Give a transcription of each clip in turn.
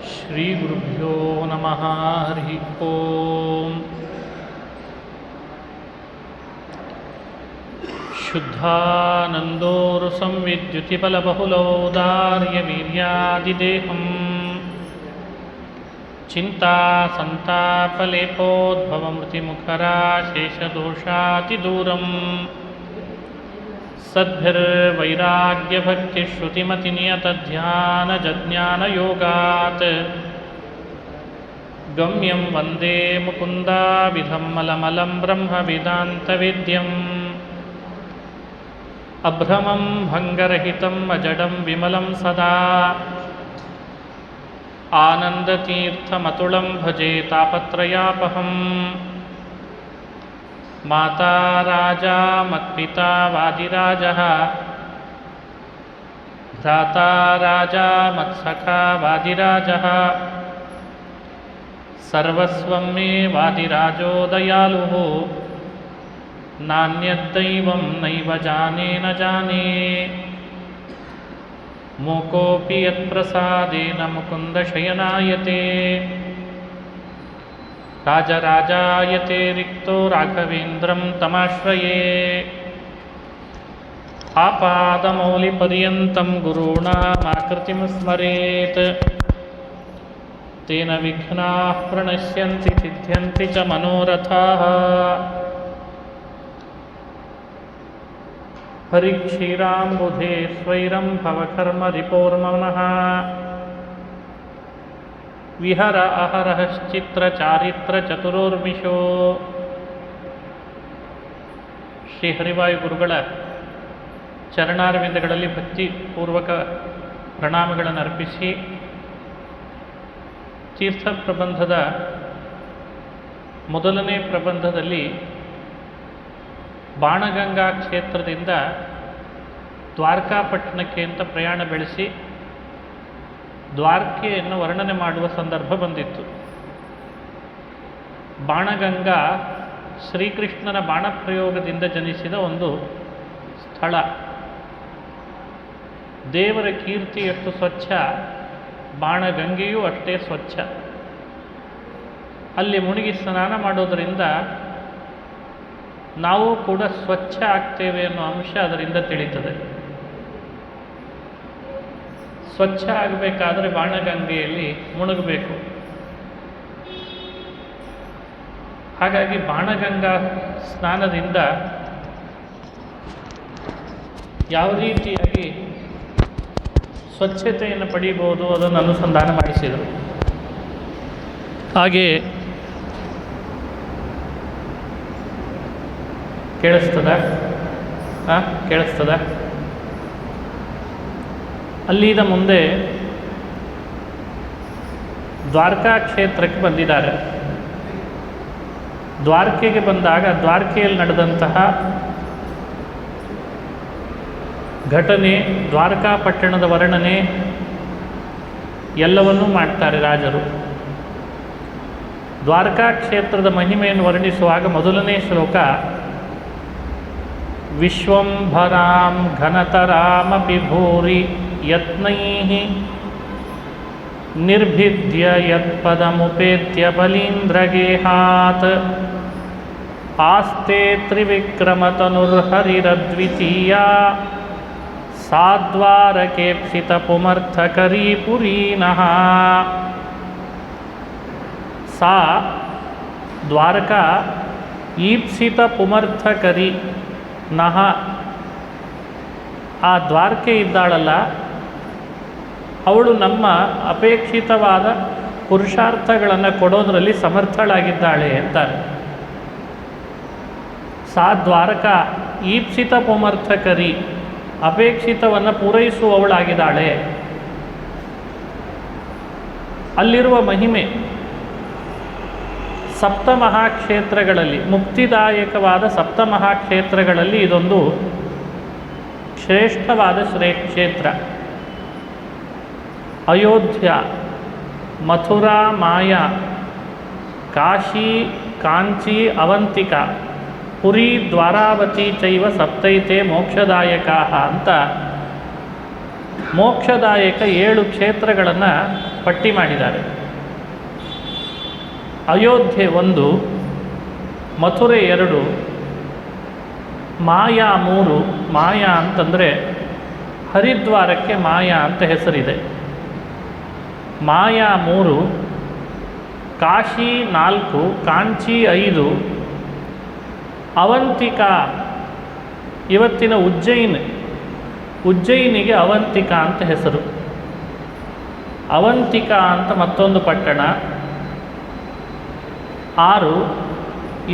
ಶ್ರೀಗುರುಭ್ಯೋ ನಮಃ. ಹರಿ ಓಂ. ಶುದ್ಧಾನಂದೋರು ಸಂವಿದ್ಯುತಿಬಲಬಹುಲೌದಾರ್ಯವೀರ್ಯಾದಿದೇಹಂ ಚಿಂತಾ ಸಂತಾಪಲೇಪೋದ್ಭವಮೃತಿಮುಖರಾಶೇಷದೋಷಾತಿದೂರಂ ಸದ್ಭಿರ್ವೈರಾಗ್ಯಭಕ್ತಿಶ್ರುತಿಮತಿನಿಯತಧ್ಯಾನಜಜ್ಞಾನಯೋಗಾತ್ ಗಮ್ಯಂ ವಂದೇ ಮುಕುಂದಾಭಿಧಂ ಮಲಮಲಂ ಬ್ರಹ್ಮವೇದಾಂತವೇದ್ಯಂ ಅಭ್ರಮಂ ಭಂಗರಹಿತಂ ಅಜಡಂ ವಿಮಲಂ ಸದಾ ಆನಂದತೀರ್ಥಮತುಳಂ ಭಜೆ ತಾಪತ್ರಯಾಪಹಂ. ಮಾತಾ ರಾಜಾ ಮತ್ಪಿತಾ ವಾದಿರಾಜಃ ಭ್ರಾತಾ ರಾಜಾ ಮತ್ಸಖಾ ವಾದಿರಾಜಃ ಸರ್ವಸ್ವಂ ಮೇ ವಾದಿರಾಜೋ ದಯಾಲುಃ ನಾನ್ಯದ್ದೈವಂ ನೈವ ಜಾನೇ ನ ಜಾನೇ. ಮೂಕೋಪಿ ಯತ್ಪ್ರಸಾದೇನ ಮುಕುಂದಶಯನಾಯತೆ ರಾಜರಾಜಾಯತೆ ರಿಕ್ತೋ ರಾಘವೇಂದ್ರಂ ತಮಾಶ್ರಯೇ. ಆಪಾದಮೌಲಿಪರ್ಯಂತಂ ಗುರುಣಾಮಾಕೃತಿಂ ಸ್ಮರೇತ್ ತೇನ ವಿಘ್ನಾಃ ಪ್ರಣಶ್ಯಂತಿ ಸಿದ್ಧ್ಯಂತಿ ಚ ಮನೋರಥಾಃ. ಹರಿಕ್ಷೀರಾಂಬುಧೇ ಸ್ವೈರಂ ಭವಕರ್ಮ ರಿಪೋರ್ಮನಃ ವಿಹರ ಅಹರಶ್ಚಿತ್ರ ಚಾರಿತ್ರ ಚತುರೋರ್ಮಿಷೋ. ಶ್ರೀ ಹರಿವಾಯು ಗುರುಗಳ ಚರಣಾರವಿಂದಗಳಲ್ಲಿ ಭಕ್ತಿಪೂರ್ವಕ ಪ್ರಣಾಮಗಳನ್ನು ಅರ್ಪಿಸಿ ತೀರ್ಥ ಪ್ರಬಂಧದ ಮೊದಲನೇ ಪ್ರಬಂಧದಲ್ಲಿ ಬಾಣಗಂಗಾ ಕ್ಷೇತ್ರದಿಂದ ದ್ವಾರಕಾಪಟ್ಟಣಕ್ಕೆ ಅಂತ ಪ್ರಯಾಣ ಬೆಳೆಸಿ ದ್ವಾರಕೆಯನ್ನು ವರ್ಣನೆ ಮಾಡುವ ಸಂದರ್ಭ ಬಂದಿತ್ತು. ಬಾಣಗಂಗಾ ಶ್ರೀಕೃಷ್ಣನ ಬಾಣಪ್ರಯೋಗದಿಂದ ಜನಿಸಿದ ಒಂದು ಸ್ಥಳ. ದೇವರ ಕೀರ್ತಿ ಎಷ್ಟು ಸ್ವಚ್ಛ, ಬಾಣಗಂಗೆಯೂ ಅಷ್ಟೇ ಸ್ವಚ್ಛ. ಅಲ್ಲಿ ಮುಳುಗಿ ಸ್ನಾನ ಮಾಡೋದರಿಂದ ನಾವು ಕೂಡ ಸ್ವಚ್ಛ ಆಗ್ತೇವೆ ಅನ್ನೋ ಅಂಶ ಅದರಿಂದ ತಿಳಿಯುತ್ತದೆ. ಸ್ವಚ್ಛ ಆಗಬೇಕಾದರೆ ಬಾಣಗಂಗೆಯಲ್ಲಿ ಮುಳುಗಬೇಕು. ಹಾಗಾಗಿ ಬಾಣಗಂಗಾ ಸ್ನಾನದಿಂದ ಯಾವ ರೀತಿಯಾಗಿ ಸ್ವಚ್ಛತೆಯನ್ನು ಪಡೀಬಹುದು ಅದನ್ನು ಅನುಸಂಧಾನ ಮಾಡಿಸಿದರು. ಹಾಗೆ ಕೇಳಿಸ್ತದ ಅಲ್ಲಿದ ಮುಂದೆ ದ್ವಾರಕಾ ಕ್ಷೇತ್ರಕ್ಕೆ ಬಂದಿದ್ದಾರೆ. ದ್ವಾರಕೆಗೆ ಬಂದಾಗ ದ್ವಾರಕೆಯಲ್ಲಿ ನಡೆದಂತಹ ಘಟನೆ, ದ್ವಾರಕಾಪಟ್ಟಣದ ವರ್ಣನೆ ಎಲ್ಲವನ್ನೂ ಮಾಡ್ತಾರೆ ರಾಜರು. ದ್ವಾರಕಾ ಕ್ಷೇತ್ರದ ಮಹಿಮೆಯನ್ನು ವರ್ಣಿಸುವಾಗ ಮೊದಲನೇ ಶ್ಲೋಕ ವಿಶ್ವಂಭರಾಂ ಘನತರಾಮಪಿ ಭೂರಿ ಯತ್ನೈಃ ನಿರ್ಭಿದ್ಯ ಯತ್ಪದಮುಪೇತ್ಯ ಬಲೀಂದ್ರಗೇಹಾತ್ ಆಸ್ತೆ ತ್ರಿವಿಕ್ರಮತನುರ್ಹರಿರದ್ವಿತೀಯಾ ಸಾದ್ವಾರಕೇಪ್ಸಿತ ಪುಮರ್ಥಕರೀ ಪುರೀನಃ. ಸಾ ದ್ವಾರಕಾ ಈಪ್ಸಿತ ಪುಮರ್ಥಕರಿ ನಹ. ಆ ದ್ವಾರಕೆ ಇದ್ದಾಳಲ್ಲ, ಅವಳು ನಮ್ಮ ಅಪೇಕ್ಷಿತವಾದ ಪುರುಷಾರ್ಥಗಳನ್ನು ಕೊಡೋದರಲ್ಲಿ ಸಮರ್ಥಳಾಗಿದ್ದಾಳೆ ಅಂತಾರೆ. ಸಾ ದ್ವಾರಕಾ ಈಪ್ಸಿತ ಪುಮರ್ಥಕರಿ, ಅಪೇಕ್ಷಿತವನ್ನು ಪೂರೈಸುವವಳಾಗಿದ್ದಾಳೆ. ಅಲ್ಲಿರುವ ಮಹಿಮೆ ಸಪ್ತಮಹಾಕ್ಷೇತ್ರಗಳಲ್ಲಿ, ಮುಕ್ತಿದಾಯಕವಾದ ಸಪ್ತಮಹಾಕ್ಷೇತ್ರಗಳಲ್ಲಿ ಇದೊಂದು ಶ್ರೇಷ್ಠವಾದ ಕ್ಷೇತ್ರ. ಅಯೋಧ್ಯ, ಮಥುರಾ, ಮಾಯಾ, ಕಾಶಿ, ಕಾಂಚಿ, ಅವಂತಿಕ, ಪುರಿ, ದ್ವಾರಾವತಿ ಚೈವ ಸಪ್ತೈತೆ ಮೋಕ್ಷದಾಯಕ ಅಂತ ಮೋಕ್ಷದಾಯಕ 7 ಕ್ಷೇತ್ರಗಳನ್ನು ಪಟ್ಟಿ ಮಾಡಿದ್ದಾರೆ. ಅಯೋಧ್ಯೆ 1, ಮಥುರೆ 2, ಮಾಯಾ 3. ಮಾಯಾ ಅಂತಂದರೆ ಹರಿದ್ವಾರಕ್ಕೆ ಮಾಯಾ ಅಂತ ಹೆಸರಿದೆ. ಮಾಯಾ 3, ಕಾಶಿ 4, ಕಾಂಚಿ 5, ಅವಂತಿಕಾ ಇವತ್ತಿನ ಉಜ್ಜಯಿನಿಗೆ ಅವಂತಿಕಾ ಅಂತ ಹೆಸರು. ಅವಂತಿಕಾ ಅಂತ ಮತ್ತೊಂದು ಪಟ್ಟಣ 6.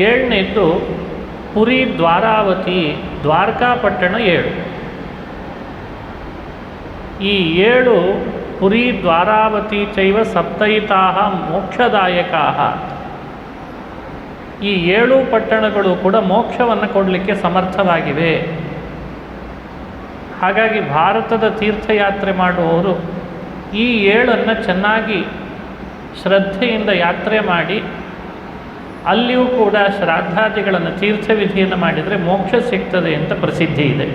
7ನೇದ್ದು ಪುರಿ ದ್ವಾರಾವತಿ ದ್ವಾರಕಾಪಟ್ಟಣ 7. ಈ 7 ಪುರಿ ದ್ವಾರಾವತಿ ಚೈವ ಸಪ್ತೈತಾಹ ಮೋಕ್ಷದಾಯಕಾಹ. ಈ 7 ಪಟ್ಟಣಗಳು ಕೂಡ ಮೋಕ್ಷವನ್ನು ಕೊಡಲಿಕ್ಕೆ ಸಮರ್ಥವಾಗಿವೆ. ಹಾಗಾಗಿ ಭಾರತದ ತೀರ್ಥಯಾತ್ರೆ ಮಾಡುವವರು ಈ 7 ಚೆನ್ನಾಗಿ ಶ್ರದ್ಧೆಯಿಂದ ಯಾತ್ರೆ ಮಾಡಿ ಅಲ್ಲಿಯೂ ಕೂಡ ಶ್ರಾದ್ದಾದಿಗಳನ್ನು ತೀರ್ಥವಿಧಿಯನ್ನು ಮಾಡಿದರೆ ಮೋಕ್ಷ ಸಿಗ್ತದೆ ಅಂತ ಪ್ರಸಿದ್ಧಿ ಇದೆ.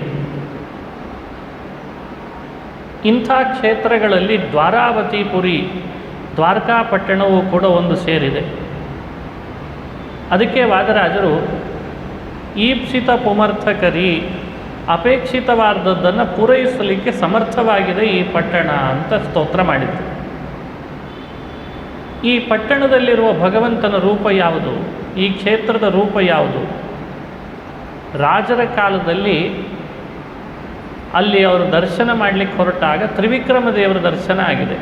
ಇಂಥ ಕ್ಷೇತ್ರಗಳಲ್ಲಿ ದ್ವಾರಾವತಿ ಪುರಿ ದ್ವಾರಕಾಪಟ್ಟಣವೂ ಕೂಡ ಒಂದು ಸೇರಿದೆ. ಅದಕ್ಕೆ ವಾದರಾಜರು ಈಪ್ಸಿತ ಪುಮರ್ಥಕರಿ, ಅಪೇಕ್ಷಿತವಾದದ್ದನ್ನು ಪೂರೈಸಲಿಕ್ಕೆ ಸಮರ್ಥವಾಗಿದೆ ಈ ಪಟ್ಟಣ ಅಂತ ಸ್ತೋತ್ರ ಮಾಡಿದರು. ಈ ಪಟ್ಟಣದಲ್ಲಿರುವ ಭಗವಂತನ ರೂಪ ಯಾವುದು? ಈ ಕ್ಷೇತ್ರದ ರೂಪ ಯಾವುದು? ರಾಜರ ಕಾಲದಲ್ಲಿ ಅಲ್ಲಿ ಅವರು ದರ್ಶನ ಮಾಡಲಿಕ್ಕೆ ಹೊರಟಾಗ ತ್ರಿವಿಕ್ರಮ ದೇವರ ದರ್ಶನ ಆಗಿದೆ.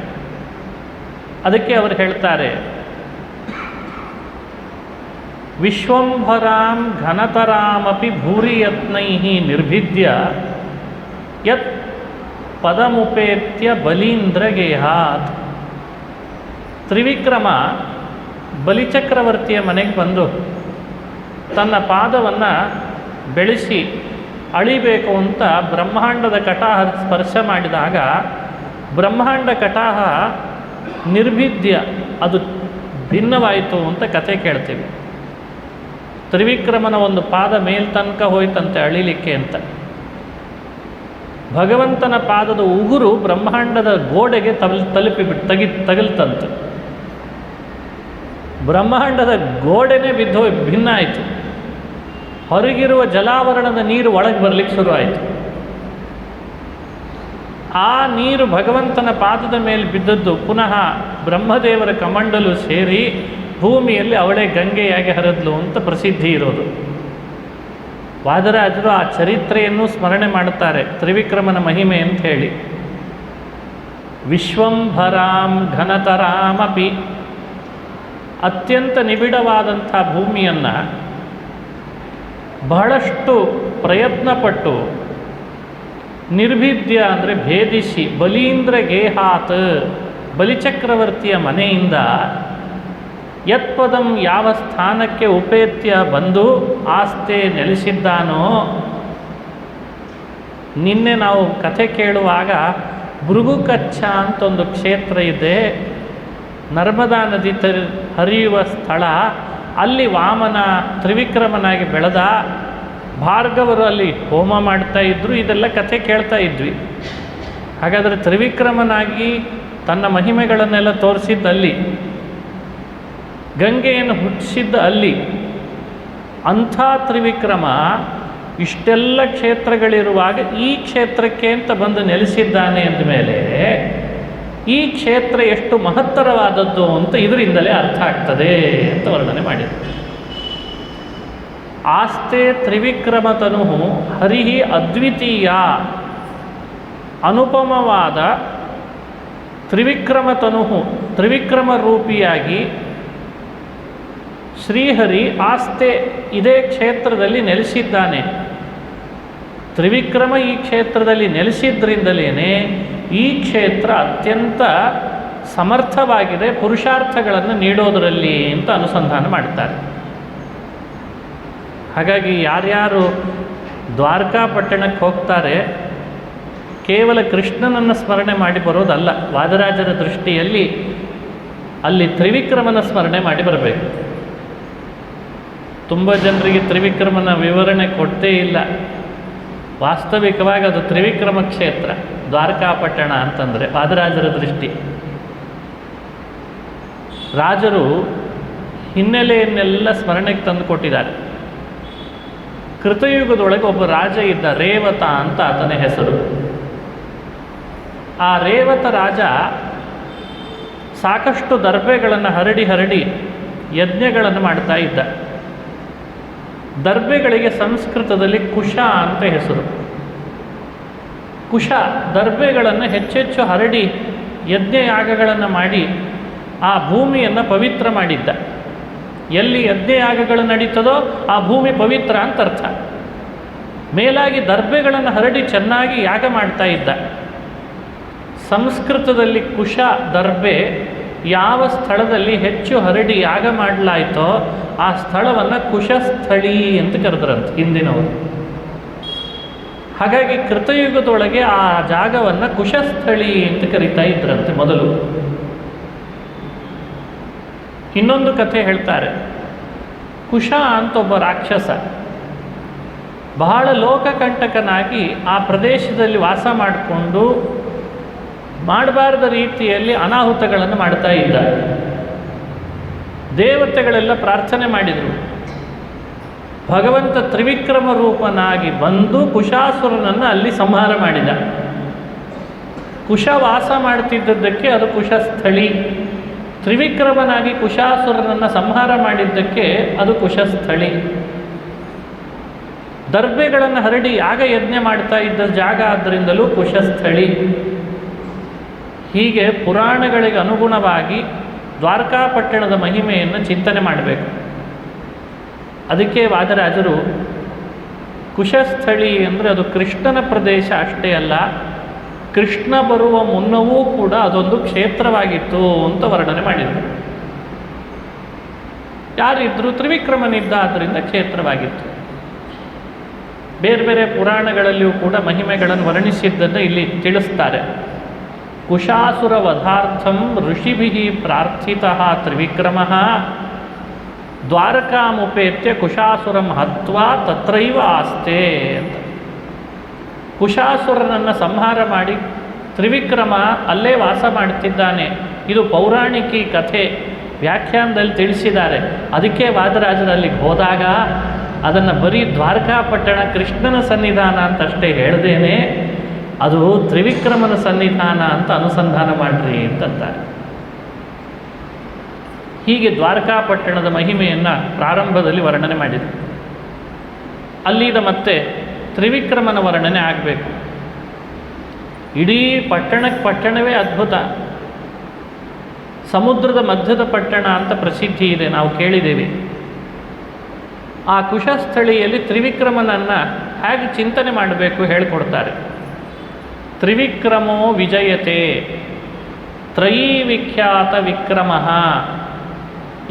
ಅದಕ್ಕೆ ಅವರು ಹೇಳ್ತಾರೆ, ವಿಶ್ವಂಭರಾಂ ಘನತರಾಮಪಿ ಭೂರಿಯತ್ನೈ ನಿರ್ಭಿದ್ಯ ಯತ್ ಪದಮುಪೇತ್ಯ ಬಲೀಂದ್ರಗೇಹಾತ್. ತ್ರಿವಿಕ್ರಮ ಬಲಿಚಕ್ರವರ್ತಿಯ ಮನೆಗೆ ಬಂದು ತನ್ನ ಪಾದವನ್ನು ಬೆಳೆಸಿ ಅಳಿಬೇಕು ಅಂತ ಬ್ರಹ್ಮಾಂಡದ ಕಟಾಹ ಸ್ಪರ್ಶ ಮಾಡಿದಾಗ ಬ್ರಹ್ಮಾಂಡ ಕಟಾಹ ನಿರ್ಭಿದ್ಯ, ಅದು ಭಿನ್ನವಾಯಿತು ಅಂತ ಕಥೆ ಕೇಳ್ತೀವಿ. ತ್ರಿವಿಕ್ರಮನ ಒಂದು ಪಾದ ಮೇಲ್ತನಕ ಹೋಯ್ತಂತೆ ಅಳಿಲಿಕ್ಕೆ ಅಂತ. ಭಗವಂತನ ಪಾದದ ಉಗುರು ಬ್ರಹ್ಮಾಂಡದ ಗೋಡೆಗೆ ತಗಲ್ತಂತೆ. ಬ್ರಹ್ಮಾಂಡದ ಗೋಡೆನೇ ಭಿನ್ನ ಆಯಿತು. ಹೊರಗಿರುವ ಜಲಾವರಣದ ನೀರು ಒಳಗೆ ಬರಲಿಕ್ಕೆ ಶುರುವಾಯಿತು. ಆ ನೀರು ಭಗವಂತನ ಪಾದದ ಮೇಲೆ ಬಿದ್ದದ್ದು ಪುನಃ ಬ್ರಹ್ಮದೇವರ ಕಮಂಡಲು ಸೇರಿ ಭೂಮಿಯಲ್ಲಿ ಅವಳೇ ಗಂಗೆಯಾಗಿ ಹರಿದ್ಲು ಅಂತ ಪ್ರಸಿದ್ಧಿ ಇರೋದು. ವಾದರಾಜರು ಆ ಚರಿತ್ರೆಯನ್ನು ಸ್ಮರಣೆ ಮಾಡುತ್ತಾರೆ, ತ್ರಿವಿಕ್ರಮನ ಮಹಿಮೆ ಅಂತ ಹೇಳಿ. ವಿಶ್ವಂಭರಾಂ ಘನತರಾಮಪಿ, ಅತ್ಯಂತ ನಿಬಿಡವಾದಂಥ ಭೂಮಿಯನ್ನು ಬಹಳಷ್ಟು ಪ್ರಯತ್ನಪಟ್ಟು ನಿರ್ಭಿದ್ಯ ಅಂದರೆ ಭೇದಿಸಿ, ಬಲೀಂದ್ರ ಗೇಹಾತ್ ಬಲಿಚಕ್ರವರ್ತಿಯ ಮನೆಯಿಂದ ಯತ್ಪದಂ ಯಾವ ಸ್ಥಾನಕ್ಕೆ ಉಪೇತ್ಯ ಬಂದು ಆಸ್ತೆ ನೆಲೆಸಿದ್ದಾನೋ. ನಿನ್ನೆ ನಾವು ಕಥೆ ಕೇಳುವಾಗ ಭೃಗುಕಚ್ಚ ಅಂತ ಒಂದು ಕ್ಷೇತ್ರ ಇದೆ, ನರ್ಮದಾ ನದಿ ಹರಿಯುವ ಸ್ಥಳ. ಅಲ್ಲಿ ವಾಮನ ತ್ರಿವಿಕ್ರಮನಾಗಿ ಬೆಳೆದ, ಭಾರ್ಗವರು ಅಲ್ಲಿ ಹೋಮ ಮಾಡ್ತಾ ಇದ್ದರು. ಇದೆಲ್ಲ ಕಥೆ ಕೇಳ್ತಾ ಇದ್ವಿ. ಹಾಗಾದರೆ ತ್ರಿವಿಕ್ರಮನಾಗಿ ತನ್ನ ಮಹಿಮೆಗಳನ್ನೆಲ್ಲ ತೋರಿಸಿದ್ದಲ್ಲಿ, ಗಂಗೆಯನ್ನು ಹುಟ್ಟಿಸಿದ್ದ ಅಲ್ಲಿ. ಅಂಥ ತ್ರಿವಿಕ್ರಮ ಇಷ್ಟೆಲ್ಲ ಕ್ಷೇತ್ರಗಳಿರುವಾಗ ಈ ಕ್ಷೇತ್ರಕ್ಕೆ ಅಂತ ಬಂದು ನೆಲೆಸಿದ್ದಾನೆ ಅಂದಮೇಲೆ ಈ ಕ್ಷೇತ್ರ ಎಷ್ಟು ಮಹತ್ತರವಾದದ್ದು ಅಂತ ಇದರಿಂದಲೇ ಅರ್ಥ ಆಗ್ತದೆ ಅಂತ ವರ್ಣನೆ ಮಾಡಿದರು. ಆಸ್ತೆ ತ್ರಿವಿಕ್ರಮತನು ಹರಿಹಿ ಅದ್ವಿತೀಯ, ಅನುಪಮವಾದ ತ್ರಿವಿಕ್ರಮತನು, ತ್ರಿವಿಕ್ರಮ ರೂಪಿಯಾಗಿ ಶ್ರೀಹರಿ ಆಸ್ತೆ ಇದೇ ಕ್ಷೇತ್ರದಲ್ಲಿ ನೆಲೆಸಿದ್ದಾನೆ. ತ್ರಿವಿಕ್ರಮ ಈ ಕ್ಷೇತ್ರದಲ್ಲಿ ನೆಲೆಸಿದ್ರಿಂದಲೇ ಈ ಕ್ಷೇತ್ರ ಅತ್ಯಂತ ಸಮರ್ಥವಾಗಿದೆ ಪುರುಷಾರ್ಥಗಳನ್ನು ನೀಡೋದರಲ್ಲಿ ಅಂತ ಅನುಸಂಧಾನ ಮಾಡ್ತಾರೆ. ಹಾಗಾಗಿ ಯಾರ್ಯಾರು ದ್ವಾರಕಾಪಟ್ಟಣಕ್ಕೆ ಹೋಗ್ತಾರೆ ಕೇವಲ ಕೃಷ್ಣನನ್ನು ಸ್ಮರಣೆ ಮಾಡಿ ಬರೋದಲ್ಲ, ವಾದರಾಜರ ದೃಷ್ಟಿಯಲ್ಲಿ ಅಲ್ಲಿ ತ್ರಿವಿಕ್ರಮನ ಸ್ಮರಣೆ ಮಾಡಿ ಬರಬೇಕು. ತುಂಬ ಜನರಿಗೆ ತ್ರಿವಿಕ್ರಮನ ವಿವರಣೆ ಕೊಟ್ಟೇ ಇಲ್ಲ. ವಾಸ್ತವಿಕವಾಗಿ ಅದು ತ್ರಿವಿಕ್ರಮ ಕ್ಷೇತ್ರ, ದ್ವಾರಕಾಪಟ್ಟಣ ಅಂತಂದರೆ ವಾದರಾಜರ ದೃಷ್ಟಿ. ರಾಜರು ಹಿನ್ನೆಲೆಯನ್ನೆಲ್ಲ ಸ್ಮರಣೆಗೆ ತಂದು ಕೊಟ್ಟಿದ್ದಾರೆ. ಕೃತಯುಗದೊಳಗೆ ಒಬ್ಬ ರಾಜ ಇದ್ದ, ರೇವತ ಅಂತ ಆತನ ಹೆಸರು. ಆ ರೇವತ ರಾಜ ಸಾಕಷ್ಟು ದರ್ಬೆಗಳನ್ನು ಹರಡಿ ಯಜ್ಞಗಳನ್ನು ಮಾಡ್ತಾ ಇದ್ದ. ದರ್ಬೆಗಳಿಗೆ ಸಂಸ್ಕೃತದಲ್ಲಿ ಕುಶ ಅಂತ ಹೆಸರು. ಕುಶ ದರ್ಬೆಗಳನ್ನು ಹೆಚ್ಚೆಚ್ಚು ಹರಡಿ ಯಜ್ಞಯಾಗಗಳನ್ನು ಮಾಡಿ ಆ ಭೂಮಿಯನ್ನು ಪವಿತ್ರ ಮಾಡಿದ್ದ. ಎಲ್ಲಿ ಯಜ್ಞಯಾಗಗಳು ನಡೀತದೋ ಆ ಭೂಮಿ ಪವಿತ್ರ ಅಂತ ಅರ್ಥ. ಮೇಲಾಗಿ ದರ್ಬೆಗಳನ್ನು ಹರಡಿ ಚೆನ್ನಾಗಿ ಯಾಗ ಮಾಡ್ತಾ ಇದ್ದ. ಸಂಸ್ಕೃತದಲ್ಲಿ ಕುಶ ದರ್ಬೆ ಯಾವ ಸ್ಥಳದಲ್ಲಿ ಹೆಚ್ಚು ಹರಡಿ ಯಾಗ ಮಾಡಲಾಯಿತೋ ಆ ಸ್ಥಳವನ್ನು ಕುಶಸ್ಥಳಿ ಅಂತ ಕರೆದ್ರಂತೆ ಹಿಂದಿನವರು. ಹಾಗಾಗಿ ಕೃತಯುಗದೊಳಗೆ ಆ ಜಾಗವನ್ನು ಕುಶಸ್ಥಳಿ ಅಂತ ಕರೀತಾ ಇದ್ರಂತೆ ಮೊದಲು. ಇನ್ನೊಂದು ಕಥೆ ಹೇಳ್ತಾರೆ. ಕುಶ ಅಂತ ಒಬ್ಬ ರಾಕ್ಷಸ ಬಹಳ ಲೋಕಕಂಟಕನಾಗಿ ಆ ಪ್ರದೇಶದಲ್ಲಿ ವಾಸ ಮಾಡಿಕೊಂಡು ಮಾಡಬಾರದ ರೀತಿಯಲ್ಲಿ ಅನಾಹುತಗಳನ್ನು ಮಾಡ್ತಾ ಇದ್ದ. ದೇವತೆಗಳೆಲ್ಲ ಪ್ರಾರ್ಥನೆ ಮಾಡಿದರು. ಭಗವಂತ ತ್ರಿವಿಕ್ರಮ ರೂಪನಾಗಿ ಬಂದು ಕುಶಾಸುರನನ್ನು ಅಲ್ಲಿ ಸಂಹಾರ ಮಾಡಿದ. ಕುಶ ವಾಸ ಮಾಡ್ತಿದ್ದದ್ದಕ್ಕೆ ಅದು ಕುಶಸ್ಥಳಿ. ತ್ರಿವಿಕ್ರಮನಾಗಿ ಕುಶಾಸುರನನ್ನು ಸಂಹಾರ ಮಾಡಿದ್ದಕ್ಕೆ ಅದು ಕುಶಸ್ಥಳಿ. ದರ್ಬೆಗಳನ್ನು ಹರಡಿ ಯಾಗ ಯಜ್ಞ ಮಾಡ್ತಾ ಇದ್ದ ಜಾಗ ಆದ್ದರಿಂದಲೂ ಕುಶಸ್ಥಳಿ. ಹೀಗೆ ಪುರಾಣಗಳಿಗೆ ಅನುಗುಣವಾಗಿ ದ್ವಾರಕಾಪಟ್ಟಣದ ಮಹಿಮೆಯನ್ನು ಚಿಂತನೆ ಮಾಡಬೇಕು. ಅದಕ್ಕೆ ವಾದರಾಜರು ಕುಶಸ್ಥಳಿ ಅಂದರೆ ಅದು ಕೃಷ್ಣನ ಪ್ರದೇಶ ಅಷ್ಟೇ ಅಲ್ಲ, ಕೃಷ್ಣ ಬರುವ ಮುನ್ನವೂ ಕೂಡ ಅದೊಂದು ಕ್ಷೇತ್ರವಾಗಿತ್ತು ಅಂತ ವರ್ಣನೆ ಮಾಡಿದರು. ಯಾರಿದ್ರು? ತ್ರಿವಿಕ್ರಮನಿದ್ದ, ಆದ್ದರಿಂದ ಕ್ಷೇತ್ರವಾಗಿತ್ತು. ಬೇರೆ ಬೇರೆ ಪುರಾಣಗಳಲ್ಲಿಯೂ ಕೂಡ ಮಹಿಮೆಗಳನ್ನು ವರ್ಣಿಸಿದ್ದನ್ನು ಇಲ್ಲಿ ತಿಳಿಸ್ತಾರೆ. ಕುಶಾಸುರ ವಧಾರ್ಥಂ ಋಷಿಭಿಃ ಪ್ರಾರ್ಥಿತಃ ತ್ರಿವಿಕ್ರಮಃ ದ್ವಾರಕಾಮುಪೇತ್ಯ ಕುಶಾಸುರಂ ಹತ್ವಾ ತತ್ರೈವ ಆಸ್ತೆ ಅಂತ. ಕುಶಾಸುರನನ್ನು ಸಂಹಾರ ಮಾಡಿ ತ್ರಿವಿಕ್ರಮ ಅಲ್ಲೇ ವಾಸ ಮಾಡ್ತಿದ್ದಾನೆ. ಇದು ಪೌರಾಣಿಕಿ ಕಥೆ, ವ್ಯಾಖ್ಯಾನದಲ್ಲಿ ತಿಳಿಸಿದ್ದಾರೆ. ಅದಕ್ಕೆ ವಾದರಾಜರಲ್ಲಿ ಹೋದಾಗ ಅದನ್ನು ಬರೀ ದ್ವಾರಕಾಪಟ್ಟಣ ಕೃಷ್ಣನ ಸನ್ನಿಧಾನ ಅಂತಷ್ಟೇ ಹೇಳ್ದೇನೆ, ಅದು ತ್ರಿವಿಕ್ರಮನ ಸನ್ನಿಧಾನ ಅಂತ ಅನುಸಂಧಾನ ಮಾಡ್ರಿ ಅಂತಂತಾರೆ. ಹೀಗೆ ದ್ವಾರಕಾಪಟ್ಟಣದ ಮಹಿಮೆಯನ್ನು ಪ್ರಾರಂಭದಲ್ಲಿ ವರ್ಣನೆ ಮಾಡಿದರು. ಅಲ್ಲಿದ ಮತ್ತೆ ತ್ರಿವಿಕ್ರಮನ ವರ್ಣನೆ ಆಗಬೇಕು. ಇಡೀ ಪಟ್ಟಣವೇ ಅದ್ಭುತ. ಸಮುದ್ರದ ಮಧ್ಯದ ಪಟ್ಟಣ ಅಂತ ಪ್ರಸಿದ್ಧಿ ಇದೆ, ನಾವು ಕೇಳಿದ್ದೇವೆ. ಆ ಕುಶಸ್ಥಳಿಯಲ್ಲಿ ತ್ರಿವಿಕ್ರಮನನ್ನು ಹೇಗೆ ಚಿಂತನೆ ಮಾಡಬೇಕು ಹೇಳಿಕೊಡ್ತಾರೆ. ತ್ರಿವಿಕ್ರಮೋ ವಿಜಯತೆ ತ್ರಯೀ ವಿಖ್ಯಾತ ವಿಕ್ರಮಃ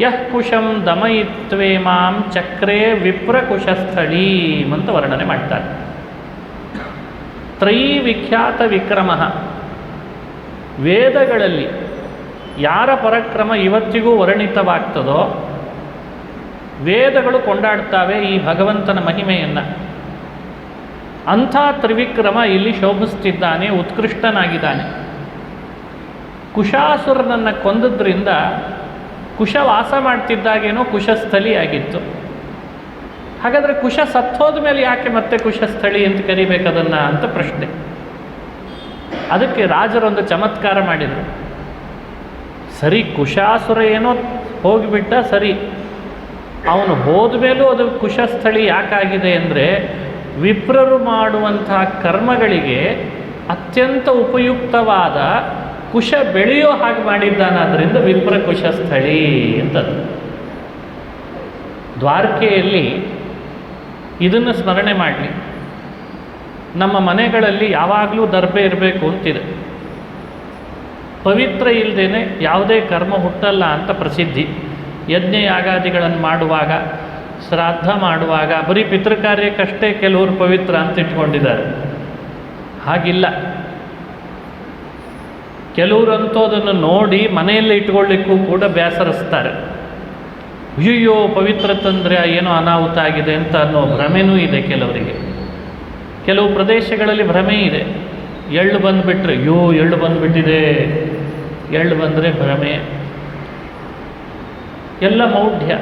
ಯಃ ಕುಶಂ ದಮಯಿತ್ವೇ ಮಾಂ ಚಕ್ರೇ ವಿಪ್ರಕುಶಸ್ಥಳೀಂ ಅಂತ ವರ್ಣನೆ ಮಾಡ್ತಾರೆ. ತ್ರಯೀ ವಿಖ್ಯಾತ ವಿಕ್ರಮಃ, ವೇದಗಳಲ್ಲಿ ಯಾರ ಪರಾಕ್ರಮ ಇವತ್ತಿಗೂ ವರ್ಣಿತವಾಗ್ತದೋ ವೇದಗಳು ಕೊಂಡಾಡ್ತಾವೆ ಈ ಭಗವಂತನ ಮಹಿಮೆಯನ್ನು. ಅಂಥ ತ್ರಿವಿಕ್ರಮ ಇಲ್ಲಿ ಶೋಭಿಸ್ತಿದ್ದಾನೆ, ಉತ್ಕೃಷ್ಟನಾಗಿದ್ದಾನೆ. ಕುಶಾಸುರನನ್ನು ಕೊಂದದ್ರಿಂದ ಕುಶ ವಾಸ ಮಾಡ್ತಿದ್ದಾಗೇನೋ ಕುಶಸ್ಥಳಿ ಆಗಿತ್ತು. ಹಾಗಾದರೆ ಕುಶ ಸತ್ತೋದ ಮೇಲೆ ಯಾಕೆ ಮತ್ತೆ ಕುಶಸ್ಥಳಿ ಅಂತ ಕರಿಬೇಕದನ್ನು ಅಂತ ಪ್ರಶ್ನೆ. ಅದಕ್ಕೆ ರಾಜರೊಂದು ಚಮತ್ಕಾರ ಮಾಡಿದರು. ಸರಿ, ಕುಶಾಸುರ ಏನೋ ಹೋಗಿಬಿಟ್ಟ, ಸರಿ, ಅವನು ಹೋದ ಮೇಲೂ ಅದು ಕುಶಸ್ಥಳಿ ಯಾಕಾಗಿದೆ ಅಂದರೆ ವಿಪ್ರರು ಮಾಡುವಂತಹ ಕರ್ಮಗಳಿಗೆ ಅತ್ಯಂತ ಉಪಯುಕ್ತವಾದ ಕುಶ ಬೆಳೆಯೋ ಹಾಗೆ ಮಾಡಿದ್ದಾನಾದ್ದರಿಂದ ವಿಪ್ರ ಕುಶಸ್ಥಳಿ ಅಂತದ್ದು. ದ್ವಾರಕೆಯಲ್ಲಿ ಇದನ್ನು ಸ್ಮರಣೆ ಮಾಡಲಿ. ನಮ್ಮ ಮನೆಗಳಲ್ಲಿ ಯಾವಾಗಲೂ ದರ್ಬೆ ಇರಬೇಕು ಅಂತಿದೆ. ಪವಿತ್ರ ಇಲ್ಲದೇನೆ ಯಾವುದೇ ಕರ್ಮ ಹುಟ್ಟಲ್ಲ ಅಂತ ಪ್ರಸಿದ್ಧಿ. ಯಜ್ಞ ಯಾಗಾದಿಗಳನ್ನು ಮಾಡುವಾಗ, ಶ್ರಾದ್ದ ಮಾಡುವಾಗ ಬರೀ ಪಿತೃಕಾರ್ಯಕ್ಕಷ್ಟೇ ಕೆಲವರು ಪವಿತ್ರ ಅಂತ ಇಟ್ಕೊಂಡಿದ್ದಾರೆ. ಹಾಗಿಲ್ಲ. ಕೆಲವರಂತೂ ಅದನ್ನು ನೋಡಿ ಮನೆಯಲ್ಲೇ ಇಟ್ಕೊಳ್ಳಿಕ್ಕೂ ಕೂಡ ಬೇಸರಿಸ್ತಾರೆ. ಅಯ್ಯೋ ಪವಿತ್ರ ತಂದರೆ ಏನೋ ಅನಾಹುತ ಆಗಿದೆ ಅಂತ ಅನ್ನೋ ಭ್ರಮೆನೂ ಇದೆ ಕೆಲವರಿಗೆ. ಕೆಲವು ಪ್ರದೇಶಗಳಲ್ಲಿ ಭ್ರಮೆ ಇದೆ. ಎಳ್ಳು ಬಂದುಬಿಟ್ರೆ ಅಯ್ಯೋ ಎಳ್ಳು ಬಂದುಬಿಟ್ಟಿದೆ, ಎಳ್ಳು ಬಂದರೆ ಭ್ರಮೆ, ಎಲ್ಲ ಮೌಢ್ಯ.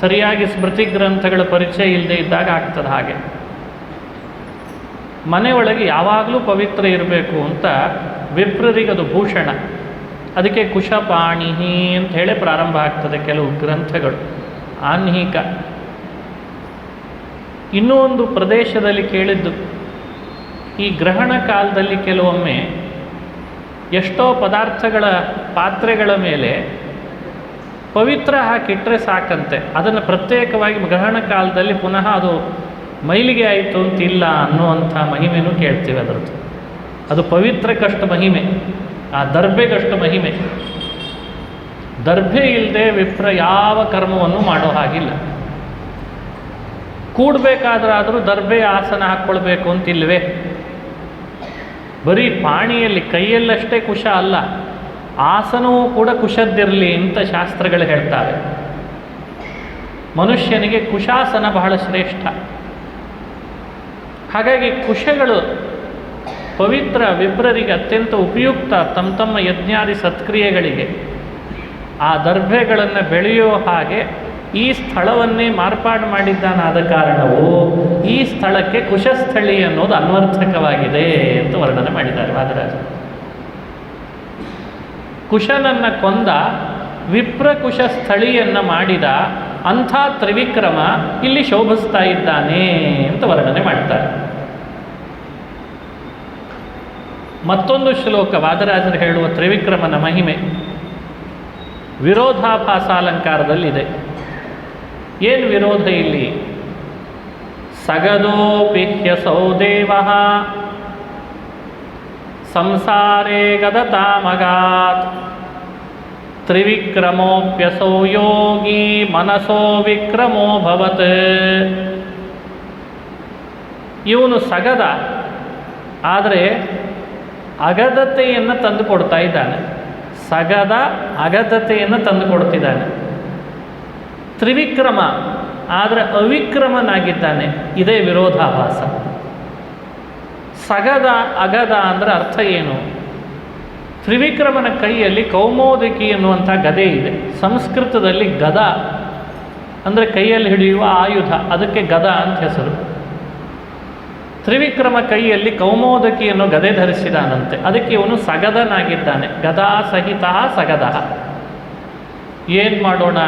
ಸರಿಯಾಗಿ ಸ್ಮೃತಿ ಗ್ರಂಥಗಳ ಪರಿಚಯ ಇಲ್ಲದೆ ಇದ್ದಾಗ ಆಗ್ತದೆ ಹಾಗೆ. ಮನೆಯೊಳಗೆ ಯಾವಾಗಲೂ ಪವಿತ್ರ ಇರಬೇಕು ಅಂತ ವಿಪ್ರರಿಗದು ಭೂಷಣ. ಅದಕ್ಕೆ ಕುಶಪಾಣಿ ಅಂತ ಹೇಳಿ ಪ್ರಾರಂಭ ಆಗ್ತದೆ ಕೆಲವು ಗ್ರಂಥಗಳು. ಆಹ್ನಿಕ. ಇನ್ನೂ ಒಂದು ಪ್ರದೇಶದಲ್ಲಿ ಕೇಳಿದ್ದು, ಈ ಗ್ರಹಣ ಕಾಲದಲ್ಲಿ ಕೆಲವೊಮ್ಮೆ ಎಷ್ಟೋ ಪದಾರ್ಥಗಳ ಪಾತ್ರೆಗಳ ಮೇಲೆ ಪವಿತ್ರ ಹಾಕಿಟ್ರೆ ಸಾಕಂತೆ, ಅದನ್ನು ಪ್ರತ್ಯೇಕವಾಗಿ ಗ್ರಹಣ ಕಾಲದಲ್ಲಿ ಪುನಃ ಅದು ಮೈಲಿಗೆ ಆಯಿತು ಅಂತಿಲ್ಲ ಅನ್ನುವಂಥ ಮಹಿಮೆನೂ ಕೇಳ್ತೀವಿ. ಅದರದ್ದು ಅದು ಪವಿತ್ರಕ್ಕಷ್ಟು ಮಹಿಮೆ, ಆ ದರ್ಬೆಗಷ್ಟು ಮಹಿಮೆ. ದರ್ಭೆ ಇಲ್ಲದೆ ವಿಪ್ರ ಯಾವ ಕರ್ಮವನ್ನು ಮಾಡೋ ಹಾಗಿಲ್ಲ. ಕೂಡಬೇಕಾದ್ರಾದರೂ ದರ್ಬೆ ಆಸನ ಹಾಕ್ಕೊಳ್ಬೇಕು ಅಂತಿಲ್ವೇ? ಬರೀ ಪಾಣಿಯಲ್ಲಿ ಕೈಯಲ್ಲಷ್ಟೇ ಕುಶ ಅಲ್ಲ, ಆಸನವೂ ಕೂಡ ಕುಶದ್ದಿರಲಿ ಅಂತ ಶಾಸ್ತ್ರಗಳು ಹೇಳ್ತಾರೆ. ಮನುಷ್ಯನಿಗೆ ಕುಶಾಸನ ಬಹಳ ಶ್ರೇಷ್ಠ. ಹಾಗಾಗಿ ಕುಶಗಳು ಪವಿತ್ರ, ವಿಪ್ರರಿಗೆ ಅತ್ಯಂತ ಉಪಯುಕ್ತ. ತಮ್ಮ ತಮ್ಮ ಯಜ್ಞಾದಿ ಸತ್ಕ್ರಿಯೆಗಳಿಗೆ ಆ ದರ್ಭೆಗಳನ್ನು ಬೆಳೆಯೋ ಹಾಗೆ ಈ ಸ್ಥಳವನ್ನೇ ಮಾರ್ಪಾಡು ಮಾಡಿದ್ದಾನಾದ ಕಾರಣವು ಈ ಸ್ಥಳಕ್ಕೆ ಕುಶಸ್ಥಳಿ ಅನ್ನೋದು ಅನ್ವರ್ಥಕವಾಗಿದೆ ಅಂತ ವರ್ಣನೆ ಮಾಡಿದ್ದಾರೆ ವಾದರಾಜ. ಕುಶನನ್ನು ಕೊಂದ ವಿಪ್ರ ಕುಶ ಸ್ಥಳಿಯನ್ನು ಮಾಡಿದ ಅಂಥ ತ್ರಿವಿಕ್ರಮ ಇಲ್ಲಿ ಶೋಭಿಸ್ತಾ ಇದ್ದಾನೆ ಅಂತ ವರ್ಣನೆ ಮಾಡ್ತಾರೆ. ಮತ್ತೊಂದು ಶ್ಲೋಕ ವಾದರಾಜರು ಹೇಳುವ ತ್ರಿವಿಕ್ರಮನ ಮಹಿಮೆ ವಿರೋಧಾಭಾಸ ಅಲಂಕಾರದಲ್ಲಿದೆ. ಏನು ವಿರೋಧ ಇಲ್ಲಿ? ಸಗದೋಪಿಹ್ಯಸೌ ದೇವಃ ಸಂಸಾರೇ ಗದತಾಮಗಾತ್ ತ್ರಿವಿಕ್ರಮೋಪ್ಯಸೌ ಯೋಗಿ ಮನಸೋ ವಿಕ್ರಮೋ ಭವತ್. ಇವನು ಸಗದ, ಆದರೆ ಅಗದತೆಯನ್ನು ತಂದು ಕೊಡ್ತಾ ಇದ್ದಾನೆ. ಸಗದ ಅಗದತೆಯನ್ನು ತಂದು ಕೊಡ್ತಿದ್ದಾನೆ. ತ್ರಿವಿಕ್ರಮ, ಆದರೆ ಅವಿಕ್ರಮನಾಗಿದ್ದಾನೆ. ಇದೇ ವಿರೋಧಾಭಾಸ. ಸಗದ ಅಗದ ಅಂದರೆ ಅರ್ಥ ಏನು? ತ್ರಿವಿಕ್ರಮನ ಕೈಯಲ್ಲಿ ಕೌಮೋದಕಿ ಎನ್ನುವಂಥ ಗದೆ ಇದೆ. ಸಂಸ್ಕೃತದಲ್ಲಿ ಗದ ಅಂದರೆ ಕೈಯಲ್ಲಿ ಹಿಡಿಯುವ ಆಯುಧ, ಅದಕ್ಕೆ ಗದ ಅಂತ ಹೆಸರು. ತ್ರಿವಿಕ್ರಮ ಕೈಯಲ್ಲಿ ಕೌಮೋದಕಿ ಅನ್ನೋ ಗದೆ ಧರಿಸಿದಾನಂತೆ, ಅದಕ್ಕೆ ಇವನು ಸಗದನಾಗಿದ್ದಾನೆ. ಗದಾ ಸಹಿತ ಸಗದ. ಏನು ಮಾಡೋಣ?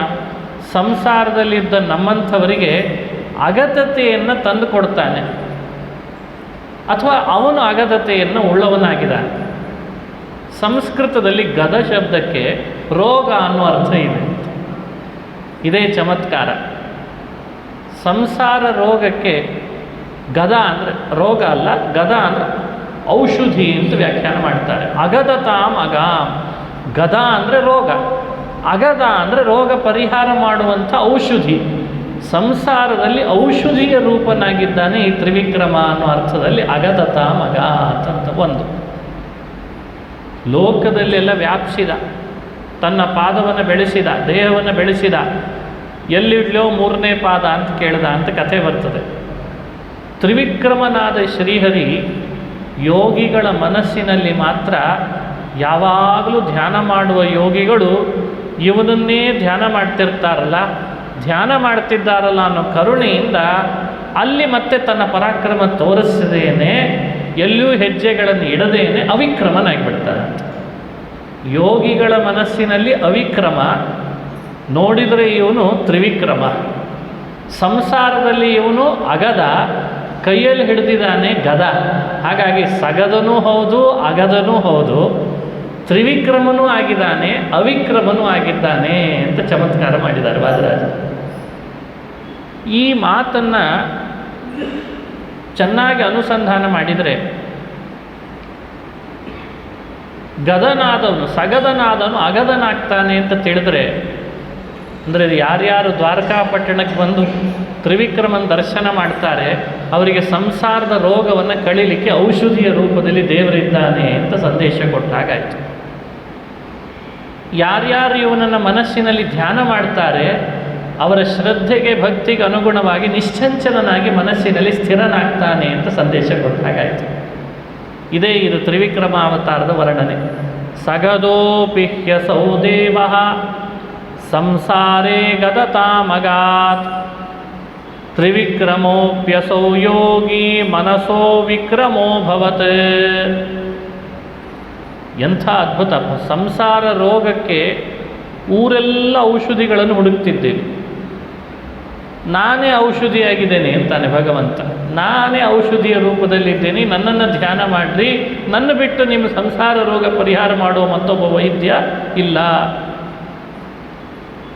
ಸಂಸಾರದಲ್ಲಿದ್ದ ನಮ್ಮಂಥವರಿಗೆ ಅಗದತೆಯನ್ನು ತಂದು ಕೊಡ್ತಾನೆ, ಅಥವಾ ಅವನು ಅಗದತೆಯನ್ನು ಉಳ್ಳವನಾಗಿದ್ದಾನೆ. ಸಂಸ್ಕೃತದಲ್ಲಿ ಗದ ಶಬ್ದಕ್ಕೆ ರೋಗ ಅನ್ನೋ ಅರ್ಥ ಇದೆ. ಇದೇ ಚಮತ್ಕಾರ. ಸಂಸಾರ ರೋಗಕ್ಕೆ ಗದ ಅಂದರೆ ರೋಗ ಅಲ್ಲ, ಗದ ಅಂದರೆ ಔಷಧಿ ಅಂತ ವ್ಯಾಖ್ಯಾನ ಮಾಡ್ತಾರೆ. ಅಗದತಾಂ ಅಗಾಮ್. ಗದ ಅಂದರೆ ರೋಗ, ಅಗದ ಅಂದರೆ ರೋಗ ಪರಿಹಾರ ಮಾಡುವಂಥ ಔಷಧಿ. ಸಂಸಾರದಲ್ಲಿ ಔಷಧಿಯ ರೂಪನಾಗಿದ್ದಾನೆ ಈ ತ್ರಿವಿಕ್ರಮ ಅನ್ನೋ ಅರ್ಥದಲ್ಲಿ ಅಗದತಾಂ ಅಗಾತ್ ಅಂತ. ಒಂದು ಲೋಕದಲ್ಲೆಲ್ಲ ವ್ಯಾಪಿಸಿದ, ತನ್ನ ಪಾದವನ್ನು ಬೆಳೆಸಿದ, ದೇಹವನ್ನು ಬೆಳೆಸಿದ. ಎಲ್ಲಿಡ್ಲೋ ಮೂರನೇ ಪಾದ ಅಂತ ಕೇಳ್ದ ಅಂತ ಕಥೆ ಬರ್ತದೆ. ತ್ರಿವಿಕ್ರಮನಾದ ಶ್ರೀಹರಿ ಯೋಗಿಗಳ ಮನಸ್ಸಿನಲ್ಲಿ ಮಾತ್ರ ಯಾವಾಗಲೂ ಧ್ಯಾನ ಮಾಡುವ ಯೋಗಿಗಳು ಇವನನ್ನೇ ಧ್ಯಾನ ಮಾಡ್ತಿರ್ತಾರಲ್ಲ, ಧ್ಯಾನ ಮಾಡ್ತಿದ್ದಾರಲ್ಲ ಅನ್ನೋ ಕರುಣೆಯಿಂದ ಅಲ್ಲಿ ಮತ್ತೆ ತನ್ನ ಪರಾಕ್ರಮ ತೋರಿಸದೇನೆ, ಎಲ್ಲೂ ಹೆಜ್ಜೆಗಳನ್ನು ಇಡದೇನೆ ಅವಿಕ್ರಮನಾಗಿಬಿಡ್ತಾನೆ. ಯೋಗಿಗಳ ಮನಸ್ಸಿನಲ್ಲಿ ಅವಿಕ್ರಮ, ನೋಡಿದರೆ ಇವನು ತ್ರಿವಿಕ್ರಮ. ಸಂಸಾರದಲ್ಲಿ ಇವನು ಅಗದ, ಕೈಯಲ್ಲಿ ಹಿಡಿದಿದ್ದಾನೆ ಗದ. ಹಾಗಾಗಿ ಸಗದನೂ ಹೌದು, ಅಗದನೂ ಹೌದು, ತ್ರಿವಿಕ್ರಮನೂ ಆಗಿದ್ದಾನೆ, ಅವಿಕ್ರಮನೂ ಆಗಿದ್ದಾನೆ ಅಂತ ಚಮತ್ಕಾರ ಮಾಡಿದ್ದಾರೆ ವಾದರಾಜ. ಈ ಮಾತನ್ನು ಚೆನ್ನಾಗಿ ಅನುಸಂಧಾನ ಮಾಡಿದರೆ ಗದನಾದವನು ಸಗದನಾದವನು ಅಗದನಾಗ್ತಾನೆ ಅಂತ ತಿಳಿದ್ರೆ, ಅಂದರೆ ಯಾರ್ಯಾರು ದ್ವಾರಕಾಪಟ್ಟಣಕ್ಕೆ ಬಂದು ತ್ರಿವಿಕ್ರಮನ ದರ್ಶನ ಮಾಡ್ತಾರೆ ಅವರಿಗೆ ಸಂಸಾರದ ರೋಗವನ್ನು ಕಳೀಲಿಕ್ಕೆ ಔಷಧಿಯ ರೂಪದಲ್ಲಿ ದೇವರಿದ್ದಾನೆ ಅಂತ ಸಂದೇಶ ಕೊಟ್ಟಾಗಾಯಿತು. ಯಾರ್ಯಾರು ಇವನನ್ನು ಮನಸ್ಸಿನಲ್ಲಿ ಧ್ಯಾನ ಮಾಡ್ತಾರೆ ಅವರ ಶ್ರದ್ಧೆಗೆ ಭಕ್ತಿಗೆ ಅನುಗುಣವಾಗಿ ನಿಶ್ಚಂಚಲನಾಗಿ ಮನಸ್ಸಿನಲ್ಲಿ ಸ್ಥಿರನಾಗ್ತಾನೆ ಅಂತ ಸಂದೇಶ ಕೊಟ್ಟಾಗಾಯಿತು. ಇದೇ ಇದು ತ್ರಿವಿಕ್ರಮಾವತಾರದ ವರ್ಣನೆ. ಸಗದೋಪಿಹ್ಯಸೌ ದೇವಃ ಸಂಸಾರೇ ಗದತಾಮಗಾತ್ ತ್ರಿವಿಕ್ರಮೋಪ್ಯಸೌ ಯೋಗಿ ಮನಸೋ ವಿಕ್ರಮೋಭವತ್. ಎಂಥ ಅದ್ಭುತ! ಸಂಸಾರ ರೋಗಕ್ಕೆ ಊರೆಲ್ಲ ಔಷಧಿಗಳನ್ನು ಹುಡುಕ್ತಿದ್ದೇವೆ. ನಾನೇ ಔಷಧಿಯಾಗಿದ್ದೇನೆ ಅಂತಾನೆ ಭಗವಂತ. ನಾನೇ ಔಷಧಿಯ ರೂಪದಲ್ಲಿದ್ದೇನೆ, ನನ್ನನ್ನು ಧ್ಯಾನ ಮಾಡಿರಿ, ನನ್ನ ಬಿಟ್ಟು ನಿಮ್ಮ ಸಂಸಾರ ರೋಗ ಪರಿಹಾರ ಮಾಡುವ ಮತ್ತೊಬ್ಬ ವೈದ್ಯ ಇಲ್ಲ.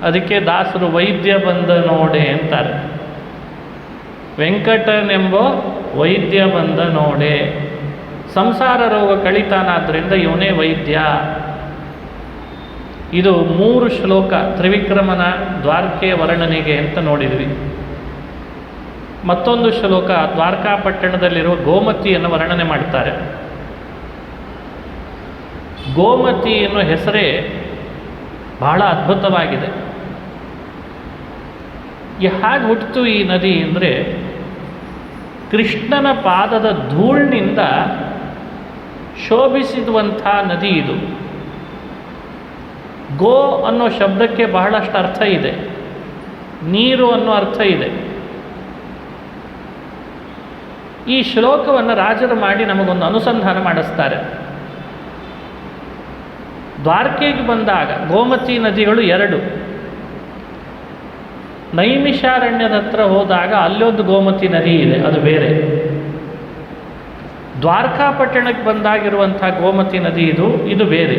ಅದಕ್ಕೆ ದಾಸರು ವೈದ್ಯ ಬಂದ ನೋಡೆ ಅಂತಾರೆ. ವೆಂಕಟನೆಂಬ ವೈದ್ಯ ಬಂದ ನೋಡೆ. ಸಂಸಾರ ರೋಗ ಕಳಿತಾನಾದ್ದರಿಂದ ಇವನೇ ವೈದ್ಯ. ಇದು 3 ಶ್ಲೋಕ ತ್ರಿವಿಕ್ರಮನ ದ್ವಾರಕೆಯ ವರ್ಣನೆಗೆ ಅಂತ ನೋಡಿದ್ವಿ. ಮತ್ತೊಂದು ಶ್ಲೋಕ ದ್ವಾರಕಾಪಟ್ಟಣದಲ್ಲಿರುವ ಗೋಮತಿಯನ್ನು ವರ್ಣನೆ ಮಾಡ್ತಾರೆ. ಗೋಮತಿ ಎನ್ನುವ ಹೆಸರೇ ಬಹಳ ಅದ್ಭುತವಾಗಿದೆ. ಹೇಗೆ ಹುಟ್ಟಿತು ಈ ನದಿ ಅಂದರೆ, ಕೃಷ್ಣನ ಪಾದದ ಧೂಳಿನಿಂದ ಶೋಭಿಸಿರುವಂಥ ನದಿ ಇದು. ಗೋ ಅನ್ನೋ ಶಬ್ದಕ್ಕೆ ಬಹಳಷ್ಟು ಅರ್ಥ ಇದೆ, ನೀರು ಅನ್ನೋ ಅರ್ಥ ಇದೆ. ಈ ಶ್ಲೋಕವನ್ನು ರಾಜರು ಮಾಡಿ ನಮಗೊಂದು ಅನುಸಂಧಾನ ಮಾಡಿಸ್ತಾರೆ. ದ್ವಾರಕೆಗೆ ಬಂದಾಗ ಗೋಮತಿ ನದಿಗಳು 2. ನೈಮಿಷಾರಣ್ಯದ ಹತ್ರ ಹೋದಾಗ ಅಲ್ಲೊಂದು ಗೋಮತಿ ನದಿ ಇದೆ, ಅದು ಬೇರೆ. ದ್ವಾರಕಾಪಟ್ಟಣಕ್ಕೆ ಬಂದಾಗಿರುವಂಥ ಗೋಮತಿ ನದಿ ಇದು ಬೇರೆ.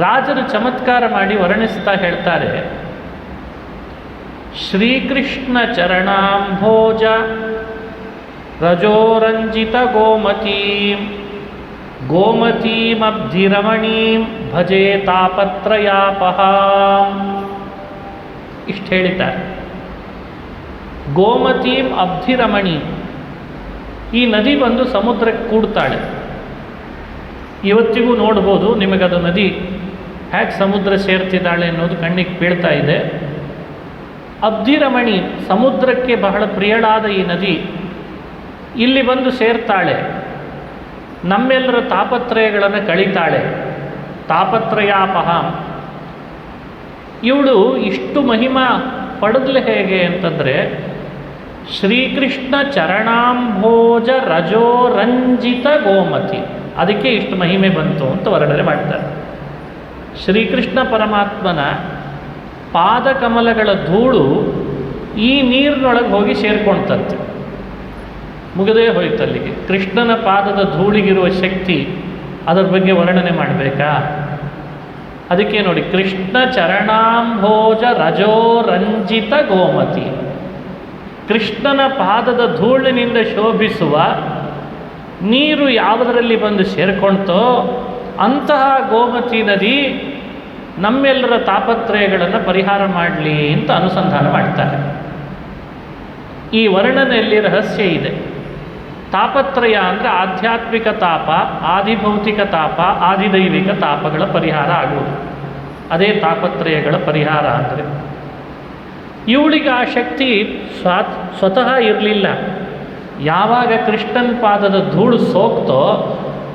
ರಾಜರು ಚಮತ್ಕಾರ ಮಾಡಿ ವರ್ಣಿಸ್ತಾ ಹೇಳ್ತಾರೆ, ಶ್ರೀಕೃಷ್ಣ ಚರಣಾಂಭೋಜ ರಜೋರಂಜಿತ ಗೋಮತೀಂ ಗೋಮತೀಮಬ್ಧಿರಮಣೀಂ ಭಜೆ ತಾಪತ್ರಯಾಪಹಾಂ. ಇಷ್ಟು ಹೇಳಿದ್ದಾರೆ. ಗೋಮತೀಂ ಅಬ್ಧಿರಮಣಿ, ಈ ನದಿ ಬಂದು ಸಮುದ್ರಕ್ಕೆ ಕೂಡ್ತಾಳೆ. ಇವತ್ತಿಗೂ ನೋಡ್ಬೋದು, ನಿಮಗದು ನದಿ ಹೇಗೆ ಸಮುದ್ರ ಸೇರ್ತಿದ್ದಾಳೆ ಅನ್ನೋದು ಕಣ್ಣಿಗೆ ಬೀಳ್ತಾ ಇದೆ. ಅಬ್ಧಿರಮಣಿ, ಸಮುದ್ರಕ್ಕೆ ಬಹಳ ಪ್ರಿಯಳಾದ ಈ ನದಿ ಇಲ್ಲಿ ಬಂದು ಸೇರ್ತಾಳೆ, ನಮ್ಮೆಲ್ಲರ ತಾಪತ್ರಯಗಳನ್ನು ಕಳೀತಾಳೆ. ತಾಪತ್ರಯಾಪಹಾಂ. ಇವಳು ಇಷ್ಟು ಮಹಿಮಾ ಪಡೆದಲೆ ಹೇಗೆ ಅಂತಂದರೆ, ಶ್ರೀಕೃಷ್ಣ ಚರಣಾಂಭೋಜ ರಜೋರಂಜಿತ ಗೋಮತಿ, ಅದಕ್ಕೆ ಇಷ್ಟು ಮಹಿಮೆ ಬಂತು ಅಂತ ವರ್ಣನೆ ಮಾಡ್ತಾರೆ. ಶ್ರೀಕೃಷ್ಣ ಪರಮಾತ್ಮನ ಪಾದಕಮಲಗಳ ಧೂಳು ಈ ನೀರಿನೊಳಗೆ ಹೋಗಿ ಸೇರ್ಕೊಳ್ತಂತೆ. ಮುಗದೇ ಹೋಯ್ತು ಅಲ್ಲಿಗೆ. ಕೃಷ್ಣನ ಪಾದದ ಧೂಳಿಗಿರುವ ಶಕ್ತಿ, ಅದರ ಬಗ್ಗೆ ವರ್ಣನೆ ಮಾಡಬೇಕಾ? ಅದಕ್ಕೆ ನೋಡಿ, ಕೃಷ್ಣ ಚರಣಾಂಭೋಜ ರಜೋರಂಜಿತ ಗೋಮತಿ. ಕೃಷ್ಣನ ಪಾದದ ಧೂಳಿನಿಂದ ಶೋಭಿಸುವ ನೀರು ಯಾವುದರಲ್ಲಿ ಬಂದು ಸೇರ್ಕೊಳ್ತೋ ಅಂತಹ ಗೋಮತಿ ನದಿ ನಮ್ಮೆಲ್ಲರ ತಾಪತ್ರಯಗಳನ್ನು ಪರಿಹಾರ ಮಾಡಲಿ ಅಂತ ಅನುಸಂಧಾನ ಮಾಡ್ತಾರೆ. ಈ ವರ್ಣನೆಯಲ್ಲಿ ರಹಸ್ಯ ಇದೆ. ತಾಪತ್ರಯ ಅಂದರೆ ಆಧ್ಯಾತ್ಮಿಕ ತಾಪ, ಆದಿಭೌತಿಕ ತಾಪ, ಆದಿದೈವಿಕ ತಾಪಗಳ ಪರಿಹಾರ ಆಗುವುದು. ಅದೇ ತಾಪತ್ರಯಗಳ ಪರಿಹಾರ ಅಂದರೆ. ಇವಳಿಗೆ ಆ ಶಕ್ತಿ ಸ್ವತಃ ಇರಲಿಲ್ಲ. ಯಾವಾಗ ಕೃಷ್ಣನ ಪಾದದ ಧೂಳು ಸೋಕ್ತೋ,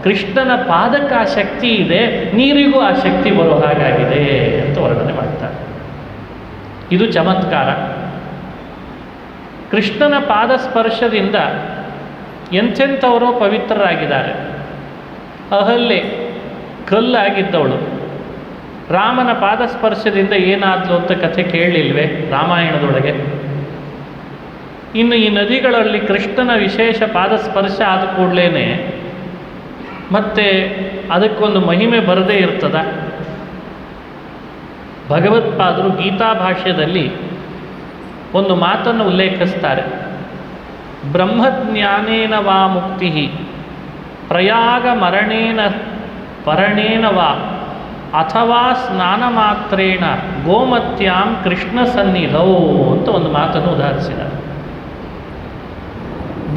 ಕೃಷ್ಣನ ಪಾದಕ್ಕೆ ಆ ಶಕ್ತಿ ಇದೆ, ನೀರಿಗೂ ಆ ಶಕ್ತಿ ಬರೋ ಹಾಗಾಗಿದೆ ಅಂತ ವರ್ಣನೆ ಮಾಡ್ತಾರೆ. ಇದು ಚಮತ್ಕಾರ. ಕೃಷ್ಣನ ಪಾದ ಸ್ಪರ್ಶದಿಂದ ಎಂಥೆಂಥವರು ಪವಿತ್ರರಾಗಿದ್ದಾರೆ. ಅಹಲ್ಯೆ ಕಲ್ಲಾಗಿದ್ದವಳು ರಾಮನ ಪಾದಸ್ಪರ್ಶದಿಂದ ಏನಾದ್ಲು ಅಂತ ಕಥೆ ಕೇಳಲಿಲ್ವೇ ರಾಮಾಯಣದೊಳಗೆ? ಇನ್ನು ಈ ನದಿಗಳಲ್ಲಿ ಕೃಷ್ಣನ ವಿಶೇಷ ಪಾದಸ್ಪರ್ಶ ಆದ ಕೂಡಲೇ ಮತ್ತೆ ಅದಕ್ಕೊಂದು ಮಹಿಮೆ ಬರದೇ ಇರ್ತದ? ಭಗವತ್ಪಾದರು ಗೀತಾ ಭಾಷ್ಯದಲ್ಲಿ ಒಂದು ಮಾತನ್ನು ಉಲ್ಲೇಖಿಸ್ತಾರೆ. ಬ್ರಹ್ಮಜ್ಞಾನೇನ ವಾ ಮುಕ್ತಿ ಪ್ರಯಾಗ ಪರಣೇನ ವಾ ಅಥವಾ ಸ್ನಾನ ಮಾತ್ರೇಣ ಗೋಮತ್ಯಾಂ ಕೃಷ್ಣ ಸನ್ನಿಧೌ ಅಂತ ಒಂದು ಮಾತನ್ನು ಉದಾಹರಿಸಿದ್ದಾರೆ.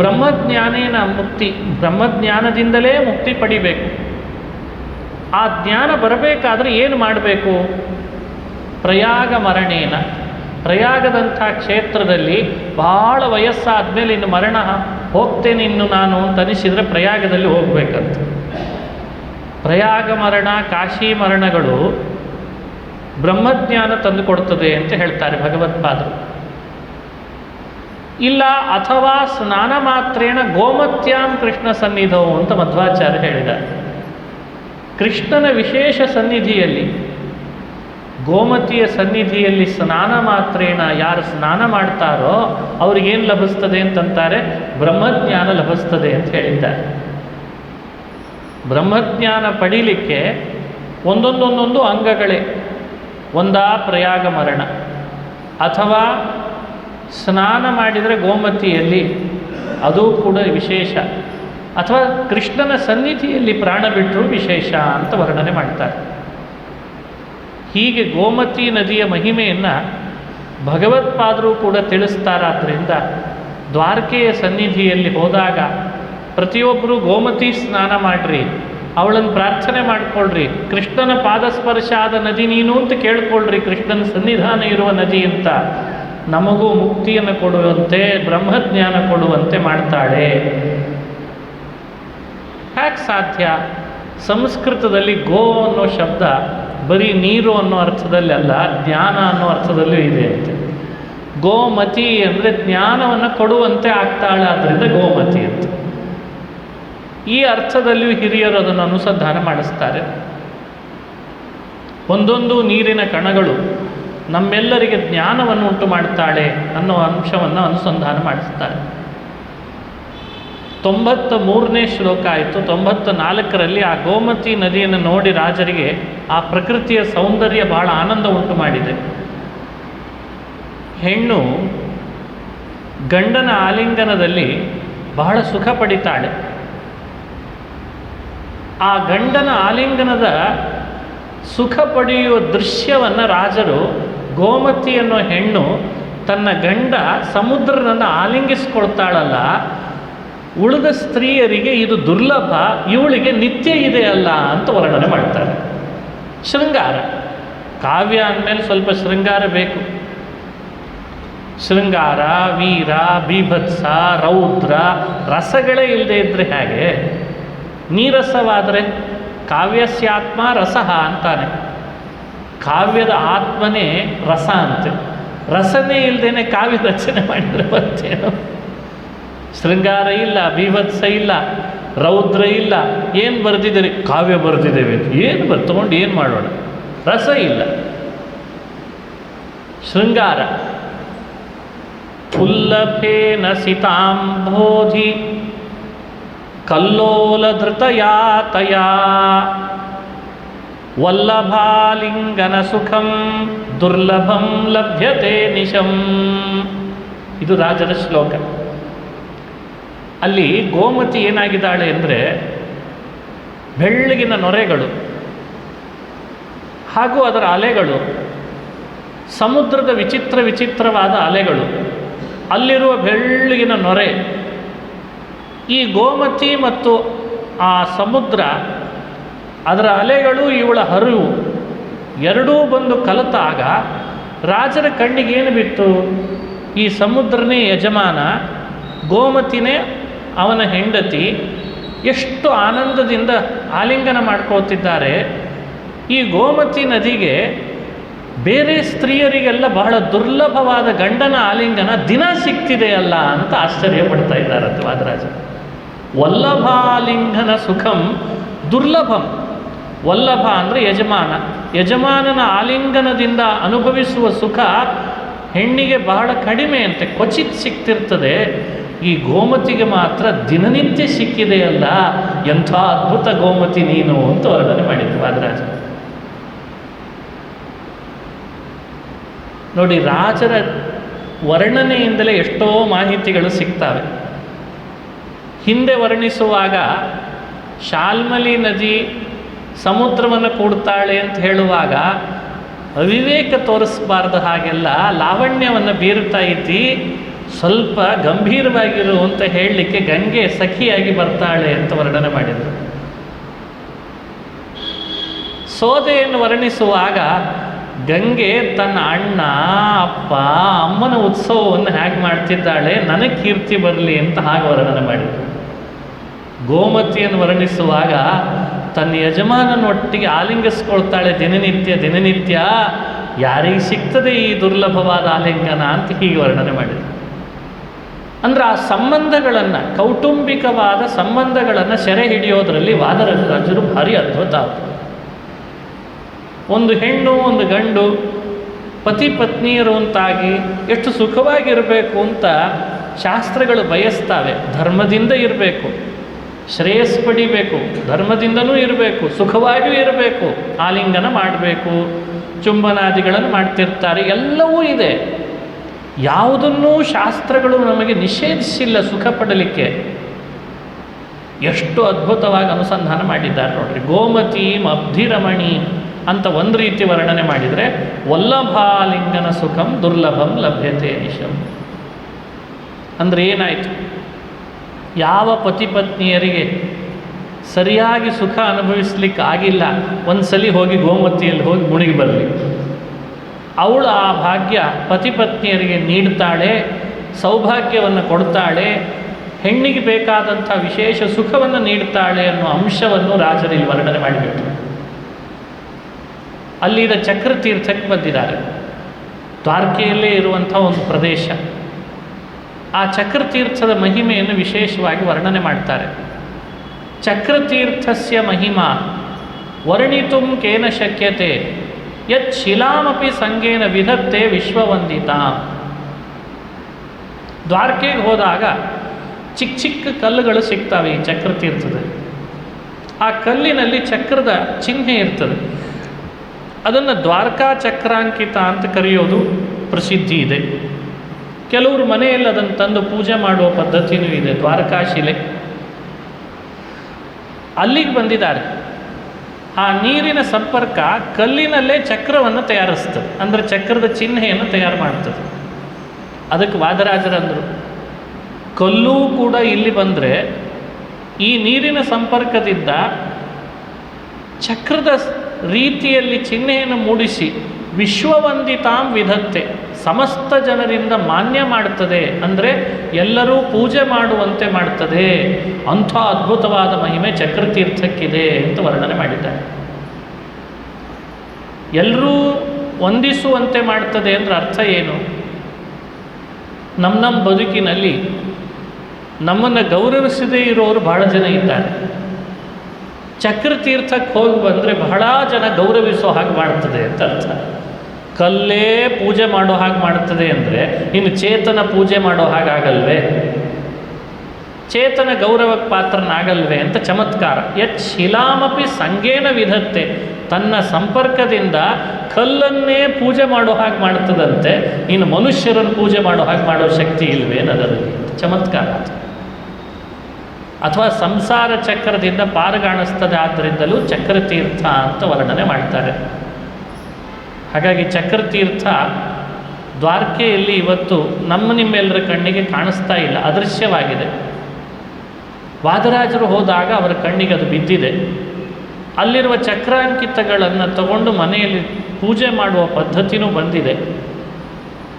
ಬ್ರಹ್ಮಜ್ಞಾನೇನ ಮುಕ್ತಿ, ಬ್ರಹ್ಮಜ್ಞಾನದಿಂದಲೇ ಮುಕ್ತಿ ಪಡಿಬೇಕು. ಆ ಜ್ಞಾನ ಬರಬೇಕಾದ್ರೆ ಏನು ಮಾಡಬೇಕು? ಪ್ರಯಾಗ ಮರಣೇನ, ಪ್ರಯಾಗದಂಥ ಕ್ಷೇತ್ರದಲ್ಲಿ ಬಹಳ ವಯಸ್ಸಾದ ಮೇಲೆ ಇನ್ನು ಮರಣ ಹೋಗ್ತೇನೆ ಇನ್ನು ನಾನು ಅಂತ ಅನಿಸಿದರೆ ಪ್ರಯಾಗದಲ್ಲಿ ಹೋಗಬೇಕಂತ. ಪ್ರಯಾಗ ಮರಣ, ಕಾಶಿ ಮರಣಗಳು ಬ್ರಹ್ಮಜ್ಞಾನ ತಂದುಕೊಡ್ತದೆ ಅಂತ ಹೇಳ್ತಾರೆ ಭಗವತ್ಪಾದರು. ಇಲ್ಲ ಅಥವಾ ಸ್ನಾನ ಮಾತ್ರೇಣ ಗೋಮತ್ಯಾಂ ಕೃಷ್ಣ ಸನ್ನಿಧವು ಅಂತ ಮಧ್ವಾಚಾರ್ಯ ಹೇಳಿದ್ದಾರೆ. ಕೃಷ್ಣನ ವಿಶೇಷ ಸನ್ನಿಧಿಯಲ್ಲಿ, ಗೋಮತಿಯ ಸನ್ನಿಧಿಯಲ್ಲಿ ಸ್ನಾನ ಮಾತ್ರೇಣ ಯಾರು ಸ್ನಾನ ಮಾಡ್ತಾರೋ ಅವ್ರಿಗೇನು ಲಭಿಸ್ತದೆ ಅಂತಂತಾರೆ, ಬ್ರಹ್ಮಜ್ಞಾನ ಲಭಿಸ್ತದೆ ಅಂತ ಹೇಳಿದ್ದಾರೆ. ಬ್ರಹ್ಮಜ್ಞಾನ ಪಡೀಲಿಕ್ಕೆ ಒಂದೊಂದೊಂದೊಂದು ಅಂಗಗಳೇ. ಒಂದಾ ಪ್ರಯಾಗ ಮರಣ, ಅಥವಾ ಸ್ನಾನ ಮಾಡಿದರೆ ಗೋಮತಿಯಲ್ಲಿ, ಅದು ಕೂಡ ವಿಶೇಷ, ಅಥವಾ ಕೃಷ್ಣನ ಸನ್ನಿಧಿಯಲ್ಲಿ ಪ್ರಾಣ ಬಿಟ್ಟರೂ ವಿಶೇಷ ಅಂತ ವರ್ಣನೆ ಮಾಡ್ತಾರೆ. ಹೀಗೆ ಗೋಮತಿ ನದಿಯ ಮಹಿಮೆಯನ್ನು ಭಗವತ್ಪಾದರು ಕೂಡ ತಿಳಿಸ್ತಾರಾದ್ದರಿಂದ ದ್ವಾರಕೆಯ ಸನ್ನಿಧಿಯಲ್ಲಿ ಹೋದಾಗ ಪ್ರತಿಯೊಬ್ಬರೂ ಗೋಮತಿ ಸ್ನಾನ ಮಾಡಿರಿ, ಅವಳನ್ನು ಪ್ರಾರ್ಥನೆ ಮಾಡಿಕೊಳ್ಳ್ರಿ, ಕೃಷ್ಣನ ಪಾದಸ್ಪರ್ಶ ಆದ ನದಿ ನೀನು ಅಂತ ಕೇಳ್ಕೊಳ್ರಿ, ಕೃಷ್ಣನ ಸನ್ನಿಧಾನ ಇರುವ ನದಿ ಅಂತ, ನಮಗೂ ಮುಕ್ತಿಯನ್ನು ಕೊಡುವಂತೆ ಬ್ರಹ್ಮಜ್ಞಾನ ಕೊಡುವಂತೆ ಮಾಡ್ತಾಳೆ. ಹ್ಯಾಕೆ ಸಾಧ್ಯ? ಸಂಸ್ಕೃತದಲ್ಲಿ ಗೋ ಅನ್ನೋ ಶಬ್ದ ಬರೀ ನೀರು ಅನ್ನೋ ಅರ್ಥದಲ್ಲಿ ಅಲ್ಲ, ಜ್ಞಾನ ಅನ್ನೋ ಅರ್ಥದಲ್ಲೂ ಇದೆ ಅಂತೆ. ಗೋಮತಿ ಅಂದರೆ ಜ್ಞಾನವನ್ನು ಕೊಡುವಂತೆ ಆಗ್ತಾಳೆ, ಆದ್ದರಿಂದ ಗೋಮತಿ ಅಂತ. ಈ ಅರ್ಥದಲ್ಲಿಯೂ ಹಿರಿಯರು ಅದನ್ನು ಅನುಸಂಧಾನ ಮಾಡಿಸ್ತಾರೆ. ಒಂದೊಂದು ನೀರಿನ ಕಣಗಳು ನಮ್ಮೆಲ್ಲರಿಗೆ ಜ್ಞಾನವನ್ನು ಉಂಟು ಮಾಡ್ತಾಳೆ ಅನ್ನೋ ಅಂಶವನ್ನು ಅನುಸಂಧಾನ ಮಾಡಿಸ್ತಾರೆ. 93ನೇ ಶ್ಲೋಕ ಆಯಿತು. 94ರಲ್ಲಿ ಆ ಗೋಮತಿ ನದಿಯನ್ನು ನೋಡಿ ರಾಜರಿಗೆ ಆ ಪ್ರಕೃತಿಯ ಸೌಂದರ್ಯ ಬಹಳ ಆನಂದ ಉಂಟು ಮಾಡಿದೆ. ಹೆಣ್ಣು ಗಂಡನ ಆಲಿಂಗನದಲ್ಲಿ ಬಹಳ ಸುಖ ಪಡಿತಾಳೆ. ಆ ಗಂಡನ ಆಲಿಂಗನದ ಸುಖ ಪಡೆಯುವ ದೃಶ್ಯವನ್ನು ರಾಜರು, ಗೋಮತಿ ಅನ್ನೋ ಹೆಣ್ಣು ತನ್ನ ಗಂಡ ಸಮುದ್ರನನ್ನು ಆಲಿಂಗಿಸ್ಕೊಳ್ತಾಳಲ್ಲ, ಉಳಿದ ಸ್ತ್ರೀಯರಿಗೆ ಇದು ದುರ್ಲಭ, ಇವಳಿಗೆ ನಿತ್ಯ ಇದೆ ಅಲ್ಲ ಅಂತ ವರ್ಣನೆ ಮಾಡ್ತಾರೆ. ಶೃಂಗಾರ, ಕಾವ್ಯ ಅಂದಮೇಲೆ ಸ್ವಲ್ಪ ಶೃಂಗಾರ ಬೇಕು. ಶೃಂಗಾರ, ವೀರ, ಬೀಭತ್ಸ, ರೌದ್ರ, ರಸಗಳೇ ಇಲ್ಲದೆ ಇದ್ದರೆ ಹೇಗೆ? ನೀರಸವಾದರೆ ಕಾವ್ಯಸ್ಯಾತ್ಮ ರಸಃ ಅಂತಾನೆ. ಕಾವ್ಯದ ಆತ್ಮನೇ ರಸ ಅಂತೆ. ರಸನೇ ಇಲ್ಲದೇನೆ ಕಾವ್ಯ ರಚನೆ ಮಾಡಿದರೆ ಬರ್ತೇನೋ? ಶೃಂಗಾರ ಇಲ್ಲ, ಬೀಭತ್ಸ ಇಲ್ಲ, ರೌದ್ರ ಇಲ್ಲ, ಏನು ಬರೆದಿದ್ದೀರಿ? ಕಾವ್ಯ ಬರೆದಿದ್ದೇವೆ. ಏನು ತಗೊಂಡು ಏನು ಮಾಡೋಣ? ರಸ ಇಲ್ಲ. ಶೃಂಗಾರ ಉಲ್ಲಭೇನ ಸಿತಾಂಬೋಧಿ ಕಲ್ಲೋಲಧೃತಯಾತಯಾ ವಲ್ಲಭಾಲಿಂಗನ ಸುಖಂ ದುರ್ಲಭಂ ಲಭ್ಯತೆ ನಿಶಂ. ಇದು ರಾಜರ ಶ್ಲೋಕ. ಅಲ್ಲಿ ಗೋಮತಿ ಏನಾಗಿದ್ದಾಳೆ ಅಂದರೆ ಬೆಳ್ಳಗಿನ ನೊರೆಗಳು ಹಾಗೂ ಅದರ ಅಲೆಗಳು, ಸಮುದ್ರದ ವಿಚಿತ್ರವಾದ ಅಲೆಗಳು, ಅಲ್ಲಿರುವ ಬೆಳ್ಳಗಿನ ನೊರೆ, ಈ ಗೋಮತಿ ಮತ್ತು ಆ ಸಮುದ್ರ, ಅದರ ಅಲೆಗಳು, ಇವಳ ಹರಿವು ಎರಡೂ ಬಂದು ಕಲಿತಾಗ ರಾಜರ ಕಣ್ಣಿಗೆ ಏನು ಬಿತ್ತು? ಈ ಸಮುದ್ರನೇ ಯಜಮಾನ, ಗೋಮತಿನೇ ಅವನ ಹೆಂಡತಿ, ಎಷ್ಟು ಆನಂದದಿಂದ ಆಲಿಂಗನ ಮಾಡ್ಕೊಳ್ತಿದ್ದಾರೆ. ಈ ಗೋಮತಿ ನದಿಗೆ ಬೇರೆ ಸ್ತ್ರೀಯರಿಗೆಲ್ಲ ಬಹಳ ದುರ್ಲಭವಾದ ಗಂಡನ ಆಲಿಂಗನ ದಿನ ಸಿಗ್ತಿದೆಯಲ್ಲ ಅಂತ ಆಶ್ಚರ್ಯ ಪಡ್ತಾ ಇದ್ದಾರಂತೆ ವಾದರಾಜ. ವಲ್ಲಭಾಲಿಂಗನ ಸುಖಂ ದುರ್ಲಭಂ. ವಲ್ಲಭ ಅಂದರೆ ಯಜಮಾನ, ಯಜಮಾನನ ಆಲಿಂಗನದಿಂದ ಅನುಭವಿಸುವ ಸುಖ ಹೆಣ್ಣಿಗೆ ಬಹಳ ಕಡಿಮೆ ಅಂತೆ, ಕ್ವಚಿತ್ ಸಿಗ್ತಿರ್ತದೆ. ಈ ಗೋಮತಿಗೆ ಮಾತ್ರ ದಿನನಿತ್ಯ ಸಿಕ್ಕಿದೆಯಲ್ಲ, ಎಂಥ ಅದ್ಭುತ ಗೋಮತಿ ನೀನು ಅಂತ ವರ್ಣನೆ ಮಾಡಿದ್ರು ವಾದರಾಜ. ನೋಡಿ, ರಾಜರ ವರ್ಣನೆಯಿಂದಲೇ ಎಷ್ಟೋ ಮಾಹಿತಿಗಳು ಸಿಗ್ತವೆ. ಹಿಂದೆ ವರ್ಣಿಸುವಾಗ ಶಾಲ್ಮಲಿ ನದಿ ಸಮುದ್ರವನ್ನು ಕೂಡ್ತಾಳೆ ಅಂತ ಹೇಳುವಾಗ ಅವಿವೇಕ ತೋರಿಸಬಾರ್ದು, ಹಾಗೆಲ್ಲ ಲಾವಣ್ಯವನ್ನು ಬೀರ್ತಾ ಇದ್ದಿ, ಸ್ವಲ್ಪ ಗಂಭೀರವಾಗಿರು ಅಂತ ಹೇಳಲಿಕ್ಕೆ ಗಂಗೆ ಸಖಿಯಾಗಿ ಬರ್ತಾಳೆ ಅಂತ ವರ್ಣನೆ ಮಾಡಿದರು. ಸೋದೆಯನ್ನು ವರ್ಣಿಸುವಾಗ ಗಂಗೆ ತನ್ನ ಅಣ್ಣ ಅಪ್ಪ ಅಮ್ಮನ ಉತ್ಸವವನ್ನು ಹೇಗೆ ಮಾಡ್ತಿದ್ದಾಳೆ, ನನಗೆ ಕೀರ್ತಿ ಬರಲಿ ಅಂತ ಹಾಗೆ ವರ್ಣನೆ ಮಾಡಿದ್ರು. ಗೋಮತಿಯನ್ನು ವರ್ಣಿಸುವಾಗ ತನ್ನ ಯಜಮಾನನೊಟ್ಟಿಗೆ ಆಲಿಂಗಿಸ್ಕೊಳ್ತಾಳೆ ದಿನನಿತ್ಯ. ಯಾರಿಗೆ ಸಿಗ್ತದೆ ಈ ದುರ್ಲಭವಾದ ಆಲಿಂಗನ ಅಂತ ಹೀಗೆ ವರ್ಣನೆ ಮಾಡಿದ್ರು. ಅಂದರೆ ಆ ಸಂಬಂಧಗಳನ್ನು, ಕೌಟುಂಬಿಕವಾದ ಸಂಬಂಧಗಳನ್ನು ಸೆರೆ ಹಿಡಿಯೋದರಲ್ಲಿ ವಾದರಾಜರು ಭಾರಿ ಅದ್ಭುತ. ಒಂದು ಹೆಣ್ಣು ಒಂದು ಗಂಡು ಪತಿ ಪತ್ನಿಯರು ಅಂತಾಗಿ ಎಷ್ಟು ಸುಖವಾಗಿರಬೇಕು ಅಂತ ಶಾಸ್ತ್ರಗಳು ಬಯಸ್ತಾವೆ. ಧರ್ಮದಿಂದ ಇರಬೇಕು, ಶ್ರೇಯಸ್ ಪಡಿಬೇಕು, ಧರ್ಮದಿಂದನೂ ಇರಬೇಕು, ಸುಖವಾಗಿಯೂ ಇರಬೇಕು, ಆಲಿಂಗನ ಮಾಡಬೇಕು, ಚುಂಬನಾದಿಗಳನ್ನು ಮಾಡ್ತಿರ್ತಾರೆ, ಎಲ್ಲವೂ ಇದೆ. ಯಾವುದನ್ನೂ ಶಾಸ್ತ್ರಗಳು ನಮಗೆ ನಿಷೇಧಿಸಿಲ್ಲ ಸುಖ ಪಡಲಿಕ್ಕೆ. ಎಷ್ಟು ಅದ್ಭುತವಾಗಿ ಅನುಸಂಧಾನ ಮಾಡಿದ್ದಾರೆ ನೋಡ್ರಿ. ಗೋಮತಿ ಅಬ್ಧಿರಮಣಿ ಅಂತ ಒಂದು ರೀತಿ ವರ್ಣನೆ ಮಾಡಿದರೆ, ವಲ್ಲಭಾಲಿಂಗನ ಸುಖಂ ದುರ್ಲಭಂ ಲಭ್ಯತೆ ನಿಶಂ. ಅಂದರೆ ಏನಾಯಿತು? ಯಾವ ಪತಿ ಪತ್ನಿಯರಿಗೆ ಸರಿಯಾಗಿ ಸುಖ ಅನುಭವಿಸ್ಲಿಕ್ಕೆ ಆಗಿಲ್ಲ, ಒಂದು ಸಲ ಹೋಗಿ ಗೋಮತಿಯಲ್ಲಿ ಹೋಗಿ ಮುಳುಗಿ ಬರಲಿ. ಅವಳು ಆ ಭಾಗ್ಯ ಪತಿ ಪತ್ನಿಯರಿಗೆ ನೀಡ್ತಾಳೆ, ಸೌಭಾಗ್ಯವನ್ನು ಕೊಡ್ತಾಳೆ, ಹೆಣ್ಣಿಗೆ ಬೇಕಾದಂಥ ವಿಶೇಷ ಸುಖವನ್ನು ನೀಡ್ತಾಳೆ ಅನ್ನೋ ಅಂಶವನ್ನು ರಾಜರಲ್ಲಿ ವರ್ಣನೆ ಮಾಡಿಬಿಟ್ರು. ಅಲ್ಲಿನ ಚಕ್ರತೀರ್ಥಕ್ಕೆ ಬಂದಿದ್ದಾರೆ. ದ್ವಾರಕೆಯಲ್ಲೇ ಇರುವಂಥ ಒಂದು ಪ್ರದೇಶ. ಆ ಚಕ್ರತೀರ್ಥದ ಮಹಿಮೆಯನ್ನು ವಿಶೇಷವಾಗಿ ವರ್ಣನೆ ಮಾಡ್ತಾರೆ. ಚಕ್ರತೀರ್ಥಸ್ಯ ಮಹಿಮಾ ವರ್ಣಿತುಂ ಕೇನ ಶಕ್ಯತೆ ಯತ್ ಶಿಲಾಮಪಿ ಸಂಗೇನ ವಿಧತ್ತೆ ವಿಶ್ವವಂದಿತ. ದ್ವಾರಕೆಗೆ ಹೋದಾಗ ಚಿಕ್ಕ ಚಿಕ್ಕ ಕಲ್ಲುಗಳು ಸಿಗ್ತವೆ ಈ ಚಕ್ರತೀರ್ಥದಲ್ಲಿ. ಆ ಕಲ್ಲಿನಲ್ಲಿ ಚಕ್ರದ ಚಿಹ್ನೆ ಇರ್ತದೆ. ಅದನ್ನು ದ್ವಾರಕಾ ಚಕ್ರಾಂಕಿತ ಅಂತ ಕರೆಯೋದು ಪ್ರಸಿದ್ಧಿ ಇದೆ. ಕೆಲವರು ಮನೆಯಲ್ಲಿ ಅದನ್ನು ತಂದು ಪೂಜೆ ಮಾಡುವ ಪದ್ಧತಿಯೂ ಇದೆ. ದ್ವಾರಕಾಶಿಲೆ ಅಲ್ಲಿಗೆ ಬಂದಿದ್ದಾರೆ. ಆ ನೀರಿನ ಸಂಪರ್ಕ ಕಲ್ಲಿನಲ್ಲೇ ಚಕ್ರವನ್ನು ತಯಾರಿಸ್ತದೆ, ಅಂದರೆ ಚಕ್ರದ ಚಿಹ್ನೆಯನ್ನು ತಯಾರು ಮಾಡ್ತದೆ. ಅದಕ್ಕೆ ವಾದರಾಜರಂದರು, ಕಲ್ಲೂ ಕೂಡ ಇಲ್ಲಿ ಬಂದರೆ ಈ ನೀರಿನ ಸಂಪರ್ಕದಿಂದ ಚಕ್ರದ ರೀತಿಯಲ್ಲಿ ಚಿಹ್ನೆಯನ್ನು ಮೂಡಿಸಿ ವಿಶ್ವವಂದಿತಾಂ ವಿಧತ್ತೆ, ಸಮಸ್ತ ಜನರಿಂದ ಮಾನ್ಯ ಮಾಡ್ತದೆ, ಅಂದರೆ ಎಲ್ಲರೂ ಪೂಜೆ ಮಾಡುವಂತೆ ಮಾಡ್ತದೆ. ಅಂಥ ಅದ್ಭುತವಾದ ಮಹಿಮೆ ಚಕ್ರತೀರ್ಥಕ್ಕಿದೆ ಅಂತ ವರ್ಣನೆ ಮಾಡಿದ್ದಾರೆ. ಎಲ್ಲರೂ ವಂದಿಸುವಂತೆ ಮಾಡ್ತದೆ ಅಂದರೆ ಅರ್ಥ ಏನು? ನಮ್ಮ ಬದುಕಿನಲ್ಲಿ ನಮ್ಮನ್ನು ಗೌರವಿಸದೇ ಇರೋರು ಬಹಳ ಜನ ಇದ್ದಾರೆ. ಚಕ್ರತೀರ್ಥಕ್ಕೆ ಹೋಗಿ ಬಂದರೆ ಬಹಳ ಜನ ಗೌರವಿಸೋ ಹಾಗೆ ಮಾಡ್ತದೆ ಅಂತ ಅರ್ಥ. ಕಲ್ಲೇ ಪೂಜೆ ಮಾಡೋ ಹಾಗೆ ಮಾಡ್ತದೆ ಅಂದರೆ ಇನ್ನು ಚೇತನ ಪೂಜೆ ಮಾಡೋ ಹಾಗಾಗಲ್ವೇ? ಚೇತನ ಗೌರವಕ್ಕೆ ಪಾತ್ರನಾಗಲ್ವೇ ಅಂತ ಚಮತ್ಕಾರ. ಯತ್ ಶಿಲಾಮಪಿ ಸಂಗೇನ ವಿಧತ್ತೆ, ತನ್ನ ಸಂಪರ್ಕದಿಂದ ಕಲ್ಲನ್ನೇ ಪೂಜೆ ಮಾಡೋ ಹಾಗೆ ಮಾಡ್ತದಂತೆ, ಇನ್ನು ಮನುಷ್ಯರನ್ನು ಪೂಜೆ ಮಾಡೋ ಹಾಗೆ ಮಾಡೋ ಶಕ್ತಿ ಇಲ್ವೇನದರಲ್ಲಿ? ಚಮತ್ಕಾರ. ಅಥವಾ ಸಂಸಾರ ಚಕ್ರದಿಂದ ಪಾರುಗಾಣಿಸ್ತದೆ, ಆದ್ದರಿಂದಲೂ ಚಕ್ರತೀರ್ಥ ಅಂತ ವರ್ಣನೆ ಮಾಡ್ತಾರೆ. ಹಾಗಾಗಿ ಚಕ್ರತೀರ್ಥ ದ್ವಾರಕೆಯಲ್ಲಿ ಇವತ್ತು ನಿಮ್ಮೆಲ್ಲರ ಕಣ್ಣಿಗೆ ಕಾಣಿಸ್ತಾ ಇಲ್ಲ, ಅದೃಶ್ಯವಾಗಿದೆ. ವಾದರಾಜರು ಹೋದಾಗ ಅವರ ಕಣ್ಣಿಗೆ ಅದು ಬಿದ್ದಿದೆ. ಅಲ್ಲಿರುವ ಚಕ್ರಾಂಕಿತಗಳನ್ನು ತಗೊಂಡು ಮನೆಯಲ್ಲಿ ಪೂಜೆ ಮಾಡುವ ಪದ್ಧತಿನೂ ಬಂದಿದೆ.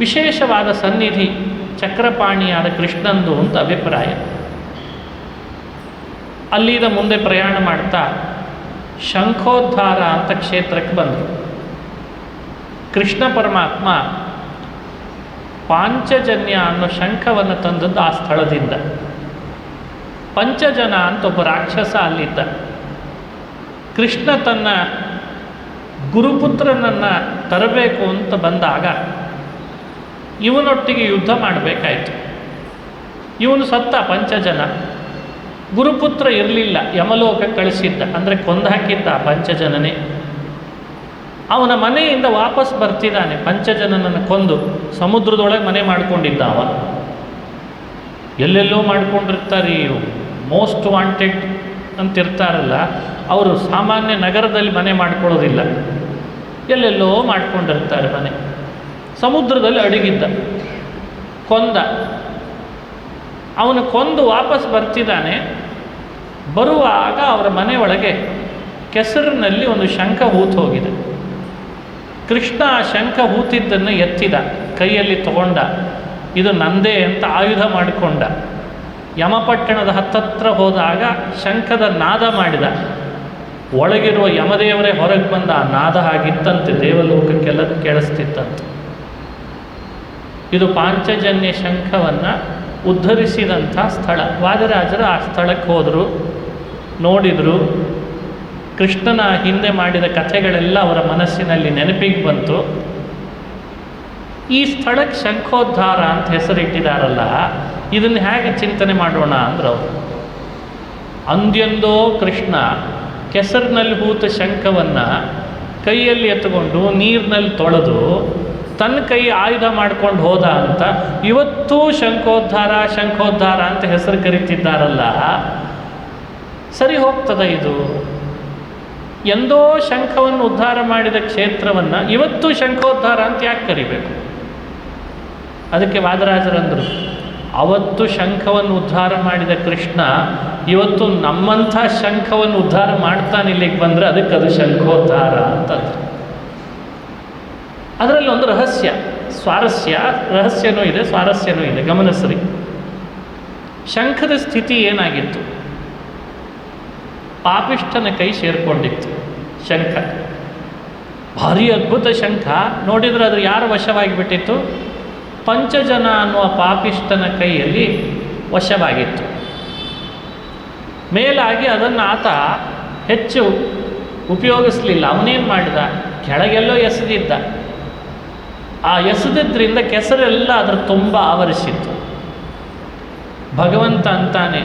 ವಿಶೇಷವಾದ ಸನ್ನಿಧಿ ಚಕ್ರಪಾಣಿಯಾದ ಕೃಷ್ಣಂದು ಅಂತ ಅಭಿಪ್ರಾಯ. ಅಲ್ಲಿಂದ ಮುಂದೆ ಪ್ರಯಾಣ ಮಾಡ್ತಾ ಶಂಖೋದ್ಧಾರ ಅಂತ ಕ್ಷೇತ್ರಕ್ಕೆ ಬಂದರು. ಕೃಷ್ಣ ಪರಮಾತ್ಮ ಪಾಂಚಜನ್ಯ ಅನ್ನೋ ಶಂಖವನ್ನು ತಂದದ್ದು ಆ ಸ್ಥಳದಿಂದ. ಪಂಚಜನ ಅಂತ ಒಬ್ಬ ರಾಕ್ಷಸ ಅಲ್ಲಿದ್ದ. ಕೃಷ್ಣ ತನ್ನ ಗುರುಪುತ್ರನನ್ನು ತರಬೇಕು ಅಂತ ಬಂದಾಗ ಇವನೊಟ್ಟಿಗೆ ಯುದ್ಧ ಮಾಡಬೇಕಾಯಿತು. ಇವನು ಸತ್ತ ಪಂಚಜನ. ಗುರುಪುತ್ರ ಇರಲಿಲ್ಲ, ಯಮಲೋಕ ಕಳಿಸಿದ್ದ, ಅಂದರೆ ಕೊಂದಾಕಿದ್ದ ಪಂಚಜನನೇ. ಅವನ ಮನೆಯಿಂದ ವಾಪಸ್ ಬರ್ತಿದ್ದಾನೆ, ಪಂಚಜನನನ್ನು ಕೊಂದು ಸಮುದ್ರದೊಳಗೆ ಮನೆ ಮಾಡ್ಕೊಂಡಿದ್ದ ಅವ. ಎಲ್ಲೆಲ್ಲೋ ಮಾಡ್ಕೊಂಡಿರ್ತಾರೆ ಇವು ಮೋಸ್ಟ್ ವಾಂಟೆಡ್ ಅಂತಿರ್ತಾರಲ್ಲ, ಅವರು ಸಾಮಾನ್ಯ ನಗರದಲ್ಲಿ ಮನೆ ಮಾಡ್ಕೊಳ್ಳೋದಿಲ್ಲ, ಎಲ್ಲೆಲ್ಲೋ ಮಾಡ್ಕೊಂಡಿರ್ತಾರೆ ಮನೆ. ಸಮುದ್ರದಲ್ಲಿ ಅಡಗಿದ್ದ, ಕೊಂದ. ಅವನು ಕೊಂದು ವಾಪಸ್ ಬರ್ತಿದ್ದಾನೆ. ಬರುವಾಗ ಅವರ ಮನೆ ಒಳಗೆ ಕೆಸರಿನಲ್ಲಿ ಒಂದು ಶಂಖ ಹೂತು ಹೋಗಿದೆ. ಕೃಷ್ಣ ಆ ಶಂಖ ಹೂತಿದ್ದನ್ನು ಎತ್ತಿದ, ಕೈಯಲ್ಲಿ ತಗೊಂಡ, ಇದು ನಂದೇ ಅಂತ ಆಯುಧ ಮಾಡಿಕೊಂಡ. ಯಮಪಟ್ಟಣದ ಹತ್ತತ್ರ ಹೋದಾಗ ಶಂಖದ ನಾದ ಮಾಡಿದ. ಒಳಗಿರುವ ಯಮದೇವರೇ ಹೊರಗೆ ಬಂದ. ಆ ನಾದ ಆಗಿತ್ತಂತೆ, ದೇವಲೋಕಕ್ಕೆಲ್ಲ ಕೇಳಿಸ್ತಿತ್ತಂತೆ. ಇದು ಪಾಂಚಜನ್ಯ ಶಂಖವನ್ನು ಉದ್ಧರಿಸಿದಂಥ ಸ್ಥಳ. ವಾದಿರಾಜರು ಆ ಸ್ಥಳಕ್ಕೆ ಹೋದರು, ನೋಡಿದರು. ಕೃಷ್ಣನ ಹಿಂದೆ ಮಾಡಿದ ಕಥೆಗಳೆಲ್ಲ ಅವರ ಮನಸ್ಸಿನಲ್ಲಿ ನೆನಪಿಗೆ ಬಂತು. ಈ ಸ್ಥಳಕ್ಕೆ ಶಂಖೋದ್ಧಾರ ಅಂತ ಹೆಸರಿಟ್ಟಿದ್ದಾರಲ್ಲ, ಇದನ್ನು ಹೇಗೆ ಚಿಂತನೆ ಮಾಡೋಣ ಅಂದ್ರೆ ಅವರು ಅಂದ್ಯಂದೋ ಕೃಷ್ಣ ಕೆಸರಿನಲ್ಲಿ ಹೂತ ಶಂಖವನ್ನು ಕೈಯಲ್ಲಿ ಎತ್ತುಕೊಂಡು ನೀರಿನಲ್ಲಿ ತೊಳೆದು ತನ್ನ ಕೈ ಆಯುಧ ಮಾಡ್ಕೊಂಡು ಹೋದ ಅಂತ ಇವತ್ತೂ ಶಂಖೋದ್ಧಾರ ಶಂಖೋದ್ಧಾರ ಅಂತ ಹೆಸರು ಕರೀತಿದ್ದಾರಲ್ಲ, ಸರಿ ಹೋಗ್ತದ ಇದು? ಎಂದೋ ಶಂಖವನ್ನು ಉದ್ಧಾರ ಮಾಡಿದ ಕ್ಷೇತ್ರವನ್ನು ಇವತ್ತು ಶಂಖೋದ್ಧಾರ ಅಂತ ಯಾಕೆ ಕರಿಬೇಕು? ಅದಕ್ಕೆ ವಾದರಾಜರಂದರು, ಅವತ್ತು ಶಂಖವನ್ನು ಉದ್ಧಾರ ಮಾಡಿದ ಕೃಷ್ಣ ಇವತ್ತು ನಮ್ಮಂಥ ಶಂಖವನ್ನು ಉದ್ಧಾರ ಮಾಡ್ತಾನೆ ಇಲ್ಲಿಗೆ ಬಂದರೆ ಅದಕ್ಕೆ ಅದು ಶಂಖೋದ್ಧಾರ ಅಂತಂದ್ರು. ಅದರಲ್ಲಿ ಒಂದು ರಹಸ್ಯನೂ ಇದೆ, ಸ್ವಾರಸ್ಯನೂ ಇದೆ. ಗಮನಿಸ್ರಿ, ಶಂಖದ ಸ್ಥಿತಿ ಏನಾಗಿತ್ತು? ಪಾಪಿಷ್ಠನ ಕೈ ಸೇರಿಕೊಂಡಿತ್ತು ಶಂಖ. ಭಾರಿ ಅದ್ಭುತ ಶಂಖ. ನೋಡಿದರೆ ಅದು ಯಾರ ವಶವಾಗಿಬಿಟ್ಟಿತ್ತು? ಪಂಚಜನ ಅನ್ನುವ ಪಾಪಿಷ್ಠನ ಕೈಯಲ್ಲಿ ವಶವಾಗಿತ್ತು. ಮೇಲಾಗಿ ಅದನ್ನು ಆತ ಹೆಚ್ಚು ಉಪಯೋಗಿಸಲಿಲ್ಲ. ಅವನೇನು ಮಾಡಿದ? ಕೆಳಗೆಲ್ಲೋ ಎಸೆದಿದ್ದ. ಆ ಎಸೆದಿದ್ದರಿಂದ ಕೆಸರೆಲ್ಲ ಅದರ ತುಂಬ ಆವರಿಸಿತ್ತು. ಭಗವಂತ ಅಂತಾನೆ,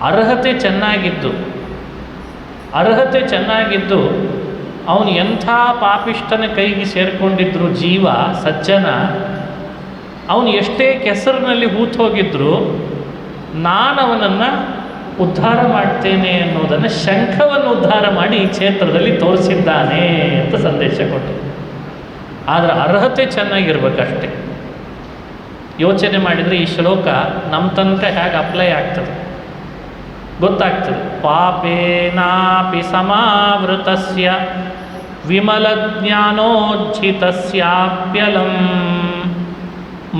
ಅರ್ಹತೆ ಚೆನ್ನಾಗಿದ್ದು ಅವನು ಎಂಥ ಪಾಪಿಷ್ಠನ ಕೈಗೆ ಸೇರಿಕೊಂಡಿದ್ರು ಜೀವ ಸಜ್ಜನ, ಅವನು ಎಷ್ಟೇ ಕೆಸರಿನಲ್ಲಿ ಹೂತು ಹೋಗಿದ್ರು ನಾನು ಅವನನ್ನು ಉದ್ಧಾರ ಮಾಡ್ತೇನೆ ಅನ್ನೋದನ್ನು ಶಂಖವನ್ನು ಉದ್ಧಾರ ಮಾಡಿ ಈ ಕ್ಷೇತ್ರದಲ್ಲಿ ತೋರಿಸಿದ್ದಾನೆ ಅಂತ ಸಂದೇಶ ಕೊಟ್ಟು. ಆದರೆ ಅರ್ಹತೆ ಚೆನ್ನಾಗಿರ್ಬೇಕಷ್ಟೆ. ಯೋಚನೆ ಮಾಡಿದರೆ ಈ ಶ್ಲೋಕ ನಮ್ಮ ತನಕ ಹೇಗೆ ಅಪ್ಲೈ ಆಗ್ತದೆ ಗೊತ್ತಾಗ್ತದೆ. ಪಾಪೇನಾಪಿ ಸಮಾವೃತಸ್ಯ ವಿಮಲಜ್ಞಾನೋಜ್ಜಿತಸ್ಯಾಪ್ಯಲಂ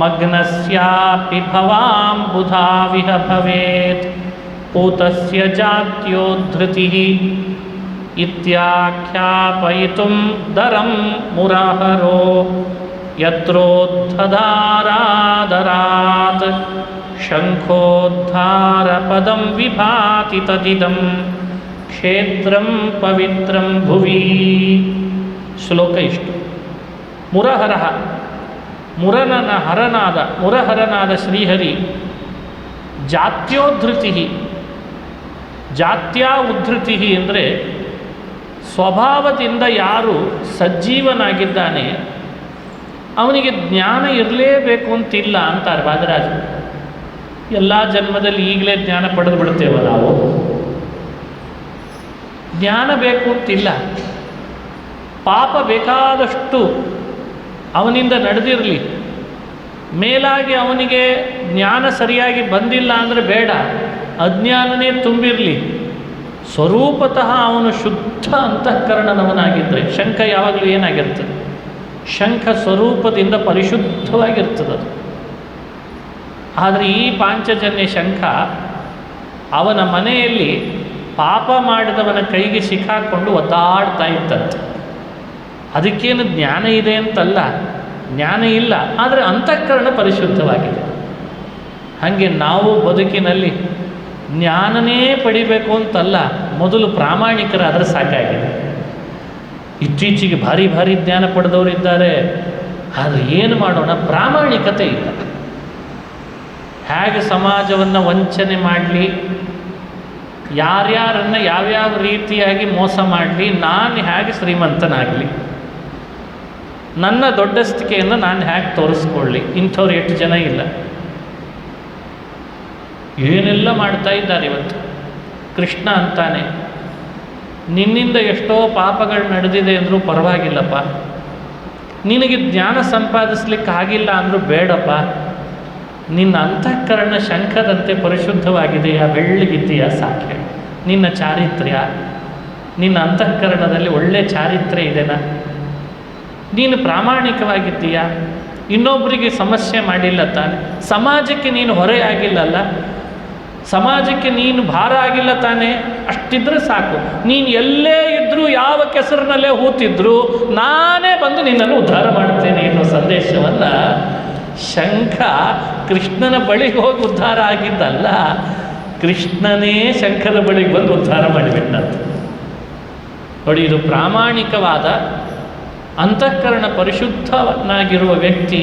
ಮಗ್ನಸ್ಯಾಪಿ ಭವಾಂಬುಧಾವಿಹ ಭವೇತ್ ಪೂತಸ್ಯ ಜಾತ್ಯೋದ್ಧೃತಿಃ ಇತ್ಯಾಖ್ಯಾಪಯಿತುಂ ದರಂ ಮುರಹರೋ ಯತ್ರೋದ್ಧಧಾರಾದರಾತ್ ಶಂಖೋದ್ಧಾರ ಪದಂ ವಿಭಾತಿ ತದಿದಂ ಕ್ಷೇತ್ರಂ ಪವಿತ್ರಂ ಭುವಿ. ಶ್ಲೋಕ ಇಷ್ಟು. ಮುರಹರಃ, ಮುರಹರನಾದ ಶ್ರೀಹರಿ ಜಾತ್ಯೋದ್ಧೃತಿ. ಜಾತ್ಯಾ ಉದ್ಧೃತಿ ಅಂದರೆ ಸ್ವಭಾವದಿಂದ ಯಾರು ಸಜ್ಜೀವನಾಗಿದ್ದಾನೆ ಅವನಿಗೆ ಜ್ಞಾನ ಇರಲೇಬೇಕು ಅಂತಿಲ್ಲ ಅಂತಾರೆ ವಾದರಾಜರು. ಎಲ್ಲ ಜನ್ಮದಲ್ಲಿ ಈಗಲೇ ಜ್ಞಾನ ಪಡೆದು ಬಿಡ್ತೇವೆ ನಾವು. ಜ್ಞಾನ ಬೇಕು ಅಂತಿಲ್ಲ. ಪಾಪ ಬೇಕಾದಷ್ಟು ಅವನಿಂದ ನಡೆದಿರಲಿ, ಮೇಲಾಗಿ ಅವನಿಗೆ ಜ್ಞಾನ ಸರಿಯಾಗಿ ಬಂದಿಲ್ಲ ಅಂದರೆ ಬೇಡ, ಅಜ್ಞಾನನೇ ತುಂಬಿರಲಿ, ಸ್ವರೂಪತಃ ಅವನು ಶುದ್ಧ ಅಂತಃಕರಣನವನಾಗಿದ್ದರೆ. ಶಂಖ ಯಾವಾಗಲೂ ಏನಾಗಿರ್ತದೆ? ಶಂಖ ಸ್ವರೂಪದಿಂದ ಪರಿಶುದ್ಧವಾಗಿರ್ತದೆ ಅದು. ಆದರೆ ಈ ಪಾಂಚಜನ್ಯ ಶಂಖ ಅವನ ಮನೆಯಲ್ಲಿ ಪಾಪ ಮಾಡಿದವನ ಕೈಗೆ ಸಿಕ್ಕಾಕೊಂಡು ಒದ್ದಾಡ್ತಾ ಇತ್ತಂತೆ. ಅದಕ್ಕೇನು ಜ್ಞಾನ ಇದೆ ಅಂತಲ್ಲ, ಜ್ಞಾನ ಇಲ್ಲ, ಆದರೆ ಅಂತಃಕರಣ ಪರಿಶುದ್ಧವಾಗಿದೆ. ಹಾಗೆ ನಾವು ಬದುಕಿನಲ್ಲಿ ಜ್ಞಾನನೇ ಪಡಿಬೇಕು ಅಂತಲ್ಲ, ಮೊದಲು ಪ್ರಾಮಾಣಿಕರಾದರೆ ಸಾಕಾಗಿದೆ. ಇತ್ತೀಚೆಗೆ ಭಾರಿ ಭಾರಿ ಜ್ಞಾನ ಪಡೆದವರಿದ್ದಾರೆ, ಆದರೆ ಏನು ಮಾಡೋಣ, ಪ್ರಾಮಾಣಿಕತೆ ಇಲ್ಲ. ಹೇಗೆ ಸಮಾಜವನ್ನು ವಂಚನೆ ಮಾಡಲಿ, ಯಾರ್ಯಾರನ್ನು ಯಾವ್ಯಾವ ರೀತಿಯಾಗಿ ಮೋಸ ಮಾಡಲಿ, ನಾನು ಹೇಗೆ ಶ್ರೀಮಂತನಾಗಲಿ, ನನ್ನ ದೊಡ್ಡಸ್ತಿಕೆಯನ್ನು ನಾನು ಹೇಗೆ ತೋರಿಸ್ಕೊಳ್ಳಿ, ಇಂಥವ್ರು ಎಷ್ಟು ಜನ ಇಲ್ಲ. ಏನೆಲ್ಲ ಮಾಡ್ತಾ ಇದ್ದಾರೆ ಇವತ್ತು. ಕೃಷ್ಣ ಅಂತಾನೆ, ನಿನ್ನಿಂದ ಎಷ್ಟೋ ಪಾಪಗಳು ನಡೆದಿದೆ ಅಂದರೂ ಪರವಾಗಿಲ್ಲಪ್ಪ, ನಿನಗೆ ಜ್ಞಾನ ಸಂಪಾದಿಸ್ಲಿಕ್ಕೆ ಆಗಿಲ್ಲ ಅಂದರೂ ಬೇಡಪ್ಪ, ನಿನ್ನ ಅಂತಃಕರಣ ಶಂಖದಂತೆ ಪರಿಶುದ್ಧವಾಗಿದೆಯಾ, ಬೆಳ್ಳಗಿದೆಯಾ ಸಾಕೆ. ನಿನ್ನ ಚಾರಿತ್ರ್ಯ, ನಿನ್ನ ಅಂತಃಕರಣದಲ್ಲಿ ಒಳ್ಳೆ ಚಾರಿತ್ರ್ಯ ಇದೆನಾ, ನೀನು ಪ್ರಾಮಾಣಿಕವಾಗಿದ್ದೀಯಾ? ಇನ್ನೊಬ್ಬರಿಗೆ ಸಮಸ್ಯೆ ಮಾಡಿಲ್ಲ ತಾನೆ? ಸಮಾಜಕ್ಕೆ ನೀನು ಹೊರೆ ಆಗಿಲ್ಲಲ್ಲ? ಸಮಾಜಕ್ಕೆ ನೀನು ಭಾರ ಆಗಿಲ್ಲ ತಾನೆ? ಅಷ್ಟಿದ್ರೆ ಸಾಕು. ನೀನು ಎಲ್ಲೇ ಇದ್ದರೂ, ಯಾವ ಕೆಸರಿನಲ್ಲೇ ಹೂತಿದ್ರು, ನಾನೇ ಬಂದು ನಿನ್ನನ್ನು ಉದ್ಧಾರ ಮಾಡ್ತೇನೆ ಎನ್ನುವ ಸಂದೇಶವನ್ನು ಶಂಖ ಕೃಷ್ಣನ ಬಳಿಗೆ ಹೋಗಿ ಉದ್ಧಾರ ಆಗಿದ್ದಲ್ಲ, ಕೃಷ್ಣನೇ ಶಂಖದ ಬಳಿಗೆ ಬಂದು ಉದ್ಧಾರ ಮಾಡಿಬಿಟ್ಟಂತೆ. ನೋಡಿ, ಇದು ಪ್ರಾಮಾಣಿಕವಾದ ಅಂತಃಕರಣ ಪರಿಶುದ್ಧವನ್ನಾಗಿರುವ ವ್ಯಕ್ತಿ,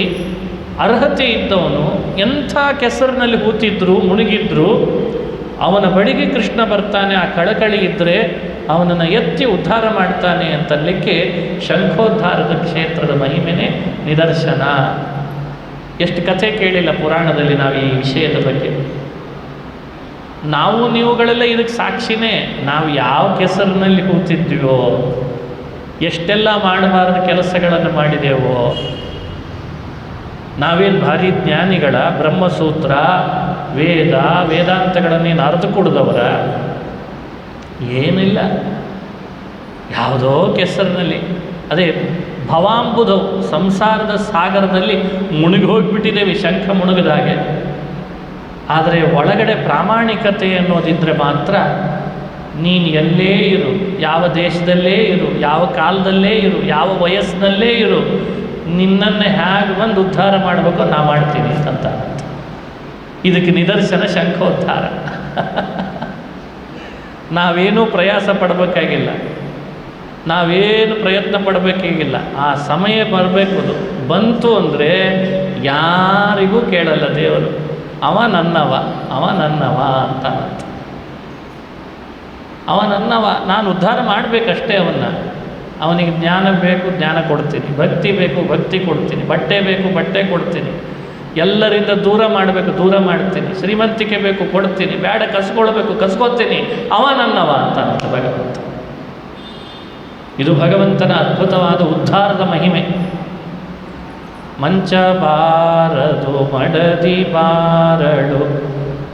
ಅರ್ಹತೆ ಇದ್ದವನು ಎಂಥ ಕೆಸರಿನಲ್ಲಿ ಹೂತಿದ್ರು, ಮುಳುಗಿದ್ರು, ಅವನ ಬಳಿಗೆ ಕೃಷ್ಣ ಬರ್ತಾನೆ. ಆ ಕಳಕಳಿ ಇದ್ದರೆ ಅವನನ್ನು ಎತ್ತಿ ಉದ್ಧಾರ ಮಾಡ್ತಾನೆ ಅಂತಲಿಕ್ಕೆ ಶಂಖೋದ್ಧಾರದ ಕ್ಷೇತ್ರದ ಮಹಿಮೆನೇ ನಿದರ್ಶನ. ಎಷ್ಟು ಕಥೆ ಕೇಳಿಲ್ಲ ಪುರಾಣದಲ್ಲಿ ನಾವು ಈ ವಿಷಯದ ಬಗ್ಗೆ. ನಾವು ನೀವುಗಳೆಲ್ಲ ಇದಕ್ಕೆ ಸಾಕ್ಷಿನೇ. ನಾವು ಯಾವ ಕೆಸರಿನಲ್ಲಿ ಕೂತಿದ್ವೋ, ಎಷ್ಟೆಲ್ಲ ಮಾಡಬಾರದು ಕೆಲಸಗಳನ್ನು ಮಾಡಿದೆವೋ. ನಾವೇನು ಭಾರಿ ಜ್ಞಾನಿಗಳ? ಬ್ರಹ್ಮಸೂತ್ರ, ವೇದ, ವೇದಾಂತಗಳನ್ನೇನು ಅರ್ದು ಕುಡಿದವರ? ಏನಿಲ್ಲ. ಯಾವುದೋ ಕೆಸರಿನಲ್ಲಿ, ಅದೇ ಭವಾಂಬುಧವು, ಸಂಸಾರದ ಸಾಗರದಲ್ಲಿ ಮುಳುಗಿ ಹೋಗಿಬಿಟ್ಟಿದ್ದೇವೆ, ಶಂಖ ಮುಳುಗಿದ ಹಾಗೆ. ಆದರೆ ಒಳಗಡೆ ಪ್ರಾಮಾಣಿಕತೆ ಅನ್ನೋದಿದ್ದರೆ ಮಾತ್ರ ನೀನು ಎಲ್ಲೇ ಇರು, ಯಾವ ದೇಶದಲ್ಲೇ ಇರು, ಯಾವ ಕಾಲದಲ್ಲೇ ಇರು, ಯಾವ ವಯಸ್ಸಿನಲ್ಲೇ ಇರು, ನಿನ್ನನ್ನು ಹೇಗೆ ಬಂದು ಉದ್ಧಾರ ಮಾಡಬೇಕು ನಾ ಮಾಡ್ತೀನಿ ಅಂತ. ಇದಕ್ಕೆ ನಿದರ್ಶನ ಶಂಖೋದ್ಧಾರ. ನಾವೇನೂ ಪ್ರಯಾಸ ಪಡಬೇಕಾಗಿಲ್ಲ, ನಾವೇನು ಪ್ರಯತ್ನ ಪಡಬೇಕಾಗಿಲ್ಲ. ಆ ಸಮಯ ಬರಬೇಕು. ಬಂತು ಅಂದರೆ ಯಾರಿಗೂ ಕೇಳಲ್ಲ ದೇವರು. ಅವ ನನ್ನವ, ಅವ ನನ್ನವ ಅಂತ. ಅವ ನನ್ನವ, ನಾನು ಉದ್ಧಾರ ಮಾಡಬೇಕಷ್ಟೇ ಅವನಿಗೆ ಜ್ಞಾನ ಬೇಕು, ಜ್ಞಾನ ಕೊಡ್ತೀನಿ. ಭಕ್ತಿ ಬೇಕು, ಭಕ್ತಿ ಕೊಡ್ತೀನಿ. ಬಟ್ಟೆ ಬೇಕು, ಬಟ್ಟೆ ಕೊಡ್ತೀನಿ. ಎಲ್ಲರಿಂದ ದೂರ ಮಾಡಬೇಕು, ದೂರ ಮಾಡ್ತೀನಿ. ಶ್ರೀಮಂತಿಕೆ ಬೇಕು, ಕೊಡ್ತೀನಿ. ಬೇಡ ಕಸ್ಕೊಳ್ಬೇಕು, ಕಸ್ಕೊತೀನಿ. ಅವ ನನ್ನವ ಅಂತ ಭಗವಂತ. ಇದು ಭಗವಂತನ ಅದ್ಭುತವಾದ ಉದ್ಧಾರದ ಮಹಿಮೆ. ಮಂಚ ಬಾರದು ಮಡದಿ ಬಾರಳು,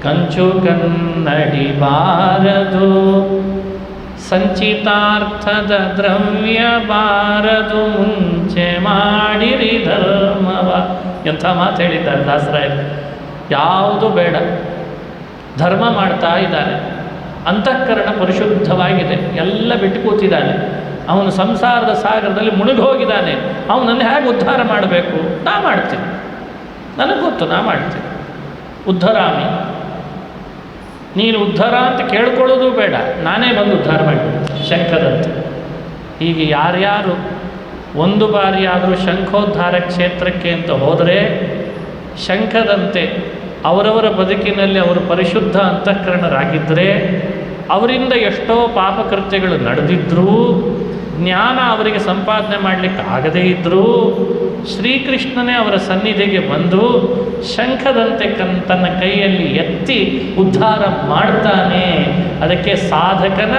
ಕಂಚು ಕನ್ನಡಿ ಬಾರದು, ಸಂಚಿತಾರ್ಥದ ದ್ರವ್ಯ ಬಾರದು, ಮುಂಚೆ ಮಾಡಿರಿ ಧರ್ಮವ. ಎಂಥ ಮಾತು ಹೇಳಿದ್ದಾರೆ ದಾಸರಾಯರು. ಯಾವುದು ಬೇಡ, ಧರ್ಮ ಮಾಡ್ತಾ ಇದ್ದಾನೆ. ಅಂತಃಕರಣ ಪರಿಶುದ್ಧವಾಗಿದೆ, ಎಲ್ಲ ಬಿಟ್ಟು ಕೂತಿದ್ದಾನೆ. ಅವನು ಸಂಸಾರದ ಸಾಗರದಲ್ಲಿ ಮುಳುಗಿ ಹೋಗಿದ್ದಾನೆ. ಅವನನ್ನು ಹೇಗೆ ಉದ್ಧಾರ ಮಾಡಬೇಕು? ನಾ ಮಾಡ್ತೀನಿ, ನನಗೆ ಗೊತ್ತು, ನಾ ಮಾಡ್ತೀನಿ. ಉದ್ಧರಾಮಿ. ನೀನು ಉದ್ಧಾರ ಅಂತ ಕೇಳ್ಕೊಳ್ಳೋದು ಬೇಡ, ನಾನೇ ಬಂದು ಉದ್ಧಾರ ಮಾಡಿಬಿಡ್ತೀನಿ ಶಂಖದಂತೆ. ಹೀಗೆ ಯಾರ್ಯಾರು ಒಂದು ಬಾರಿ ಆದರೂ ಶಂಖೋದ್ಧಾರ ಕ್ಷೇತ್ರಕ್ಕೆ ಅಂತ ಹೋದರೆ, ಶಂಖದಂತೆ ಅವರವರ ಬದುಕಿನಲ್ಲಿ ಅವರು ಪರಿಶುದ್ಧ ಅಂತಃಕರಣರಾಗಿದ್ದರೆ, ಅವರಿಂದ ಎಷ್ಟೋ ಪಾಪಕೃತ್ಯಗಳು ನಡೆದಿದ್ದರೂ, ಜ್ಞಾನ ಅವರಿಗೆ ಸಂಪಾದನೆ ಮಾಡಲಿಕ್ಕೆ ಆಗದೇ ಇದ್ದರೂ, ಶ್ರೀಕೃಷ್ಣನೇ ಅವರ ಸನ್ನಿಧಿಗೆ ಬಂದು ಶಂಖದಂತೆ ತನ್ನ ಕೈಯಲ್ಲಿ ಎತ್ತಿ ಉದ್ಧಾರ ಮಾಡ್ತಾನೆ. ಅದಕ್ಕೆ ಸಾಧಕನ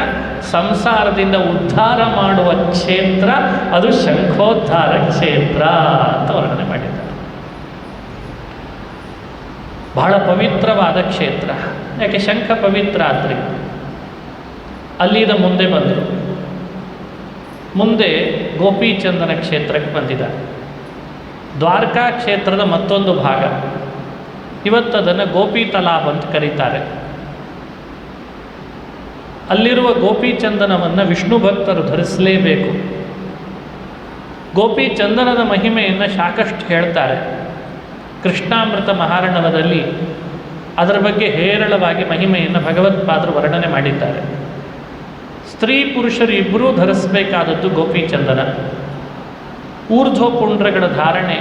ಸಂಸಾರದಿಂದ ಉದ್ಧಾರ ಮಾಡುವ ಕ್ಷೇತ್ರ ಅದು ಶಂಖೋದ್ಧಾರ ಕ್ಷೇತ್ರ ಅಂತ ವರ್ಣನೆ ಮಾಡಿದ್ದಾರೆ. ಬಹಳ ಪವಿತ್ರವಾದ ಕ್ಷೇತ್ರ. ಯಾಕೆ ಶಂಖ ಪವಿತ್ರ ಆದರೆ ಅಲ್ಲಿಂದ ಮುಂದೆ ಬಂದರು. ಮುಂದೆ ಗೋಪೀಚಂದನ ಕ್ಷೇತ್ರಕ್ಕೆ ಬಂದಿದ್ದಾರೆ. ದ್ವಾರಕಾ ಕ್ಷೇತ್ರದ ಮತ್ತೊಂದು ಭಾಗ. ಇವತ್ತು ಅದನ್ನು ಗೋಪಿ ತಲಾಬ್ ಅಂತ ಕರೀತಾರೆ. ಅಲ್ಲಿರುವ ಗೋಪೀಚಂದನವನ್ನು ವಿಷ್ಣು ಭಕ್ತರು ಧರಿಸಲೇಬೇಕು. ಗೋಪೀಚಂದನದ ಮಹಿಮೆಯನ್ನು ಸಾಕಷ್ಟು ಹೇಳ್ತಾರೆ. ಕೃಷ್ಣಾಮೃತ ಮಹಾರ್ಣವದಲ್ಲಿ ಅದರ ಬಗ್ಗೆ ಹೇರಳವಾಗಿ ಮಹಿಮೆಯನ್ನು ಭಗವತ್ಪಾದರು ವರ್ಣನೆ ಮಾಡಿದ್ದಾರೆ. ಸ್ತ್ರೀ ಪುರುಷರು ಇಬ್ಬರೂ ಧರಿಸಬೇಕಾದದ್ದು ಗೋಪೀಚಂದನ. ಊರ್ಧ್ವ ಪುಂಡ್ರಗಳ ಧಾರಣೆ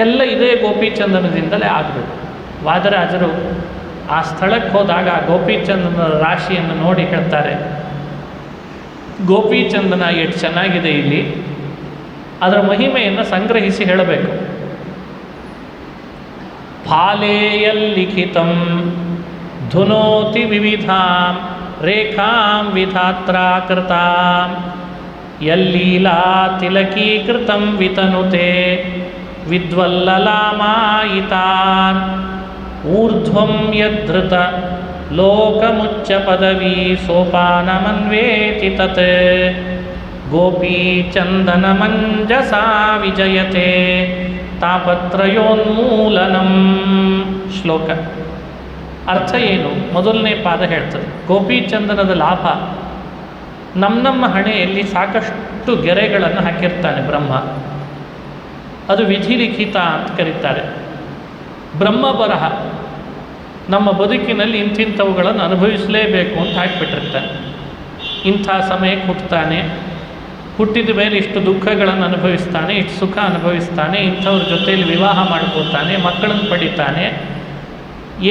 ಎಲ್ಲ ಇದೇ ಗೋಪೀಚಂದನದಿಂದಲೇ ಆಗಬೇಕು. ವಾದರಾಜರು ಆ ಸ್ಥಳಕ್ಕೆ ಹೋದಾಗ ಆ ಗೋಪೀಚಂದನ ರಾಶಿಯನ್ನು ನೋಡಿ ಹೇಳ್ತಾರೆ, ಗೋಪೀಚಂದನ ಎಷ್ಟು ಚೆನ್ನಾಗಿದೆ, ಇಲ್ಲಿ ಅದರ ಮಹಿಮೆಯನ್ನು ಸಂಗ್ರಹಿಸಿ ಹೇಳಬೇಕು. ಫಾಲೇಯಲ್ಲಿಖಿತಂ ಧುನೋತಿ ವಿವಿಧಾಂ ರೇಖಾಂ ವಿಧಾತ್ರಾ ಕೃತಾಂ ಯಲ್ಲೀಲಾ ತಿಲಕೀಕೃತಂ ವಿತನುತೆ ವಿದ್ವಲ್ಲಲಾಮಾಯಿತಾನ್ ಊರ್ಧ್ವಂ ಯದ್ಧೃತ ಲೋಕಮುಚ್ಚ ಪದವಿ ಸೋಪಾನಮನ್ವೇತಿ ತತ್. ಗೋಪೀ ಚಂದನ ಮಂಜಸಾ ವಿಜಯತೆ ತಾಪತ್ರಯೋನ್ಮೂಲನಂ. ಶ್ಲೋಕ ಅರ್ಥ ಏನು? ಮೊದಲನೇ ಪಾದ ಹೇಳ್ತದೆ, ಗೋಪಿ ಚಂದನದ ಲಾಭ. ನಮ್ಮ ಹಣೆಯಲ್ಲಿ ಸಾಕಷ್ಟು ಗೆರೆಗಳನ್ನು ಹಾಕಿರ್ತಾನೆ ಬ್ರಹ್ಮ. ಅದು ವಿಧಿಲಿಖಿತ ಅಂತ ಕರೀತಾರೆ. ಬ್ರಹ್ಮ ಬರಹ ನಮ್ಮ ಬದುಕಿನಲ್ಲಿ ಇಂಥಿಂಥವುಗಳನ್ನು ಅನುಭವಿಸಲೇಬೇಕು ಅಂತ ಹಾಕಿಬಿಟ್ಟಿರ್ತಾನೆ. ಇಂಥ ಸಮಯಕ್ಕೆ ಹುಟ್ಟುತ್ತಾನೆ, ಹುಟ್ಟಿದ ಮೇಲೆ ಇಷ್ಟು ದುಃಖಗಳನ್ನು ಅನುಭವಿಸ್ತಾನೆ, ಇಷ್ಟು ಸುಖ ಅನುಭವಿಸ್ತಾನೆ, ಇಂಥವ್ರ ಜೊತೆಯಲ್ಲಿ ವಿವಾಹ ಮಾಡ್ಕೋತಾನೆ, ಮಕ್ಕಳನ್ನು ಪಡಿತಾನೆ,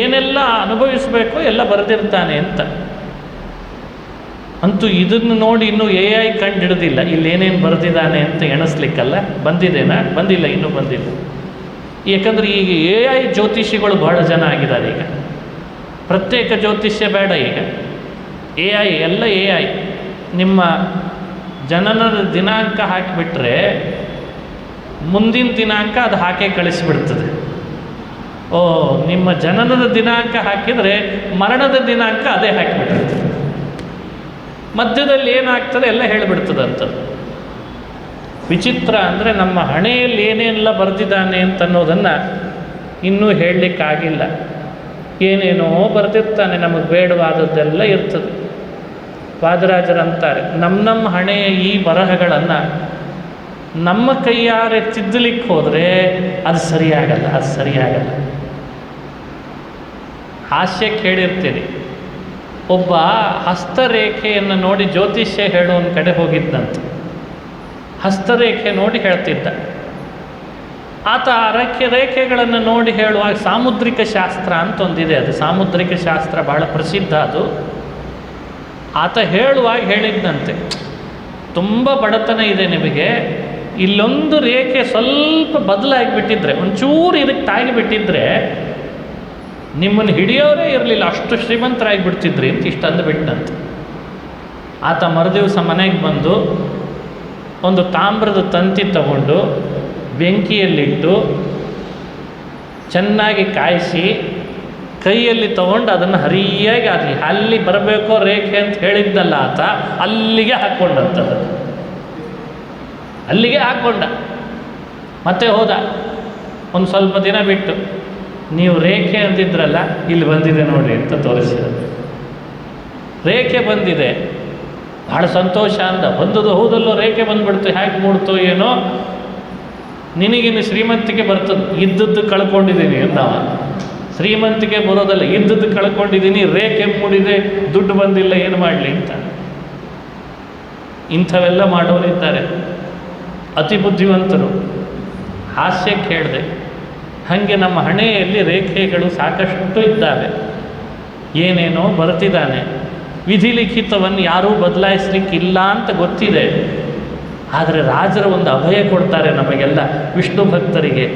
ಏನೆಲ್ಲ ಅನುಭವಿಸಬೇಕೋ ಎಲ್ಲ ಬರೆದಿರ್ತಾನೆ ಅಂತ. ಅಂತೂ ಇದನ್ನು ನೋಡಿ ಇನ್ನೂ AI ಕಂಡು ಹಿಡಿದಿಲ್ಲ ಇಲ್ಲೇನೇನು ಬರೆದಿದ್ದಾನೆ ಅಂತ ಎಣಿಸ್ಲಿಕ್ಕಲ್ಲ. ಬಂದಿದ್ದೇನಾ? ಬಂದಿಲ್ಲ, ಇನ್ನೂ ಬಂದಿಲ್ಲ. ಯಾಕಂದರೆ ಈಗ AI ಜ್ಯೋತಿಷಿಗಳು ಬಹಳ ಜನ ಆಗಿದ್ದಾರೆ. ಈಗ ಪ್ರತ್ಯೇಕ ಜ್ಯೋತಿಷ್ಯ ಬೇಡ. ಈಗ AI ಎಲ್ಲ AI. ನಿಮ್ಮ ಜನನದ ದಿನಾಂಕ ಹಾಕಿಬಿಟ್ರೆ ಮುಂದಿನ ದಿನಾಂಕ ಅದು ಹಾಕೇ ಕಳಿಸಿಬಿಡ್ತದೆ. ಓ, ನಿಮ್ಮ ಜನನದ ದಿನಾಂಕ ಹಾಕಿದರೆ ಮರಣದ ದಿನಾಂಕ ಅದೇ ಹಾಕಿಬಿಟ್ಟಿರ್ತದೆ. ಮಧ್ಯದಲ್ಲಿ ಏನಾಗ್ತದೆ ಎಲ್ಲ ಹೇಳಿಬಿಡ್ತದಂತ. ವಿಚಿತ್ರ ಅಂದರೆ ನಮ್ಮ ಹಣೆಯಲ್ಲಿ ಏನೆಲ್ಲ ಬರೆದಿದ್ದಾನೆ ಅಂತ ಅನ್ನೋದನ್ನು ಇನ್ನೂ ಹೇಳಲಿಕ್ಕಾಗಿಲ್ಲ. ಏನೇನೋ ಬರೆದಿರ್ತಾನೆ, ನಮಗೆ ಬೇಡವಾದದ್ದೆಲ್ಲ ಇರ್ತದೆ. ವಾದರಾಜರಂತಾರೆ, ನಮ್ಮ ಹಣೆಯ ಈ ಬರಹಗಳನ್ನು ನಮ್ಮ ಕೈಯಾರೆ ತಿದ್ದಲಿಕ್ಕೆ ಹೋದರೆ ಅದು ಸರಿಯಾಗಲ್ಲ, ಅದು ಸರಿಯಾಗಲ್ಲ. ಹಾಸ್ಯಕ್ಕೆ ಹೇಳಿರ್ತೀರಿ, ಒಬ್ಬ ಹಸ್ತರೇಖೆಯನ್ನು ನೋಡಿ ಜ್ಯೋತಿಷ್ಯ ಹೇಳೋನ ಕಡೆ ಹೋಗಿದ್ದಂತೆ. ಹಸ್ತರೇಖೆ ನೋಡಿ ಹೇಳ್ತಿದ್ದ ಆತ. ಆ ರೇಖೆಗಳನ್ನು ನೋಡಿ ಹೇಳುವಾಗ ಸಾಮುದ್ರಿಕ ಶಾಸ್ತ್ರ ಅಂತ ಒಂದಿದೆ. ಅದು ಸಾಮುದ್ರಿಕ ಶಾಸ್ತ್ರ ಬಹಳ ಪ್ರಸಿದ್ಧ. ಅದು ಆತ ಹೇಳುವಾಗ ಹೇಳಿದ್ದಂತೆ, ತುಂಬ ಬಡತನ ಇದೆ ನಿಮಗೆ, ಇಲ್ಲೊಂದು ರೇಖೆ ಸ್ವಲ್ಪ ಬದಲಾಗಿಬಿಟ್ಟಿದ್ರೆ, ಒಂಚೂರು ಇದಕ್ಕೆ ತಾಗಿಬಿಟ್ಟಿದ್ರೆ ನಿಮ್ಮನ್ನು ಹಿಡಿಯೋರೇ ಇರಲಿಲ್ಲ, ಅಷ್ಟು ಶ್ರೀಮಂತರಾಗಿಬಿಡ್ತಿದ್ರಿ ಅಂತ ಇಷ್ಟು ಅಂದುಬಿಟ್ಟಂತೆ. ಆತ ಮರುದಿವಸ ಮನೆಗೆ ಬಂದು ಒಂದು ತಾಮ್ರದ ತಂತಿ ತಗೊಂಡು ಬೆಂಕಿಯಲ್ಲಿಟ್ಟು ಚೆನ್ನಾಗಿ ಕಾಯಿಸಿ ಕೈಯಲ್ಲಿ ತಗೊಂಡು ಅದನ್ನು ಹರಿಯಾಗಿ ಅಲ್ಲಿ ಬರಬೇಕೋ ರೇಖೆ ಅಂತ ಹೇಳಿದ್ದಲ್ಲ ಆತ, ಅಲ್ಲಿಗೆ ಹಾಕ್ಕೊಂಡಂಥದ್ದು. ಅಲ್ಲಿಗೆ ಹಾಕ್ಕೊಂಡ. ಮತ್ತೆ ಹೋದ. ಒಂದು ಸ್ವಲ್ಪ ದಿನ ಬಿಟ್ಟು, ನೀವು ರೇಖೆ ಅಂದಿದ್ರಲ್ಲ, ಇಲ್ಲಿ ಬಂದಿದೆ ನೋಡಿ ಅಂತ ತೋರಿಸಿದ. ರೇಖೆ ಬಂದಿದೆ, ಭಾಳ ಸಂತೋಷ ಅಂದ. ಬಂದದ್ದು ಹೌದಲ್ಲೋ, ರೇಖೆ ಬಂದುಬಿಡ್ತು, ಹೇಗೆ ಮೂಡ್ತು ಏನೋ, ನಿನಗಿನ್ನು ಶ್ರೀಮಂತಿಕೆ ಬರ್ತದೆ, ಇದ್ದದ್ದು ಕಳ್ಕೊಂಡಿದ್ದೀನಿ ಅಂದವ. ಶ್ರೀಮಂತಿಕೆ ಬರೋದಲ್ಲ, ಇದ್ದದ್ದು ಕಳ್ಕೊಂಡಿದ್ದೀನಿ, ರೇಖೆ ಮೂಡಿದೆ, ದುಡ್ಡು ಬಂದಿಲ್ಲ, ಏನು ಮಾಡಲಿ ಅಂತ. ಇಂಥವೆಲ್ಲ ಮಾಡೋರಿದ್ದಾರೆ, ಅತಿ ಬುದ್ಧಿವಂತರು. ಹಾಸ್ಯಕ್ಕೆ ಹೇಳಿದೆ, ಹಾಗೆ ನಮ್ಮ ಹಣೆಯಲ್ಲಿ ರೇಖೆಗಳು ಸಾಕಷ್ಟು ಇದ್ದಾವೆ, ಏನೇನೋ ಬರ್ತಿದ್ದಾನೆ. ವಿಧಿಲಿಖಿತವನ್ನು ಯಾರೂ ಬದಲಾಯಿಸ್ಲಿಕ್ಕಿಲ್ಲ ಅಂತ ಗೊತ್ತಿದೆ. ಆದರೆ ರಾಜರು ಒಂದು ಅಭಯ ಕೊಡ್ತಾರೆ ನಮಗೆಲ್ಲ, ವಿಷ್ಣು ಭಕ್ತರಿಗೆ.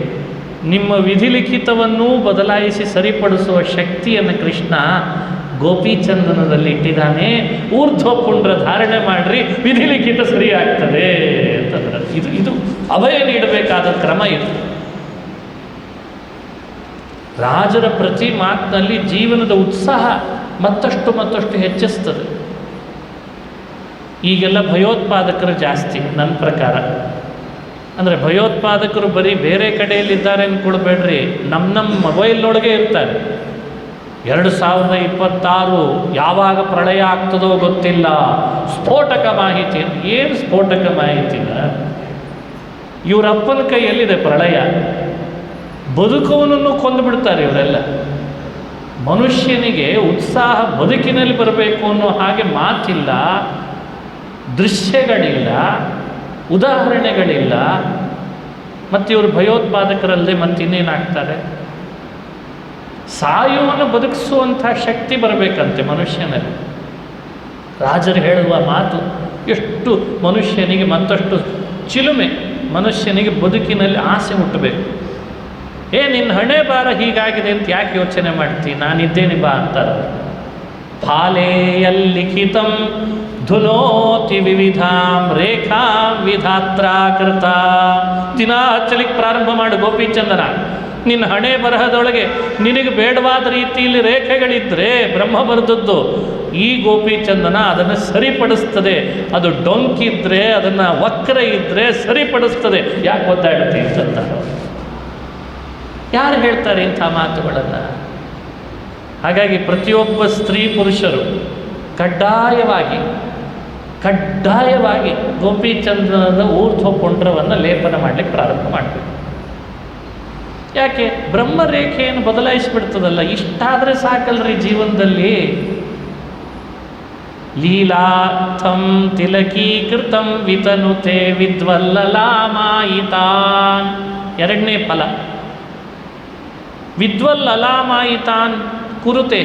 ನಿಮ್ಮ ವಿಧಿಲಿಖಿತವನ್ನೂ ಬದಲಾಯಿಸಿ ಸರಿಪಡಿಸುವ ಶಕ್ತಿಯನ್ನು ಕೃಷ್ಣ ಗೋಪಿಚಂದನದಲ್ಲಿ ಇಟ್ಟಿದ್ದಾನೆ. ಊರ್ಧ್ವ ಪುಂಡ್ರ ಧಾರಣೆ ಮಾಡ್ರಿ, ವಿಧಿಲಿಖಿತ ಸರಿಯಾಗ್ತದೆ ಅಂತಂದ್ರೆ ಇದು ಅಭಯ ನೀಡಬೇಕಾದ ಕ್ರಮ ಇದು. ರಾಜರ ಪ್ರತಿ ಮಾತಿನಲ್ಲಿ ಜೀವನದ ಉತ್ಸಾಹ ಮತ್ತಷ್ಟು ಹೆಚ್ಚಿಸ್ತದೆ. ಈಗೆಲ್ಲ ಭಯೋತ್ಪಾದಕರು ಜಾಸ್ತಿ ನನ್ನ ಪ್ರಕಾರ. ಅಂದರೆ ಭಯೋತ್ಪಾದಕರು ಬರೀ ಬೇರೆ ಕಡೆಯಲ್ಲಿದ್ದಾರೆ ಅಂದ್ಕೊಳ್ಬೇಡ್ರಿ, ನಮ್ಮ ಮೊಬೈಲ್ನೊಳಗೆ ಇರ್ತಾರೆ. 2026 ಯಾವಾಗ ಪ್ರಳಯ ಆಗ್ತದೋ ಗೊತ್ತಿಲ್ಲ, ಸ್ಫೋಟಕ ಮಾಹಿತಿ. ಏನು ಸ್ಫೋಟಕ ಮಾಹಿತಿನ? ಇವರಪ್ಪನ ಕೈಯಲ್ಲಿದೆ ಪ್ರಳಯ. ಬದುಕುವನನ್ನು ಕೊಂದುಬಿಡ್ತಾರೆ ಇವರೆಲ್ಲ. ಮನುಷ್ಯನಿಗೆ ಉತ್ಸಾಹ ಬದುಕಿನಲ್ಲಿ ಬರಬೇಕು ಅನ್ನೋ ಹಾಗೆ ಮಾತಿಲ್ಲ, ದೃಶ್ಯಗಳಿಲ್ಲ, ಉದಾಹರಣೆಗಳಿಲ್ಲ. ಮತ್ತು ಇವರು ಭಯೋತ್ಪಾದಕರಲ್ಲದೆ ಮತ್ತಿನ್ನೇನಾಗ್ತಾರೆ? ಸಾಯುವನ್ನು ಬದುಕಿಸುವಂಥ ಶಕ್ತಿ ಬರಬೇಕಂತೆ ಮನುಷ್ಯನಲ್ಲಿ. ರಾಜರು ಹೇಳುವ ಮಾತು ಎಷ್ಟು ಮನುಷ್ಯನಿಗೆ ಮತ್ತಷ್ಟು ಚಿಲುಮೆ, ಮನುಷ್ಯನಿಗೆ ಬದುಕಿನಲ್ಲಿ ಆಸೆ ಹುಟ್ಟಬೇಕು. ನಿನ್ನ ಹಣೆ ಬಾರ ಹೀಗಾಗಿದೆ ಅಂತ ಯಾಕೆ ಯೋಚನೆ ಮಾಡ್ತೀನಿ, ನಾನಿದ್ದೇನೆ ಬಾ ಅಂತಾರೆ. ಫಾಲೇಯಲ್ಲಿಖಿತಂ ಧುನೋತಿ ವಿವಿಧಾಂ ರೇಖಾಂ ವಿಧಾತ್ರಾಕೃತ. ದಿನ ಹಚ್ಚಲಿಕ್ಕೆ ಪ್ರಾರಂಭ ಮಾಡು ಗೋಪಿಚಂದನ. ನಿನ್ನ ಹಣೆ ಬರಹದೊಳಗೆ ನಿನಗೆ ಬೇಡವಾದ ರೀತಿಯಲ್ಲಿ ರೇಖೆಗಳಿದ್ದರೆ ಬ್ರಹ್ಮ ಬರೆದದ್ದು ಈ ಗೋಪಿಚಂದನ ಅದನ್ನು ಸರಿಪಡಿಸ್ತದೆ. ಅದು ಡೊಂಕಿದ್ರೆ, ಅದನ್ನು ವಕ್ರ ಇದ್ದರೆ ಸರಿಪಡಿಸ್ತದೆ. ಯಾಕೆ ಒದ್ದಾಡುತ್ತೆ ಅಂತ ಯಾರು ಹೇಳ್ತಾರೆ ಇಂಥ ಮಾತುಗಳನ್ನು? ಹಾಗಾಗಿ ಪ್ರತಿಯೊಬ್ಬ ಸ್ತ್ರೀ ಪುರುಷರು ಕಡ್ಡಾಯವಾಗಿ ಗೋಪಿಚಂದನದ ಊರ್ಧ್ವ ಪುಂಡ್ರವನ್ನು ಲೇಪನ ಮಾಡಲಿಕ್ಕೆ ಪ್ರಾರಂಭ ಮಾಡಬೇಕು. ಯಾಕೆ? ಬ್ರಹ್ಮರೇಖೆಯನ್ನು ಬದಲಾಯಿಸಿಬಿಡ್ತದಲ್ಲ. ಇಷ್ಟಾದರೆ ಸಾಕಲ್ರಿ ಜೀವನದಲ್ಲಿ. ಲೀಲಾರ್ಥಂ ತಿಲಕೀಕೃತಂ ವಿತನುತೆ ವಿದ್ವಲ್ಲಲಾಮಾಯಿತಾನ್. ಎರಡನೇ ಫಲ ವಿದ್ವಲ್ಲಲಾಮಾಯಿತಾನ್ ಕುರುತೆ.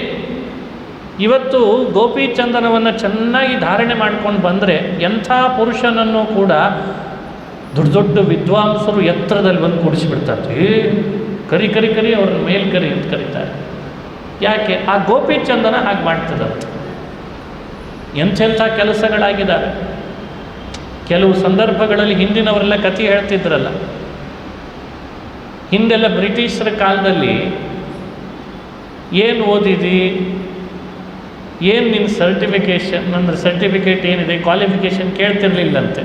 ಇವತ್ತು ಗೋಪಿಚಂದನವನ್ನು ಚೆನ್ನಾಗಿ ಧಾರಣೆ ಮಾಡ್ಕೊಂಡು ಬಂದರೆ ಎಂಥ ಪುರುಷನನ್ನು ಕೂಡ ದೊಡ್ಡ ದೊಡ್ಡ ವಿದ್ವಾಂಸರು ಎತ್ತರದಲ್ಲಿ ಬಂದು ಕೂಡಿಸಿಬಿಡ್ತಾರೆ. ಕರಿ ಕರಿ ಕರಿ ಅವ್ರನ್ನ ಮೇಲ್ಕರಿ ಅಂತ ಕರೀತಾರೆ. ಯಾಕೆ? ಆ ಗೋಪಿಚಂದನ ಹಾಗೆ ಮಾಡ್ತದಂತ. ಎಂಥೆಂಥ ಕೆಲಸಗಳಾಗಿದ್ದಾವೆ. ಕೆಲವು ಸಂದರ್ಭಗಳಲ್ಲಿ ಹಿಂದಿನವರೆಲ್ಲ ಕಥೆ ಹೇಳ್ತಿದ್ರಲ್ಲ. ಹಿಂದೆಲ್ಲ ಬ್ರಿಟಿಷರ ಕಾಲದಲ್ಲಿ ಏನು ಓದಿದಿ, ಏನು ನಿನ್ನ ಸರ್ಟಿಫಿಕೇಷನ್, ಅಂದರೆ ಸರ್ಟಿಫಿಕೇಟ್ ಏನಿದೆ, ಕ್ವಾಲಿಫಿಕೇಷನ್ ಕೇಳ್ತಿರ್ಲಿಲ್ಲಂತೆ.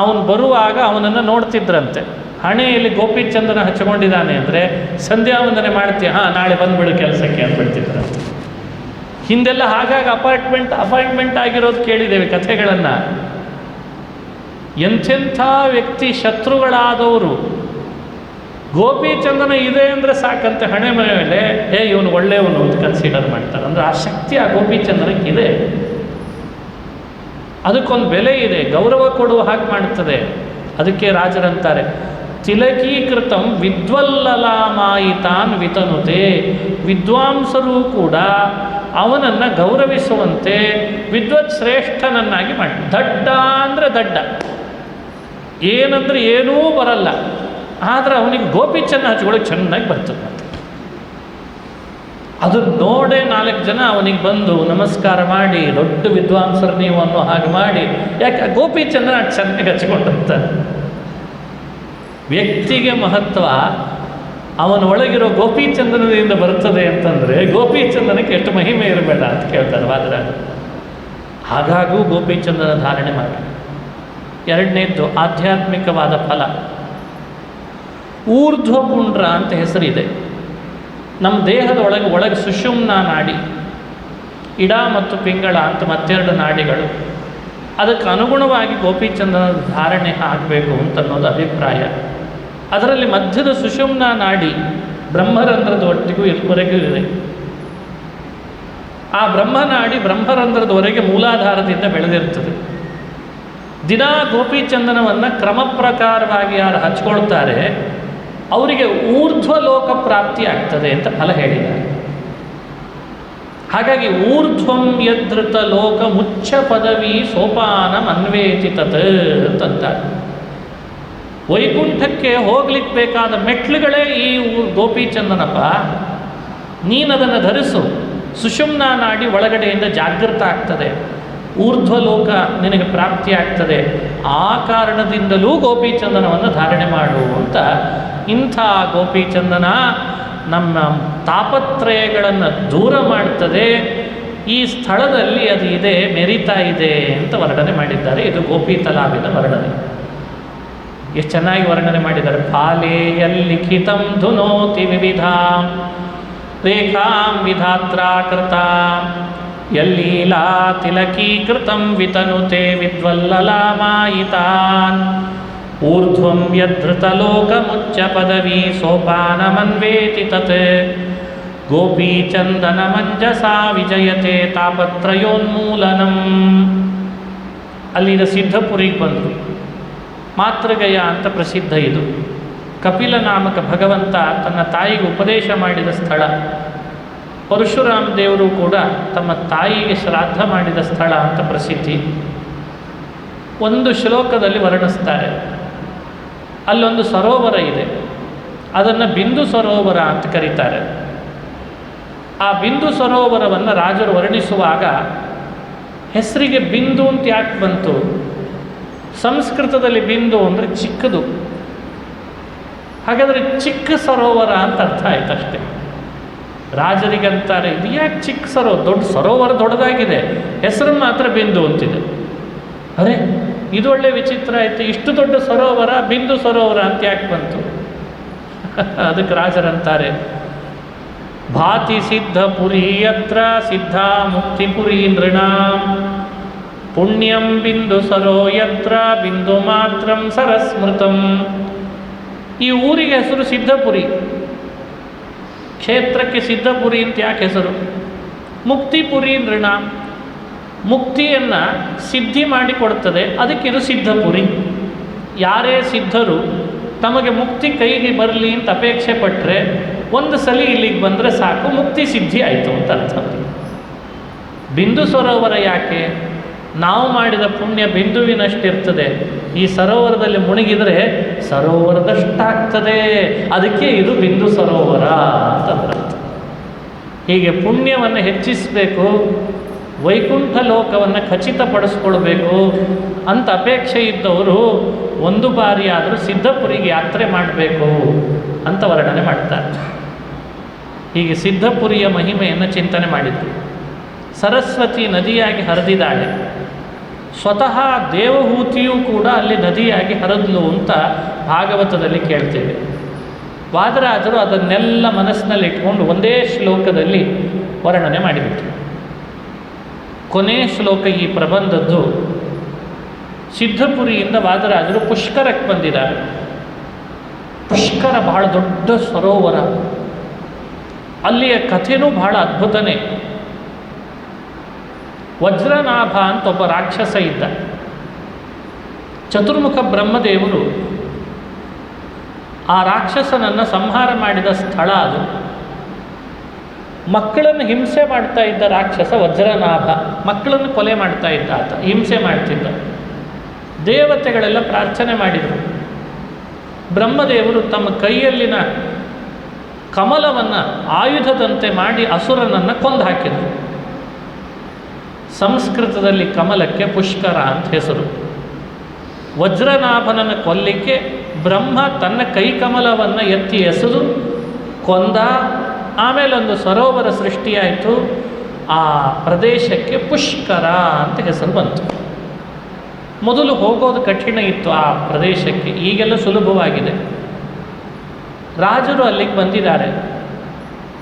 ಅವನು ಬರುವಾಗ ಅವನನ್ನು ನೋಡ್ತಿದ್ರಂತೆ. ಹಣೆಯಲ್ಲಿ ಗೋಪಿಚಂದನ ಹಚ್ಕೊಂಡಿದ್ದಾನೆ ಅಂದರೆ ಸಂಧ್ಯಾ ವಂದನೆ ಮಾಡ್ತೀಯ, ಹಾಂ ನಾಳೆ ಬಂದುಬಿಡು ಕೆಲಸಕ್ಕೆ ಅಂದ್ಬಿಡ್ತಿದ್ರಂತೆ. ಹಿಂದೆಲ್ಲ ಹಾಗಾಗಿ ಅಪಾಯಿಂಟ್ಮೆಂಟ್ ಆಗಿರೋದು ಕೇಳಿದ್ದೇವೆ ಕಥೆಗಳನ್ನು. ಎಂಥೆಂಥ ವ್ಯಕ್ತಿ ಶತ್ರುಗಳಾದವರು ಗೋಪಿಚಂದನ ಇದೆ ಅಂದರೆ ಸಾಕಂತೆ ಹಣೆ ಮೇಲೆ ಇವನು ಒಳ್ಳೆಯವನು ಅಂತ ಕನ್ಸಿಡರ್ ಮಾಡ್ತಾರೆ. ಅಂದರೆ ಆ ಶಕ್ತಿ ಆ ಗೋಪಿಚಂದನಕ್ಕಿದೆ. ಅದಕ್ಕೊಂದು ಬೆಲೆ ಇದೆ, ಗೌರವ ಕೊಡುವ ಹಾಗೆ ಮಾಡ್ತದೆ. ಅದಕ್ಕೆ ರಾಜರಂತಾರೆ ತಿಲಕೀಕೃತಂ ವಿದ್ವಲ್ಲಲಾಮಾಯಿತಾನ್ ವಿತನುತೆ. ವಿದ್ವಾಂಸರು ಕೂಡ ಅವನನ್ನು ಗೌರವಿಸುವಂತೆ ವಿದ್ವತ್ ಶ್ರೇಷ್ಠನನ್ನಾಗಿ ಮಾಡಿ. ದಡ್ಡ ಅಂದರೆ ದಡ್ಡ, ಏನಂದ್ರೆ ಏನೂ ಬರಲ್ಲ, ಆದರೆ ಅವನಿಗೆ ಗೋಪಿಚಂದನ ಹಚ್ಕೊಳ್ಳೋಕೆ ಚೆನ್ನಾಗಿ ಬರ್ತದೆ. ಅದು ನೋಡೇ 4 ಜನ ಅವನಿಗೆ ಬಂದು ನಮಸ್ಕಾರ ಮಾಡಿ, ದೊಡ್ಡ ವಿದ್ವಾಂಸರು ನೀವು ಅನ್ನೋ ಹಾಗೆ ಮಾಡಿ. ಯಾಕೆ? ಗೋಪಿಚಂದನ ಚೆನ್ನಾಗಿ ಹಚ್ಕೊಂಡಿರ್ತಾನೆ. ವ್ಯಕ್ತಿಗೆ ಮಹತ್ವ ಅವನ ಒಳಗಿರೋ ಗೋಪಿಚಂದನದಿಂದ ಬರ್ತದೆ ಅಂತಂದರೆ ಗೋಪಿಚಂದನಕ್ಕೆ ಎಷ್ಟು ಮಹಿಮೆ ಇರಬೇಡ ಅಂತ ಕೇಳ್ತಾರೆ ವಾದರಾಜ. ಹಾಗಾಗೂ ಗೋಪಿಚಂದನ ಧಾರಣೆ ಮಾಡಿ. ಎರಡನೇದ್ದು ಆಧ್ಯಾತ್ಮಿಕವಾದ ಫಲ. ಊರ್ಧ್ವಪುಂಡ್ರ ಅಂತ ಹೆಸರಿದೆ. ನಮ್ಮ ದೇಹದ ಒಳಗೆ ಸುಷುಮ್ನ ನಾಡಿ, ಇಡ ಮತ್ತು ಪಿಂಗಳ ಅಂತ ಮತ್ತೆರಡು ನಾಡಿಗಳು. ಅದಕ್ಕೆ ಅನುಗುಣವಾಗಿ ಗೋಪಿಚಂದನದ ಧಾರಣೆ ಆಗಬೇಕು ಅಂತನ್ನೋದು ಅಭಿಪ್ರಾಯ. ಅದರಲ್ಲಿ ಮಧ್ಯದ ಸುಷುಮ್ನ ನಾಡಿ ಬ್ರಹ್ಮರಂಧ್ರದ ವರೆಗೂ ಇದೆ. ಆ ಬ್ರಹ್ಮನಾಡಿ ಬ್ರಹ್ಮರಂಧ್ರದವರೆಗೆ ಮೂಲಾಧಾರದಿಂದ ಬೆಳೆದಿರ್ತದೆ. ದಿನಾ ಗೋಪಿಚಂದನವನ್ನು ಕ್ರಮ ಪ್ರಕಾರವಾಗಿ ಯಾರು ಹಚ್ಕೊಳ್ತಾರೆ ಅವರಿಗೆ ಊರ್ಧ್ವಲೋಕ ಪ್ರಾಪ್ತಿ ಆಗ್ತದೆ ಅಂತ ಫಲ ಹೇಳಿದ್ದಾರೆ. ಹಾಗಾಗಿ ಊರ್ಧ್ವಂ ಯದೃತ ಲೋಕ ಮುಚ್ಚ ಪದವಿ ಸೋಪಾನಂ ಅನ್ವೇತಿ ತತ್ ಅಂತಂತಾರೆ. ವೈಕುಂಠಕ್ಕೆ ಹೋಗ್ಲಿಕ್ಕೆ ಬೇಕಾದ ಮೆಟ್ಲುಗಳೇ ಈ ಗೋಪಿಚಂದನಪ್ಪ. ನೀನದನ್ನು ಧರಿಸು, ಸುಷುಮ್ನ ನಾಡಿ ಒಳಗಡೆಯಿಂದ ಜಾಗೃತ ಆಗ್ತದೆ, ಊರ್ಧ್ವಲೋಕ ನಿನಗೆ ಪ್ರಾಪ್ತಿ ಆಗ್ತದೆ. ಆ ಕಾರಣದಿಂದಲೂ ಗೋಪಿಚಂದನವನ್ನು ಧಾರಣೆ ಮಾಡು ಅಂತ. ಇಂಥ ಗೋಪಿಚಂದನ ನಮ್ಮ ತಾಪತ್ರಯಗಳನ್ನು ದೂರ ಮಾಡ್ತದೆ. ಈ ಸ್ಥಳದಲ್ಲಿ ಅದು ಇದೆ, ಮೆರಿತಾ ಇದೆ ಅಂತ ವರ್ಣನೆ ಮಾಡಿದ್ದಾರೆ. ಇದು ಗೋಪಿತಲಾವಿನ ವರ್ಣನೆ. ಎಷ್ಟು ಚೆನ್ನಾಗಿ ವರ್ಣನೆ ಮಾಡಿದ್ದಾರೆ. ಫಾಲೇಯಲ್ಲಿ ಲಿಖಿತಂ ಧುನೋತಿ ವಿವಿಧಾಂ ರೇಖಾಂ ವಿಧಾತ್ರಾ ಕೃತಾಂ ಯಲ್ಲೀಲಾ ತಿಲಕೀಕೃತಂ ವಿತನುತೆ ವಿದ್ವಲ್ಲಲಾಮಾಯಿತಾನ್ ಊರ್ಧ್ವಂ ಯದೃತಲೋಕಮುಚ್ಚ ಪದವಿ ಸೋಪಾನಮನ್ವೇತಿ ತತ್ ಗೋಪೀಚಂದನ ಮಂಜಸಾ ವಿಜಯತೆ ತಾಪತ್ರಯೋನ್ಮೂಲನಂ. ಅಲ್ಲಿನ ಸಿದ್ಧಪುರಿಗೆ ಬಂದರು. ಮಾತೃಗಯ ಅಂತ ಪ್ರಸಿದ್ಧ ಇದು. ಕಪಿಲ ನಾಮಕ ಭಗವಂತ ತನ್ನ ತಾಯಿಗೆ ಉಪದೇಶ ಮಾಡಿದ ಸ್ಥಳ. ಪರಶುರಾಮ ದೇವರು ಕೂಡ ತಮ್ಮ ತಾಯಿಗೆ ಶ್ರಾದ್ದ ಮಾಡಿದ ಸ್ಥಳ ಅಂತ ಪ್ರಸಿದ್ಧಿ. ಒಂದು ಶ್ಲೋಕದಲ್ಲಿ ವರ್ಣಿಸ್ತಾರೆ. ಅಲ್ಲೊಂದು ಸರೋವರ ಇದೆ, ಅದನ್ನು ಬಿಂದು ಸರೋವರ ಅಂತ ಕರೀತಾರೆ. ಆ ಬಿಂದು ಸರೋವರವನ್ನು ರಾಜರು ವರ್ಣಿಸುವಾಗ ಹೆಸರಿಗೆ ಬಿಂದು ಅಂತ ಯಾಕೆ ಬಂತು? ಸಂಸ್ಕೃತದಲ್ಲಿ ಬಿಂದು ಅಂದರೆ ಚಿಕ್ಕದು. ಹಾಗಾದರೆ ಚಿಕ್ಕ ಸರೋವರ ಅಂತ ಅರ್ಥ ಆಯ್ತಷ್ಟೇ. ರಾಜರಿಗಂತಾರೆ ಇದು ಯಾಕೆ ಚಿಕ್ಕ ದೊಡ್ಡ ಸರೋವರ ದೊಡ್ಡದಾಗಿದೆ, ಹೆಸರು ಮಾತ್ರ ಬಿಂದು ಅಂತಿದೆ. ಅರೆ ಇದು ಒಳ್ಳೆ ವಿಚಿತ್ರ ಆಯಿತು, ಇಷ್ಟು ದೊಡ್ಡ ಸರೋವರ ಬಿಂದು ಸರೋವರ ಅಂತ ಯಾಕೆ ಬಂತು? ಅದಕ್ಕೆ ರಾಜರಂತಾರೆ ಭಾತಿ ಸಿದ್ಧ ಪುರಿ ಯತ್ರ ಸಿದ್ಧ ಮುಕ್ತಿಪುರಿ ನೃಣಾಂ ಪುಣ್ಯಂ ಬಿಂದು ಸರೋ ಯತ್ರ ಬಿಂದು ಮಾತ್ರಂ ಸರಸ್ಮೃತಂ. ಈ ಊರಿಗೆ ಹೆಸರು ಸಿದ್ಧಪುರಿ, ಕ್ಷೇತ್ರಕ್ಕೆ ಸಿದ್ಧಪುರಿ ಅಂತ ಯಾಕೆ ಹೆಸರು? ಮುಕ್ತಿಪುರಿ ನೃಣಾಂ, ಮುಕ್ತಿಯನ್ನು ಸಿದ್ಧಿ ಮಾಡಿಕೊಡ್ತದೆ, ಅದಕ್ಕಿದು ಸಿದ್ಧಪುರಿ. ಯಾರೇ ಸಿದ್ಧರು ತಮಗೆ ಮುಕ್ತಿ ಕೈಗೆ ಬರಲಿ ಅಂತ ಅಪೇಕ್ಷೆ ಪಟ್ಟರೆ ಒಂದು ಸಲ ಇಲ್ಲಿಗೆ ಬಂದರೆ ಸಾಕು, ಮುಕ್ತಿ ಸಿದ್ಧಿ ಆಯಿತು ಅಂತ ಅರ್ಥ. ಬಿಂದು ಸರೋವರ ಯಾಕೆ? ನಾವು ಮಾಡಿದ ಪುಣ್ಯ ಬಿಂದುವಿನಷ್ಟಿರ್ತದೆ, ಈ ಸರೋವರದಲ್ಲಿ ಮುಳುಗಿದರೆ ಸರೋವರದಷ್ಟಾಗ್ತದೆ, ಅದಕ್ಕೆ ಇದು ಬಿಂದು ಸರೋವರ ಅಂತಂದ್ರೆ. ಹೀಗೆ ಪುಣ್ಯವನ್ನು ಹೆಚ್ಚಿಸಬೇಕು, ವೈಕುಂಠ ಲೋಕವನ್ನು ಖಚಿತಪಡಿಸ್ಕೊಳ್ಬೇಕು ಅಂತ ಅಪೇಕ್ಷೆ ಇದ್ದವರು ಒಂದು ಬಾರಿ ಆದರೂ ಸಿದ್ಧಪುರಿಗೆ ಯಾತ್ರೆ ಮಾಡಬೇಕು ಅಂತ ವರ್ಣನೆ ಮಾಡ್ತಾರೆ. ಹೀಗೆ ಸಿದ್ಧಪುರಿಯ ಮಹಿಮೆಯನ್ನು ಚಿಂತನೆ ಮಾಡಿದ್ರು. ಸರಸ್ವತಿ ನದಿಯಾಗಿ ಹರಿದಿದ್ದಾಳೆ, ಸ್ವತಃ ದೇವಹೂತಿಯೂ ಕೂಡ ಅಲ್ಲಿ ನದಿಯಾಗಿ ಹರಿದ್ಲು ಅಂತ ಭಾಗವತದಲ್ಲಿ ಕೇಳ್ತೇವೆ. ವಾದರಾಜರು ಅದನ್ನೆಲ್ಲ ಮನಸ್ಸಿನಲ್ಲಿ ಇಟ್ಕೊಂಡು ಒಂದೇ ಶ್ಲೋಕದಲ್ಲಿ ವರ್ಣನೆ ಮಾಡಿಬಿಟ್ರು. ಕೊನೆ ಶ್ಲೋಕ ಈ ಪ್ರಬಂಧದ್ದು ಸಿದ್ಧಪುರಿಯಿಂದ ವಾದರಾಜರು ಪುಷ್ಕರಕ್ಕೆ ಬಂದಿದ್ದಾರೆ. ಪುಷ್ಕರ ಬಹಳ ದೊಡ್ಡ ಸರೋವರ, ಅಲ್ಲಿಯ ಕಥೆನೂ ಬಹಳ ಅದ್ಭುತನೇ. ವಜ್ರನಾಭ ಅಂತ ಒಬ್ಬ ರಾಕ್ಷಸ ಇದ್ದ. ಚತುರ್ಮುಖ ಬ್ರಹ್ಮದೇವರು ಆ ರಾಕ್ಷಸನನ್ನು ಸಂಹಾರ ಮಾಡಿದ ಸ್ಥಳ ಅದು. ಮಕ್ಕಳನ್ನು ಹಿಂಸೆ ಮಾಡ್ತಾ ಇದ್ದ ರಾಕ್ಷಸ ವಜ್ರನಾಭ, ಮಕ್ಕಳನ್ನು ಕೊಲೆ ಮಾಡ್ತಾ ಇದ್ದ ಆತ, ಹಿಂಸೆ ಮಾಡ್ತಿದ್ದ. ದೇವತೆಗಳೆಲ್ಲ ಪ್ರಾರ್ಥನೆ ಮಾಡಿದರು. ಬ್ರಹ್ಮದೇವರು ತಮ್ಮ ಕೈಯಲ್ಲಿನ ಕಮಲವನ್ನು ಆಯುಧದಂತೆ ಮಾಡಿ ಅಸುರನನ್ನು ಕೊಂದು ಹಾಕಿದರು. ಸಂಸ್ಕೃತದಲ್ಲಿ ಕಮಲಕ್ಕೆ ಪುಷ್ಕರ ಅಂತ ಹೆಸರು. ವಜ್ರನಾಭನನ್ನು ಕೊಲ್ಲಿಕ್ಕೆ ಬ್ರಹ್ಮ ತನ್ನ ಕೈಕಮಲವನ್ನು ಎತ್ತಿ ಎಸೆದು ಕೊಂದ. ಆಮೇಲೊಂದು ಸರೋವರ ಸೃಷ್ಟಿಯಾಯಿತು. ಆ ಪ್ರದೇಶಕ್ಕೆ ಪುಷ್ಕರ ಅಂತ ಹೆಸರು ಬಂತು. ಮೊದಲು ಹೋಗೋದು ಕಠಿಣ ಇತ್ತು ಆ ಪ್ರದೇಶಕ್ಕೆ, ಈಗೆಲ್ಲ ಸುಲಭವಾಗಿದೆ. ರಾಜರು ಅಲ್ಲಿಗೆ ಬಂದಿದ್ದಾರೆ,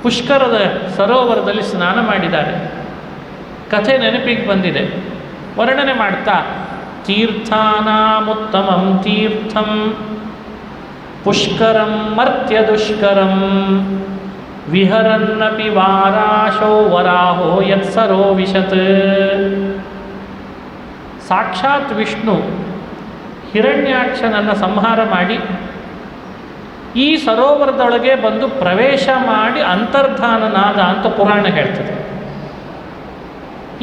ಪುಷ್ಕರದ ಸರೋವರದಲ್ಲಿ ಸ್ನಾನ ಮಾಡಿದ್ದಾರೆ. ಕಥೆ ನೆನಪಿಗೆ ಬಂದಿದೆ. ವರ್ಣನೆ ಮಾಡ್ತಾ ತೀರ್ಥಾನಾಮುತ್ತಮಂ ತೀರ್ಥಂ ಪುಷ್ಕರಂ ಮರ್ತ್ಯ ದುಷ್ಕರಂ ವಿಹರನ್ನಪಿ ವಾರಾಶೋ ವರಾಹೋ ಯತ್ಸರೋ ವಿಶತ್. ಸಾಕ್ಷಾತ್ ವಿಷ್ಣು ಹಿರಣ್ಯಾಕ್ಷನನ್ನು ಸಂಹಾರ ಮಾಡಿ ಈ ಸರೋವರದೊಳಗೆ ಬಂದು ಪ್ರವೇಶ ಮಾಡಿ ಅಂತರ್ಧಾನನಾದ ಅಂತ ಪುರಾಣ ಹೇಳ್ತದೆ.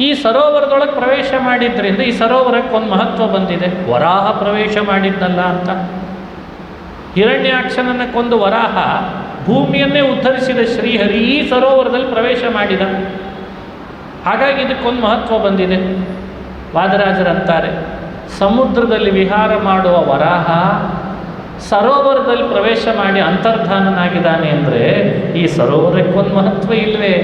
ಈ ಸರೋವರದೊಳಗೆ ಪ್ರವೇಶ ಮಾಡಿದ್ರಿಂದ ಈ ಸರೋವರಕ್ಕೆ ಒಂದು ಮಹತ್ವ ಬಂದಿದೆ. ವರಾಹ ಪ್ರವೇಶ ಮಾಡಿದ್ನಲ್ಲ ಅಂತ. ಹಿರಣ್ಯಾಕ್ಷನನ್ನು ಕೊಂದು ವರಾಹ ಭೂಮಿಯನ್ನೇ ಉದ್ಧರಿಸಿದ ಶ್ರೀಹರಿ ಈ ಸರೋವರದಲ್ಲಿ ಪ್ರವೇಶ ಮಾಡಿದ. ಹಾಗಾಗಿ ಇದಕ್ಕೊಂದು ಮಹತ್ವ ಬಂದಿದೆ. ವಾದರಾಜರಂತಾರೆ ಸಮುದ್ರದಲ್ಲಿ ವಿಹಾರ ಮಾಡುವ ವರಾಹ ಸರೋವರದಲ್ಲಿ ಪ್ರವೇಶ ಮಾಡಿ ಅಂತರ್ಧಾನನಾಗಿದ್ದಾನೆ ಅಂದರೆ ಈ ಸರೋವರಕ್ಕೊಂದು ಮಹತ್ವ ಇಲ್ಲವೇ?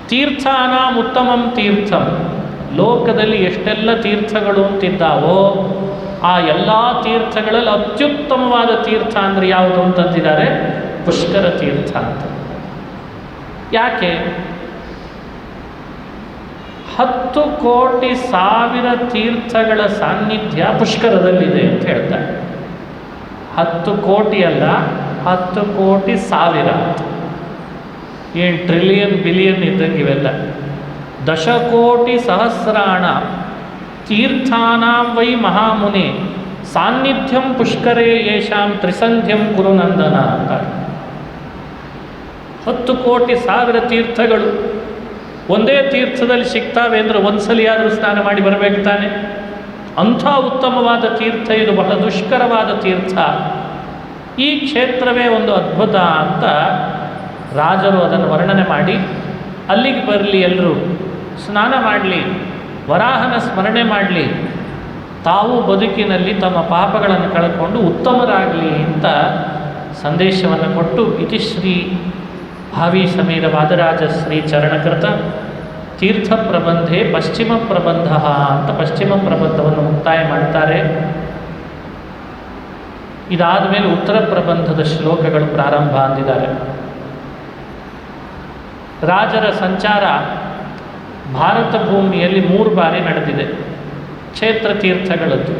ತೀರ್ಥಾನಾಂ ಉತ್ತಮಂ ತೀರ್ಥಂ, ಲೋಕದಲ್ಲಿ ಎಷ್ಟೆಲ್ಲ ತೀರ್ಥಗಳು ಅಂತಿದ್ದಾವೋ ಆ ಎಲ್ಲ ತೀರ್ಥಗಳಲ್ಲಿ ಅತ್ಯುತ್ತಮವಾದ ತೀರ್ಥ ಅಂದರೆ ಯಾವುದು ಅಂತಂದಿದ್ದಾರೆ? ಪುಷ್ಕರ ತೀರ್ಥ ಅಂತ. ಯಾಕೆ? 10 ಕೋಟಿ ಸಾವಿರ ತೀರ್ಥಗಳ ಸಾನ್ನಿಧ್ಯ ಪುಷ್ಕರದಲ್ಲಿದೆ ಅಂತ ಹೇಳ್ತಾರೆ. 10 ಕೋಟಿ ಅಲ್ಲ, 10 ಕೋಟಿ ಸಾವಿರ. ಏನು ಟ್ರಿಲಿಯನ್ ಬಿಲಿಯನ್ ಇದ್ದಂಗೆ ಇವೆಲ್ಲ. ದಶಕೋಟಿ ಸಹಸ್ರಾಣ ತೀರ್ಥಾನಾಂ ವೈ ಮಹಾಮುನಿ ಸಾನ್ನಿಧ್ಯಂ ಪುಷ್ಕರೇ ಯೇಷಾಂ ತ್ರಿಸಂಧ್ಯಂ ಕುರುನಂದನ ಅಂತ. 10 ಕೋಟಿ ಸಾವಿರ ತೀರ್ಥಗಳು ಒಂದೇ ತೀರ್ಥದಲ್ಲಿ ಸಿಗ್ತಾವೆ ಅಂದರೆ ಒಂದ್ಸಲಿಯಾದರೂ ಸ್ನಾನ ಮಾಡಿ ಬರಬೇಕು ತಾನೆ. ಅಂಥ ಉತ್ತಮವಾದ ತೀರ್ಥ ಇದು, ಬಹಳ ದುಷ್ಕರವಾದ ತೀರ್ಥ. ಈ ಕ್ಷೇತ್ರವೇ ಒಂದು ಅದ್ಭುತ ಅಂತ ರಾಜರು ಅದನ್ನು ವರ್ಣನೆ ಮಾಡಿ ಅಲ್ಲಿಗೆ ಬರಲಿ, ಎಲ್ಲರೂ ಸ್ನಾನ ಮಾಡಲಿ, ವರಾಹನ ಸ್ಮರಣೆ ಮಾಡಲಿ, ತಾವು ಬದುಕಿನಲ್ಲಿ ತಮ್ಮ ಪಾಪಗಳನ್ನು ಕಳ್ಕೊಂಡು ಉತ್ತಮರಾಗಲಿ ಅಂತ ಸಂದೇಶವನ್ನು ಕೊಟ್ಟು ಇತಿಶ್ರೀ ಭಾವಿ ಸಮೀರ ವಾದರಾಜ ಶ್ರೀ ಚರಣಕೃತ ತೀರ್ಥ ಪ್ರಬಂಧೆ ಪಶ್ಚಿಮ ಪ್ರಬಂಧ ಅಂತ ಪಶ್ಚಿಮ ಪ್ರಬಂಧವನ್ನು ಮುಕ್ತಾಯ ಮಾಡ್ತಾರೆ. ಇದಾದ ಮೇಲೆ ಉತ್ತರ ಪ್ರಬಂಧದ ಶ್ಲೋಕಗಳು ಪ್ರಾರಂಭ ಅಂದಿದ್ದಾರೆ. ರಾಜರ ಸಂಚಾರ ಭಾರತ ಭೂಮಿಯಲ್ಲಿ 3 ಬಾರಿ ನಡೆದಿದೆ. ಕ್ಷೇತ್ರ ತೀರ್ಥಗಳದ್ದು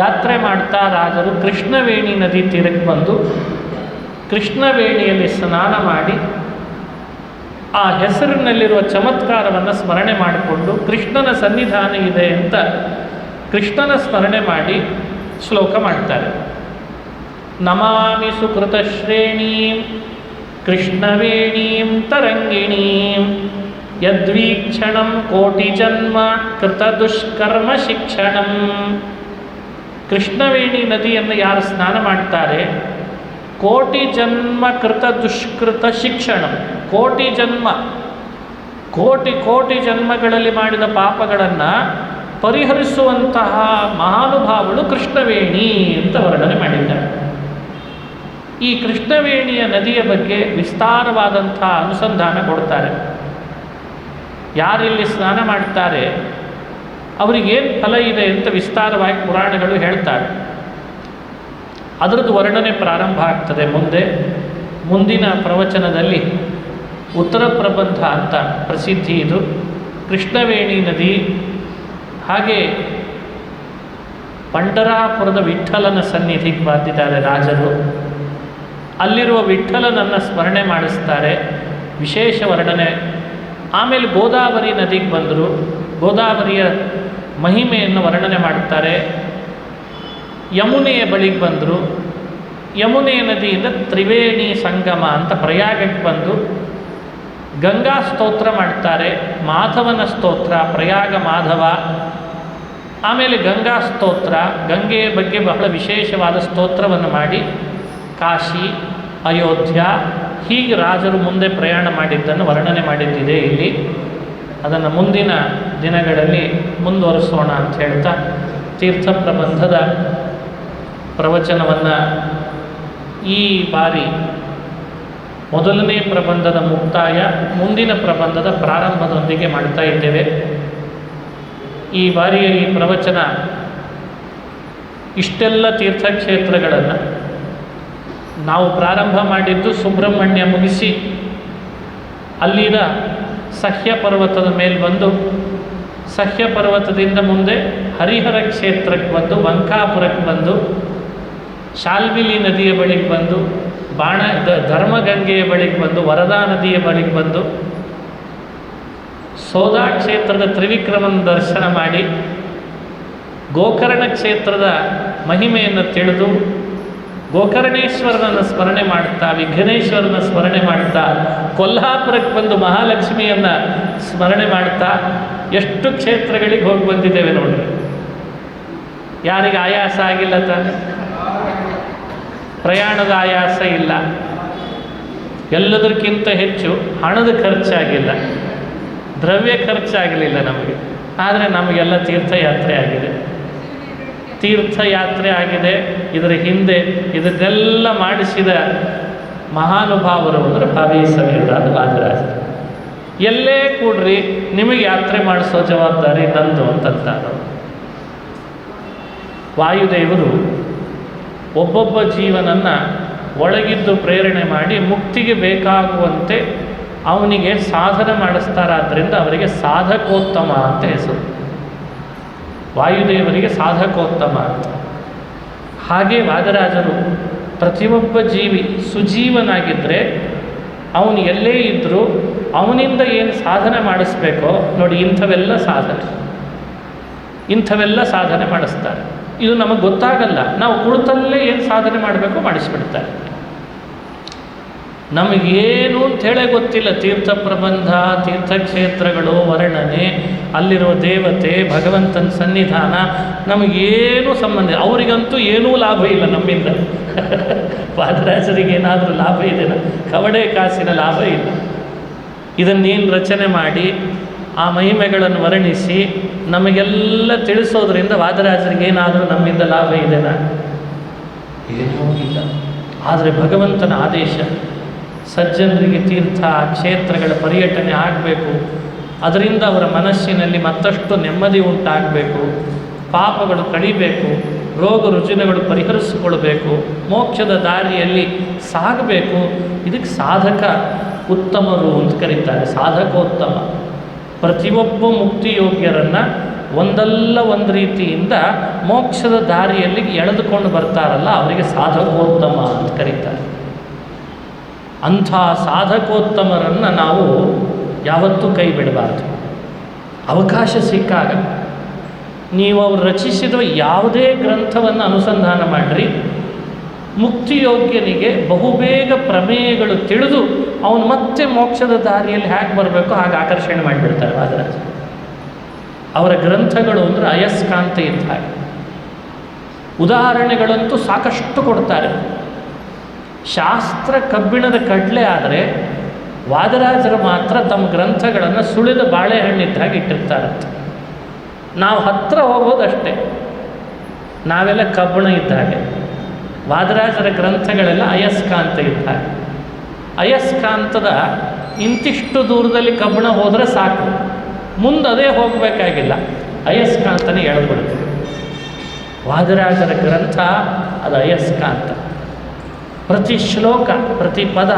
ಯಾತ್ರೆ ಮಾಡ್ತಾ ರಾಜರು ಕೃಷ್ಣವೇಣಿ ನದಿ ತೀರಕ್ಕೆ ಬಂದು ಕೃಷ್ಣವೇಣಿಯಲ್ಲಿ ಸ್ನಾನ ಮಾಡಿ ಆ ಹೆಸರಿನಲ್ಲಿರುವ ಚಮತ್ಕಾರವನ್ನು ಸ್ಮರಣೆ ಮಾಡಿಕೊಂಡು ಕೃಷ್ಣನ ಸನ್ನಿಧಾನ ಇದೆ ಅಂತ ಕೃಷ್ಣನ ಸ್ಮರಣೆ ಮಾಡಿ ಶ್ಲೋಕ ಮಾಡ್ತಾರೆ. ನಮಾಮಿ ಸುಕೃತ ಶ್ರೇಣೀಂ ಕೃಷ್ಣವೇಣೀಂ ತರಂಗಿಣೀಂ ಯದ್ವೀಕ್ಷಣಂ ಕೋಟಿ ಜನ್ಮ ಕೃತ ದುಷ್ಕರ್ಮ ಶಿಕ್ಷಣಂ. ಕೃಷ್ಣವೇಣಿ ನದಿಯನ್ನು ಯಾರು ಸ್ನಾನ ಮಾಡ್ತಾರೆ, ಕೋಟಿ ಜನ್ಮ ಕೃತ ದುಷ್ಕೃತ ಶಿಕ್ಷಣಂ, ಕೋಟಿ ಜನ್ಮ ಕೋಟಿ ಜನ್ಮಗಳಲ್ಲಿ ಮಾಡಿದ ಪಾಪಗಳನ್ನು ಪರಿಹರಿಸುವಂತಹ ಮಹಾನುಭಾವಳು ಕೃಷ್ಣವೇಣಿ ಅಂತ ವರ್ಣನೆ ಮಾಡಿದ್ದಾರೆ. ಈ ಕೃಷ್ಣವೇಣಿಯ ನದಿಯ ಬಗ್ಗೆ ವಿಸ್ತಾರವಾದಂಥ ಅನುಸಂಧಾನ ಕೊಡ್ತಾರೆ. ಯಾರಿಲ್ಲಿ ಸ್ನಾನ ಮಾಡ್ತಾರೆ ಅವರಿಗೇನು ಫಲ ಇದೆ ಅಂತ ವಿಸ್ತಾರವಾಗಿ ಪುರಾಣಗಳು ಹೇಳ್ತಾರೆ. ಅದರದ್ದು ವರ್ಣನೆ ಪ್ರಾರಂಭ ಆಗ್ತದೆ ಮುಂದಿನ ಪ್ರವಚನದಲ್ಲಿ. ಉತ್ತರ ಪ್ರಬಂಧ ಅಂತ ಪ್ರಸಿದ್ಧಿ ಇದು. ಕೃಷ್ಣವೇಣಿ ನದಿ, ಹಾಗೆ ಪಂಡರಾಪುರದ ವಿಠ್ಠಲನ ಸನ್ನಿಧಿಗೆ ಬಂದಿದ್ದಾರೆ ರಾಜರು. ಅಲ್ಲಿರುವ ವಿಠ್ಠಲನನ್ನು ಸ್ಮರಣೆ ಮಾಡಿಸ್ತಾರೆ, ವಿಶೇಷ ವರ್ಣನೆ. ಆಮೇಲೆ ಗೋದಾವರಿ ನದಿಗೆ ಬಂದರು, ಗೋದಾವರಿಯ ಮಹಿಮೆಯನ್ನು ವರ್ಣನೆ ಮಾಡ್ತಾರೆ. ಯಮುನೆಯ ಬಳಿಗೆ ಬಂದರು, ಯಮುನೆ ನದಿಯಿಂದ ತ್ರಿವೇಣಿ ಸಂಗಮ ಅಂತ ಪ್ರಯಾಗಕ್ಕೆ ಬಂದು ಗಂಗಾ ಸ್ತೋತ್ರ ಮಾಡ್ತಾರೆ. ಮಾಧವನ ಸ್ತೋತ್ರ, ಪ್ರಯಾಗ ಮಾಧವ. ಆಮೇಲೆ ಗಂಗಾ ಸ್ತೋತ್ರ, ಗಂಗೆಯ ಬಗ್ಗೆ ಬಹಳ ವಿಶೇಷವಾದ ಸ್ತೋತ್ರವನ್ನು ಮಾಡಿ ಕಾಶಿ, ಅಯೋಧ್ಯ ಹೀಗೆ ರಾಜರು ಮುಂದೆ ಪ್ರಯಾಣ ಮಾಡಿದ್ದನ್ನು ವರ್ಣನೆ ಮಾಡಿದ್ದಿದೆ ಇಲ್ಲಿ. ಅದನ್ನು ಮುಂದಿನ ದಿನಗಳಲ್ಲಿ ಮುಂದುವರಿಸೋಣ ಅಂತ ಹೇಳ್ತಾ ತೀರ್ಥ ಪ್ರಬಂಧದ ಪ್ರವಚನವನ್ನು ಈ ಬಾರಿ ಮೊದಲನೇ ಪ್ರಬಂಧದ ಮುಕ್ತಾಯ, ಮುಂದಿನ ಪ್ರಬಂಧದ ಪ್ರಾರಂಭದೊಂದಿಗೆ ಮಾಡ್ತಾ ಇದ್ದೇವೆ. ಈ ಬಾರಿಯ ಈ ಪ್ರವಚನ ಇಷ್ಟೆಲ್ಲ ತೀರ್ಥಕ್ಷೇತ್ರಗಳನ್ನು ನಾವು ಪ್ರಾರಂಭ ಮಾಡಿದ್ದು ಸುಬ್ರಹ್ಮಣ್ಯ ಮುಗಿಸಿ ಅಲ್ಲಿನ ಸಹ್ಯ ಪರ್ವತದ ಮೇಲೆ ಬಂದು ಸಹ್ಯ ಪರ್ವತದಿಂದ ಮುಂದೆ ಹರಿಹರ ಕ್ಷೇತ್ರಕ್ಕೆ ಬಂದು ವಂಕಾಪುರಕ್ಕೆ ಬಂದು ಶಾಲ್ಮಿಲಿ ನದಿಯ ಬಳಿಗೆ ಬಂದು ಧರ್ಮಗಂಗೆಯ ಬಳಿಗೆ ಬಂದು ವರದಾ ನದಿಯ ಬಳಿಗೆ ಬಂದು ಸೋದಾ ಕ್ಷೇತ್ರದ ತ್ರಿವಿಕ್ರಮನ ದರ್ಶನ ಮಾಡಿ ಗೋಕರ್ಣ ಕ್ಷೇತ್ರದ ಮಹಿಮೆಯನ್ನು ತಿಳಿದು ಗೋಕರ್ಣೇಶ್ವರನನ್ನು ಸ್ಮರಣೆ ಮಾಡ್ತಾ ವಿಘ್ನೇಶ್ವರನ ಸ್ಮರಣೆ ಮಾಡ್ತಾ ಕೊಲ್ಹಾಪುರಕ್ಕೆ ಬಂದು ಮಹಾಲಕ್ಷ್ಮಿಯನ್ನು ಸ್ಮರಣೆ ಮಾಡ್ತಾ ಎಷ್ಟು ಕ್ಷೇತ್ರಗಳಿಗೆ ಹೋಗಿ ಬಂದಿದ್ದೇವೆ ನೋಡ್ರಿ. ಯಾರಿಗೆ ಆಯಾಸ ಆಗಿಲ್ಲ ತಾನೆ? ಪ್ರಯಾಣದ ಆಯಾಸ ಇಲ್ಲ, ಎಲ್ಲದಕ್ಕಿಂತ ಹೆಚ್ಚು ಹಣದ ಖರ್ಚಾಗಿಲ್ಲ, ದ್ರವ್ಯ ಖರ್ಚಾಗಲಿಲ್ಲ ನಮಗೆ. ಆದರೆ ನಮಗೆಲ್ಲ ತೀರ್ಥಯಾತ್ರೆ ಆಗಿದೆ, ತೀರ್ಥಯಾತ್ರೆ ಆಗಿದೆ. ಇದರ ಹಿಂದೆ ಇದನ್ನೆಲ್ಲ ಮಾಡಿಸಿದ ಮಹಾನುಭಾವರು ಅಂದರೆ ಭಾವಿ ಸಮೀರರಾದ ವಾದರಾಜರು. ಎಲ್ಲೇ ಕೂಡ್ರಿ ನಿಮಗೆ ಯಾತ್ರೆ ಮಾಡಿಸೋ ಜವಾಬ್ದಾರಿ ನಂದು ಅಂತಂತಾರೆ. ವಾಯುದೇವರು ಒಬ್ಬೊಬ್ಬ ಜೀವನನ್ನು ಒಳಗಿದ್ದು ಪ್ರೇರಣೆ ಮಾಡಿ ಮುಕ್ತಿಗೆ ಬೇಕಾಗುವಂತೆ ಅವನಿಗೆ ಸಾಧನೆ ಮಾಡಿಸ್ತಾರಾದ್ದರಿಂದ ಅವರಿಗೆ ಸಾಧಕೋತ್ತಮ ಅಂತ ಹೆಸರು. ವಾಯುದೇವರಿಗೆ ಸಾಧಕೋತ್ತಮ ಅಂತ. ಹಾಗೆ ವಾದರಾಜರು ಪ್ರತಿಯೊಬ್ಬ ಜೀವಿ ಸುಜೀವನಾಗಿದ್ದರೆ ಅವನು ಎಲ್ಲೇ ಇದ್ದರೂ ಅವನಿಂದ ಏನು ಸಾಧನೆ ಮಾಡಿಸ್ಬೇಕೋ ನೋಡಿ, ಇಂಥವೆಲ್ಲ ಸಾಧನೆ ಮಾಡಿಸ್ತಾರೆ. ಇದು ನಮಗೆ ಗೊತ್ತಾಗಲ್ಲ, ನಾವು ಕುಳಿತಲ್ಲೇ ಏನು ಸಾಧನೆ ಮಾಡಬೇಕೋ ಮಾಡಿಸ್ಬಿಡ್ತಾರೆ. ನಮಗೇನು ಅಂಥೇಳೇ ಗೊತ್ತಿಲ್ಲ. ತೀರ್ಥ ಪ್ರಬಂಧ, ತೀರ್ಥಕ್ಷೇತ್ರಗಳು, ವರ್ಣನೆ, ಅಲ್ಲಿರುವ ದೇವತೆ, ಭಗವಂತನ ಸನ್ನಿಧಾನ ನಮಗೇನೂ ಸಂಬಂಧ ಇಲ್ಲ. ಅವರಿಗಂತೂ ಏನೂ ಲಾಭ ಇಲ್ಲ ನಮ್ಮಿಂದ. ವಾದರಾಜರಿಗೇನಾದರೂ ಲಾಭ ಇದೆಯಾ? ಕವಡೆ ಕಾಸಿನ ಲಾಭ ಇಲ್ಲ. ಇದನ್ನೇನು ರಚನೆ ಮಾಡಿ ಆ ಮಹಿಮೆಗಳನ್ನು ವರ್ಣಿಸಿ ನಮಗೆಲ್ಲ ತಿಳಿಸೋದ್ರಿಂದ ವಾದರಾಜರಿಗೇನಾದರೂ ನಮ್ಮಿಂದ ಲಾಭ ಇದೆನಾ? ಏನೂ ಇಲ್ಲ. ಆದರೆ ಭಗವಂತನ ಆದೇಶ, ಸಜ್ಜನರಿಗೆ ತೀರ್ಥ ಕ್ಷೇತ್ರಗಳ ಪರ್ಯಟನೆ ಆಗಬೇಕು, ಅದರಿಂದ ಅವರ ಮನಸ್ಸಿನಲ್ಲಿ ಮತ್ತಷ್ಟು ನೆಮ್ಮದಿ ಉಂಟಾಗಬೇಕು, ಪಾಪಗಳು ಕಳಿಬೇಕು, ರೋಗ ರುಜಿನಗಳು ಪರಿಹರಿಸಿಕೊಳ್ಬೇಕು, ಮೋಕ್ಷದ ದಾರಿಯಲ್ಲಿ ಸಾಗಬೇಕು. ಇದಕ್ಕೆ ಸಾಧಕ ಉತ್ತಮರು ಅಂತ ಕರೀತಾರೆ, ಸಾಧಕೋತ್ತಮ. ಪ್ರತಿಯೊಬ್ಬ ಮುಕ್ತಿಯೋಗ್ಯರನ್ನು ಒಂದಲ್ಲ ಒಂದು ರೀತಿಯಿಂದ ಮೋಕ್ಷದ ದಾರಿಯಲ್ಲಿ ಎಳೆದುಕೊಂಡು ಬರ್ತಾರಲ್ಲ ಅವರಿಗೆ ಸಾಧಕೋತ್ತಮ ಅಂತ ಕರೀತಾರೆ. ಅಂಥ ಸಾಧಕೋತ್ತಮರನ್ನು ನಾವು ಯಾವತ್ತೂ ಕೈ ಬಿಡಬಾರ್ದು. ಅವಕಾಶ ಸಿಕ್ಕಾಗ ನೀವು ಅವರು ರಚಿಸಿದ ಯಾವುದೇ ಗ್ರಂಥವನ್ನು ಅನುಸಂಧಾನ ಮಾಡಿರಿ, ಮುಕ್ತಿಯೋಗ್ಯನಿಗೆ ಬಹುಬೇಗ ಪ್ರಮೇಯಗಳು ತಿಳಿದು ಅವನು ಮತ್ತೆ ಮೋಕ್ಷದ ದಾರಿಯಲ್ಲಿ ಹೇಗೆ ಬರಬೇಕು ಹಾಗೆ ಆಕರ್ಷಣೆ ಮಾಡಿಬಿಡ್ತಾರೆ ವಾದರಾಜ. ಅವರ ಗ್ರಂಥಗಳು ಅಂದರೆ ಅಯಸ್ಕಾಂತ ಇದ್ದ ಹಾಗೆ. ಉದಾಹರಣೆಗಳಂತೂ ಸಾಕಷ್ಟು ಕೊಡ್ತಾರೆ. ಶಾಸ್ತ್ರ ಕಬ್ಬಿಣದ ಕಡಲೆ ಆದರೆ ವಾದರಾಜರು ಮಾತ್ರ ತಮ್ಮ ಗ್ರಂಥಗಳನ್ನು ಸುಳಿದ ಬಾಳೆಹಣ್ಣಿದ್ದಾಗ ಇಟ್ಟಿರ್ತಾರಂತೆ. ನಾವು ಹತ್ತಿರ ಹೋಗೋದಷ್ಟೇ, ನಾವೆಲ್ಲ ಕಬ್ಬಿಣ ಇದ್ದ ಹಾಗೆ. ವಾದರಾಜರ ಗ್ರಂಥಗಳೆಲ್ಲ ಅಯಸ್ಕಾಂತ ಇದ್ದ ಹಾಗೆ. ಅಯಸ್ಕಾಂತದ ಇಂತಿಷ್ಟು ದೂರದಲ್ಲಿ ಕಬ್ಬಿಣ ಹೋದರೆ ಸಾಕು, ಮುಂದೆ ಅದೇ ಹೋಗಬೇಕಾಗಿಲ್ಲ, ಅಯಸ್ಕಾಂತನೇ ಎಳೆದ್ಬಿಡ್ತದೆ. ವಾದರಾಜರ ಗ್ರಂಥ ಅದು ಅಯಸ್ಕಾಂತ. ಪ್ರತಿ ಶ್ಲೋಕ, ಪ್ರತಿ ಪದ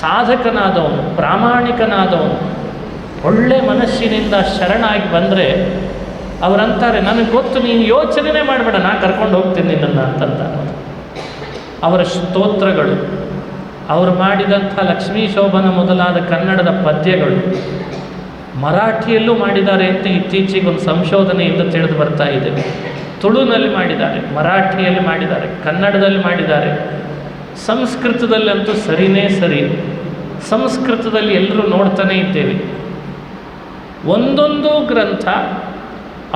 ಸಾಧಕನಾದವನು, ಪ್ರಾಮಾಣಿಕನಾದವನು, ಒಳ್ಳೆ ಮನಸ್ಸಿನಿಂದ ಶರಣಾಗಿ ಬಂದರೆ ಅವರಂತಾರೆ, ನನಗೆ ಗೊತ್ತು, ನೀನು ಯೋಚನೆ ಮಾಡಬೇಡ, ನಾನು ಕರ್ಕೊಂಡು ಹೋಗ್ತೀನಿ ನಿನ್ನನ್ನು ಅಂತಂತಾರೆ. ಅವರ ಸ್ತೋತ್ರಗಳು, ಅವರು ಮಾಡಿದಂಥ ಲಕ್ಷ್ಮೀ ಶೋಭನ ಮೊದಲಾದ ಕನ್ನಡದ ಪದ್ಯಗಳು ಮರಾಠಿಯಲ್ಲೂ ಮಾಡಿದ್ದಾರೆ ಅಂತ ಇತ್ತೀಚೆಗೆ ಒಂದು ಸಂಶೋಧನೆಯಿಂದ ತಿಳಿದು ಬರ್ತಾ ಇದೆ. ತುಳುನಲ್ಲಿ ಮಾಡಿದ್ದಾರೆ, ಮರಾಠಿಯಲ್ಲಿ ಮಾಡಿದ್ದಾರೆ, ಕನ್ನಡದಲ್ಲಿ ಮಾಡಿದ್ದಾರೆ. ಸಂಸ್ಕೃತದಲ್ಲಂತೂ ಸರಿನೇ ಸರಿ. ಸಂಸ್ಕೃತದಲ್ಲಿ ಎಲ್ಲರೂ ನೋಡ್ತಾನೇ ಇದ್ದೇವೆ. ಒಂದೊಂದು ಗ್ರಂಥ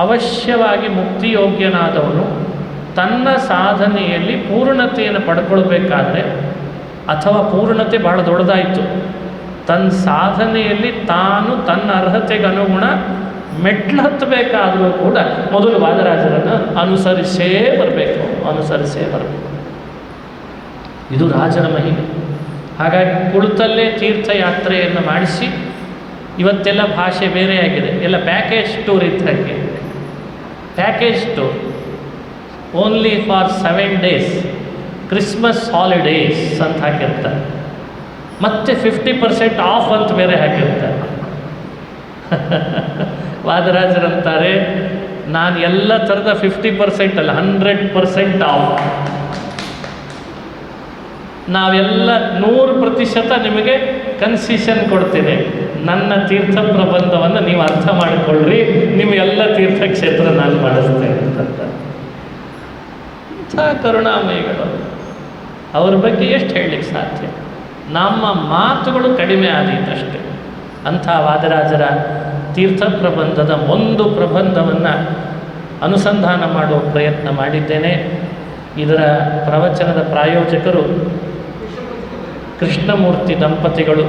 ಅವಶ್ಯವಾಗಿ ಮುಕ್ತಿಯೋಗ್ಯನಾದವನು ತನ್ನ ಸಾಧನೆಯಲ್ಲಿ ಪೂರ್ಣತೆಯನ್ನು ಪಡ್ಕೊಳ್ಬೇಕಾದ್ರೆ, ಅಥವಾ ಪೂರ್ಣತೆ ಭಾಳ ದೊಡ್ಡದಾಯಿತು, ತನ್ನ ಸಾಧನೆಯಲ್ಲಿ ತಾನು ತನ್ನ ಅರ್ಹತೆಗೆ ಅನುಗುಣ ಮೆಟ್ಲು ಹತ್ತಬೇಕಾದರೂ ಕೂಡ ಮೊದಲು ವಾದರಾಜರನ್ನು ಅನುಸರಿಸೇ ಬರಬೇಕು. ಇದು ರಾಜರ ಮಹಿಮೆ. ಹಾಗಾಗಿ ಕುಳಿತಲ್ಲೇ ತೀರ್ಥಯಾತ್ರೆಯನ್ನು ಮಾಡಿಸಿ, ಇವತ್ತೆಲ್ಲ ಭಾಷೆ ಬೇರೆಯಾಗಿದೆ, ಎಲ್ಲ ಪ್ಯಾಕೇಜ್ ಟೂರ್ ಇದ್ದಕ್ಕೆ. Package tour only for 7 days, Christmas holidays ಅಂತ ಹಾಕಿರ್ತಾರೆ, ಮತ್ತೆ 50% ಆಫ್ ಅಂತ ಬೇರೆ ಹಾಕಿರ್ತಾರೆ. ವಾದರಾಜರಂತಾರೆ, ನಾನು ಎಲ್ಲ ಥರದ 50% ಅಲ್ಲ, 100% ಆಫ್. ನಾವೆಲ್ಲ 100% ನಿಮಗೆ ಕನ್ಸೆಷನ್ ಕೊಡ್ತೀನಿ. ನನ್ನ ತೀರ್ಥ ಪ್ರಬಂಧವನ್ನು ನೀವು ಅರ್ಥ ಮಾಡಿಕೊಳ್ಳ್ರಿ, ನಿಮಗೆಲ್ಲ ತೀರ್ಥಕ್ಷೇತ್ರ ನಾನು ಮಾಡಿಸ್ತೇನೆ ಅಂತ. ಇಂಥ ಕರುಣಾಮಯಿಗಳು, ಅವ್ರ ಬಗ್ಗೆ ಎಷ್ಟು ಹೇಳಲಿಕ್ಕೆ ಸಾಧ್ಯ? ನಮ್ಮ ಮಾತುಗಳು ಕಡಿಮೆ ಆದೀತಷ್ಟೇ. ಅಂಥ ವಾದರಾಜರ ತೀರ್ಥ ಪ್ರಬಂಧದ ಒಂದು ಪ್ರಬಂಧವನ್ನು ಅನುಸಂಧಾನ ಮಾಡುವ ಪ್ರಯತ್ನ ಮಾಡಿದ್ದೇನೆ. ಇದರ ಪ್ರವಚನದ ಪ್ರಾಯೋಜಕರು ಕೃಷ್ಣಮೂರ್ತಿ ದಂಪತಿಗಳು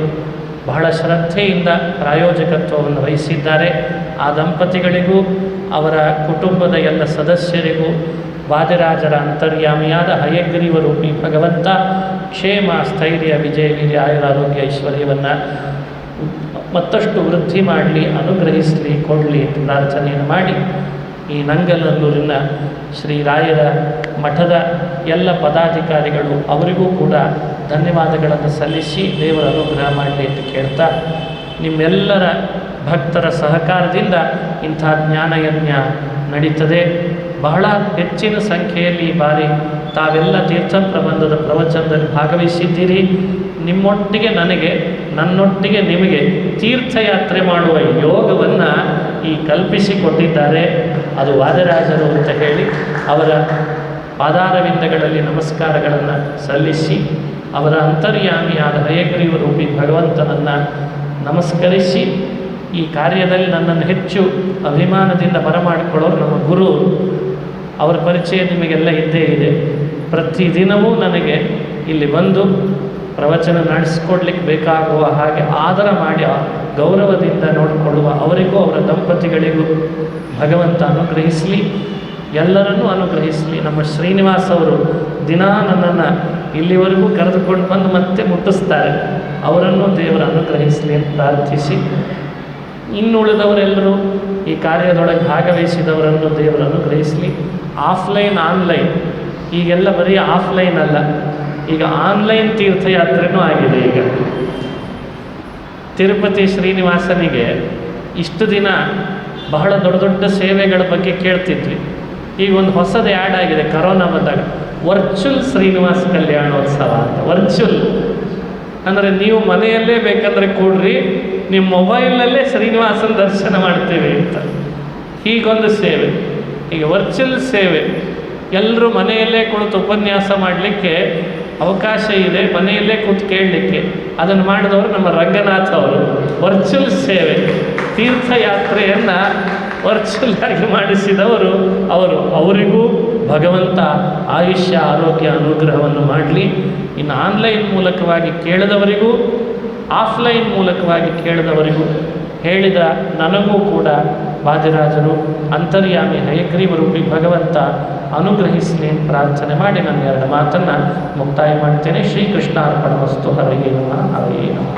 ಬಹಳ ಶ್ರದ್ಧೆಯಿಂದ ಪ್ರಾಯೋಜಕತ್ವವನ್ನು ವಹಿಸಿದ್ದಾರೆ. ಆ ದಂಪತಿಗಳಿಗೂ ಅವರ ಕುಟುಂಬದ ಎಲ್ಲ ಸದಸ್ಯರಿಗೂ ವಾದಿರಾಜರ ಅಂತರ್ಯಾಮಿಯಾದ ಹಯಗ್ರೀವ ರೂಪಿ ಭಗವಂತ ಕ್ಷೇಮ, ಸ್ಥೈರ್ಯ, ವಿಜಯ, ವೀರ್ಯ, ಆಯುರಾರೋಗ್ಯ, ಐಶ್ವರ್ಯವನ್ನು ಮತ್ತಷ್ಟು ವೃದ್ಧಿ ಮಾಡಲಿ, ಅನುಗ್ರಹಿಸಲಿ, ಕೊಡಲಿ ಅಂತ ಪ್ರಾರ್ಥನೆಯನ್ನು ಮಾಡಿ, ಈ ನಂಗನಲ್ಲೂರಿನ ಶ್ರೀರಾಯರ ಮಠದ ಎಲ್ಲ ಪದಾಧಿಕಾರಿಗಳು ಅವರಿಗೂ ಕೂಡ ಧನ್ಯವಾದಗಳನ್ನು ಸಲ್ಲಿಸಿ ದೇವರ ಅನುಗ್ರಹ ಮಾಡಲಿ ಅಂತ ಕೇಳ್ತಾ, ನಿಮ್ಮೆಲ್ಲರ ಭಕ್ತರ ಸಹಕಾರದಿಂದ ಇಂಥ ಜ್ಞಾನಯಜ್ಞ ನಡೀತದೆ. ಬಹಳ ಹೆಚ್ಚಿನ ಸಂಖ್ಯೆಯಲ್ಲಿ ಈ ಬಾರಿ ತಾವೆಲ್ಲ ತೀರ್ಥ ಪ್ರಬಂಧದ ಪ್ರವಚನದಲ್ಲಿ ಭಾಗವಹಿಸಿದ್ದೀರಿ. ನಿಮ್ಮೊಟ್ಟಿಗೆ ನನಗೆ, ನನ್ನೊಟ್ಟಿಗೆ ನಿಮಗೆ ತೀರ್ಥಯಾತ್ರೆ ಮಾಡುವ ಯೋಗವನ್ನು ಈ ಕಲ್ಪಿಸಿಕೊಟ್ಟಿದ್ದಾರೆ. ಅದು ವಾದರಾಜರು ಅಂತ ಹೇಳಿ ಅವರ ಪಾದಾರವಿಂದಗಳಲ್ಲಿ ನಮಸ್ಕಾರಗಳನ್ನು ಸಲ್ಲಿಸಿ, ಅವರ ಅಂತರ್ಯಾಮಿಯಾದ ಹಯಗ್ರೀವ ರೂಪಿ ಭಗವಂತನನ್ನು ನಮಸ್ಕರಿಸಿ, ಈ ಕಾರ್ಯದಲ್ಲಿ ನನ್ನನ್ನು ಹೆಚ್ಚು ಅಭಿಮಾನದಿಂದ ಬರಮಾಡಿಕೊಳ್ಳೋರು ನಮ್ಮ ಗುರು. ಅವರ ಪರಿಚಯ ನಿಮಗೆಲ್ಲ ಇದ್ದೇ ಇದೆ. ಪ್ರತಿದಿನವೂ ನನಗೆ ಇಲ್ಲಿ ಬಂದು ಪ್ರವಚನ ನಡೆಸಿಕೊಡ್ಲಿಕ್ಕೆ ಬೇಕಾಗುವ ಹಾಗೆ ಆದರ ಮಾಡಿ ಗೌರವದಿಂದ ನೋಡಿಕೊಳ್ಳುವ ಅವರಿಗೂ ಅವರ ದಂಪತಿಗಳಿಗೂ ಭಗವಂತ ಅನುಗ್ರಹಿಸಲಿ, ಎಲ್ಲರನ್ನೂ ಅನುಗ್ರಹಿಸಲಿ. ನಮ್ಮ ಶ್ರೀನಿವಾಸ್ ಅವರು ದಿನಾ ನನ್ನನ್ನು ಇಲ್ಲಿವರೆಗೂ ಕರೆದುಕೊಂಡು ಬಂದು ಮತ್ತೆ ಮುಟ್ಟಿಸ್ತಾರೆ. ಅವರನ್ನು ದೇವರು ಅನುಗ್ರಹಿಸಲಿ ಅಂತ ಪ್ರಾರ್ಥಿಸಿ, ಇನ್ನುಳಿದವರೆಲ್ಲರೂ ಈ ಕಾರ್ಯದೊಳಗೆ ಭಾಗವಹಿಸಿದವರನ್ನು ದೇವರು ಅನುಗ್ರಹಿಸಲಿ. ಆಫ್ಲೈನ್ ಆನ್ಲೈನ್, ಈಗೆಲ್ಲ ಬರೀ ಆಫ್ಲೈನ್ ಅಲ್ಲ, ಈಗ ಆನ್ಲೈನ್ ತೀರ್ಥಯಾತ್ರೆನೂ ಆಗಿದೆ. ಈಗ ತಿರುಪತಿ ಶ್ರೀನಿವಾಸನಿಗೆ ಇಷ್ಟು ದಿನ ಬಹಳ ದೊಡ್ಡ ದೊಡ್ಡ ಸೇವೆಗಳ ಬಗ್ಗೆ ಕೇಳ್ತಿದ್ವಿ. ಈಗ ಒಂದು ಹೊಸದು ಆ್ಯಡ್ ಆಗಿದೆ ಕರೋನಾ ಬಂದಾಗ, ವರ್ಚುವಲ್ ಶ್ರೀನಿವಾಸ ಕಲ್ಯಾಣೋತ್ಸವ ಅಂತ. ವರ್ಚುವಲ್ ಅಂದರೆ ನೀವು ಮನೆಯಲ್ಲೇ ಬೇಕಂದರೆ ಕೂಡ್ರಿ, ನಿಮ್ಮ ಮೊಬೈಲ್ನಲ್ಲೇ ಶ್ರೀನಿವಾಸನ ದರ್ಶನ ಮಾಡ್ತೀವಿ ಅಂತ. ಹೀಗೊಂದು ಸೇವೆ, ಈಗ ವರ್ಚುವಲ್ ಸೇವೆ. ಎಲ್ಲರೂ ಮನೆಯಲ್ಲೇ ಕುಳಿತು ಉಪನ್ಯಾಸ ಮಾಡಲಿಕ್ಕೆ ಅವಕಾಶ ಇದೆ, ಮನೆಯಲ್ಲೇ ಕೂತು ಕೇಳಲಿಕ್ಕೆ. ಅದನ್ನು ಮಾಡಿದವರು ನಮ್ಮ ರಂಗನಾಥ್ ಅವರು. ವರ್ಚುವಲ್ ಸೇವೆ, ತೀರ್ಥಯಾತ್ರೆಯನ್ನು ವರ್ಚುವಲ್ ಆಗಿ ಮಾಡಿಸಿದವರು ಅವರು. ಅವರಿಗೂ ಭಗವಂತ ಆಯುಷ್ಯ ಆರೋಗ್ಯ ಅನುಗ್ರಹವನ್ನು ಮಾಡಲಿ. ಇನ್ನು ಆನ್ಲೈನ್ ಮೂಲಕವಾಗಿ ಕೇಳಿದವರಿಗೂ, ಆಫ್ಲೈನ್ ಮೂಲಕವಾಗಿ ಕೇಳಿದವರಿಗೂ ಹೇಳಿದ ನನಗೂ ಕೂಡ ವಾದಿರಾಜರು ಅಂತರ್ಯಾಮಿ ಹಯಗ್ರೀವ ರೂಪಿ ಭಗವಂತ ಅನುಗ್ರಹಿಸಲಿ ಅಂತ ಪ್ರಾರ್ಥನೆ ಮಾಡಿ ನನ್ನ ಎರಡು ಮಾತನ್ನು ಮುಕ್ತಾಯ ಮಾಡ್ತೇನೆ. ಶ್ರೀಕೃಷ್ಣಾರ್ಪಣ ವಸ್ತು. ಹರಯೇ ನಮಃ. ಹರಯೇ ನಮಃ.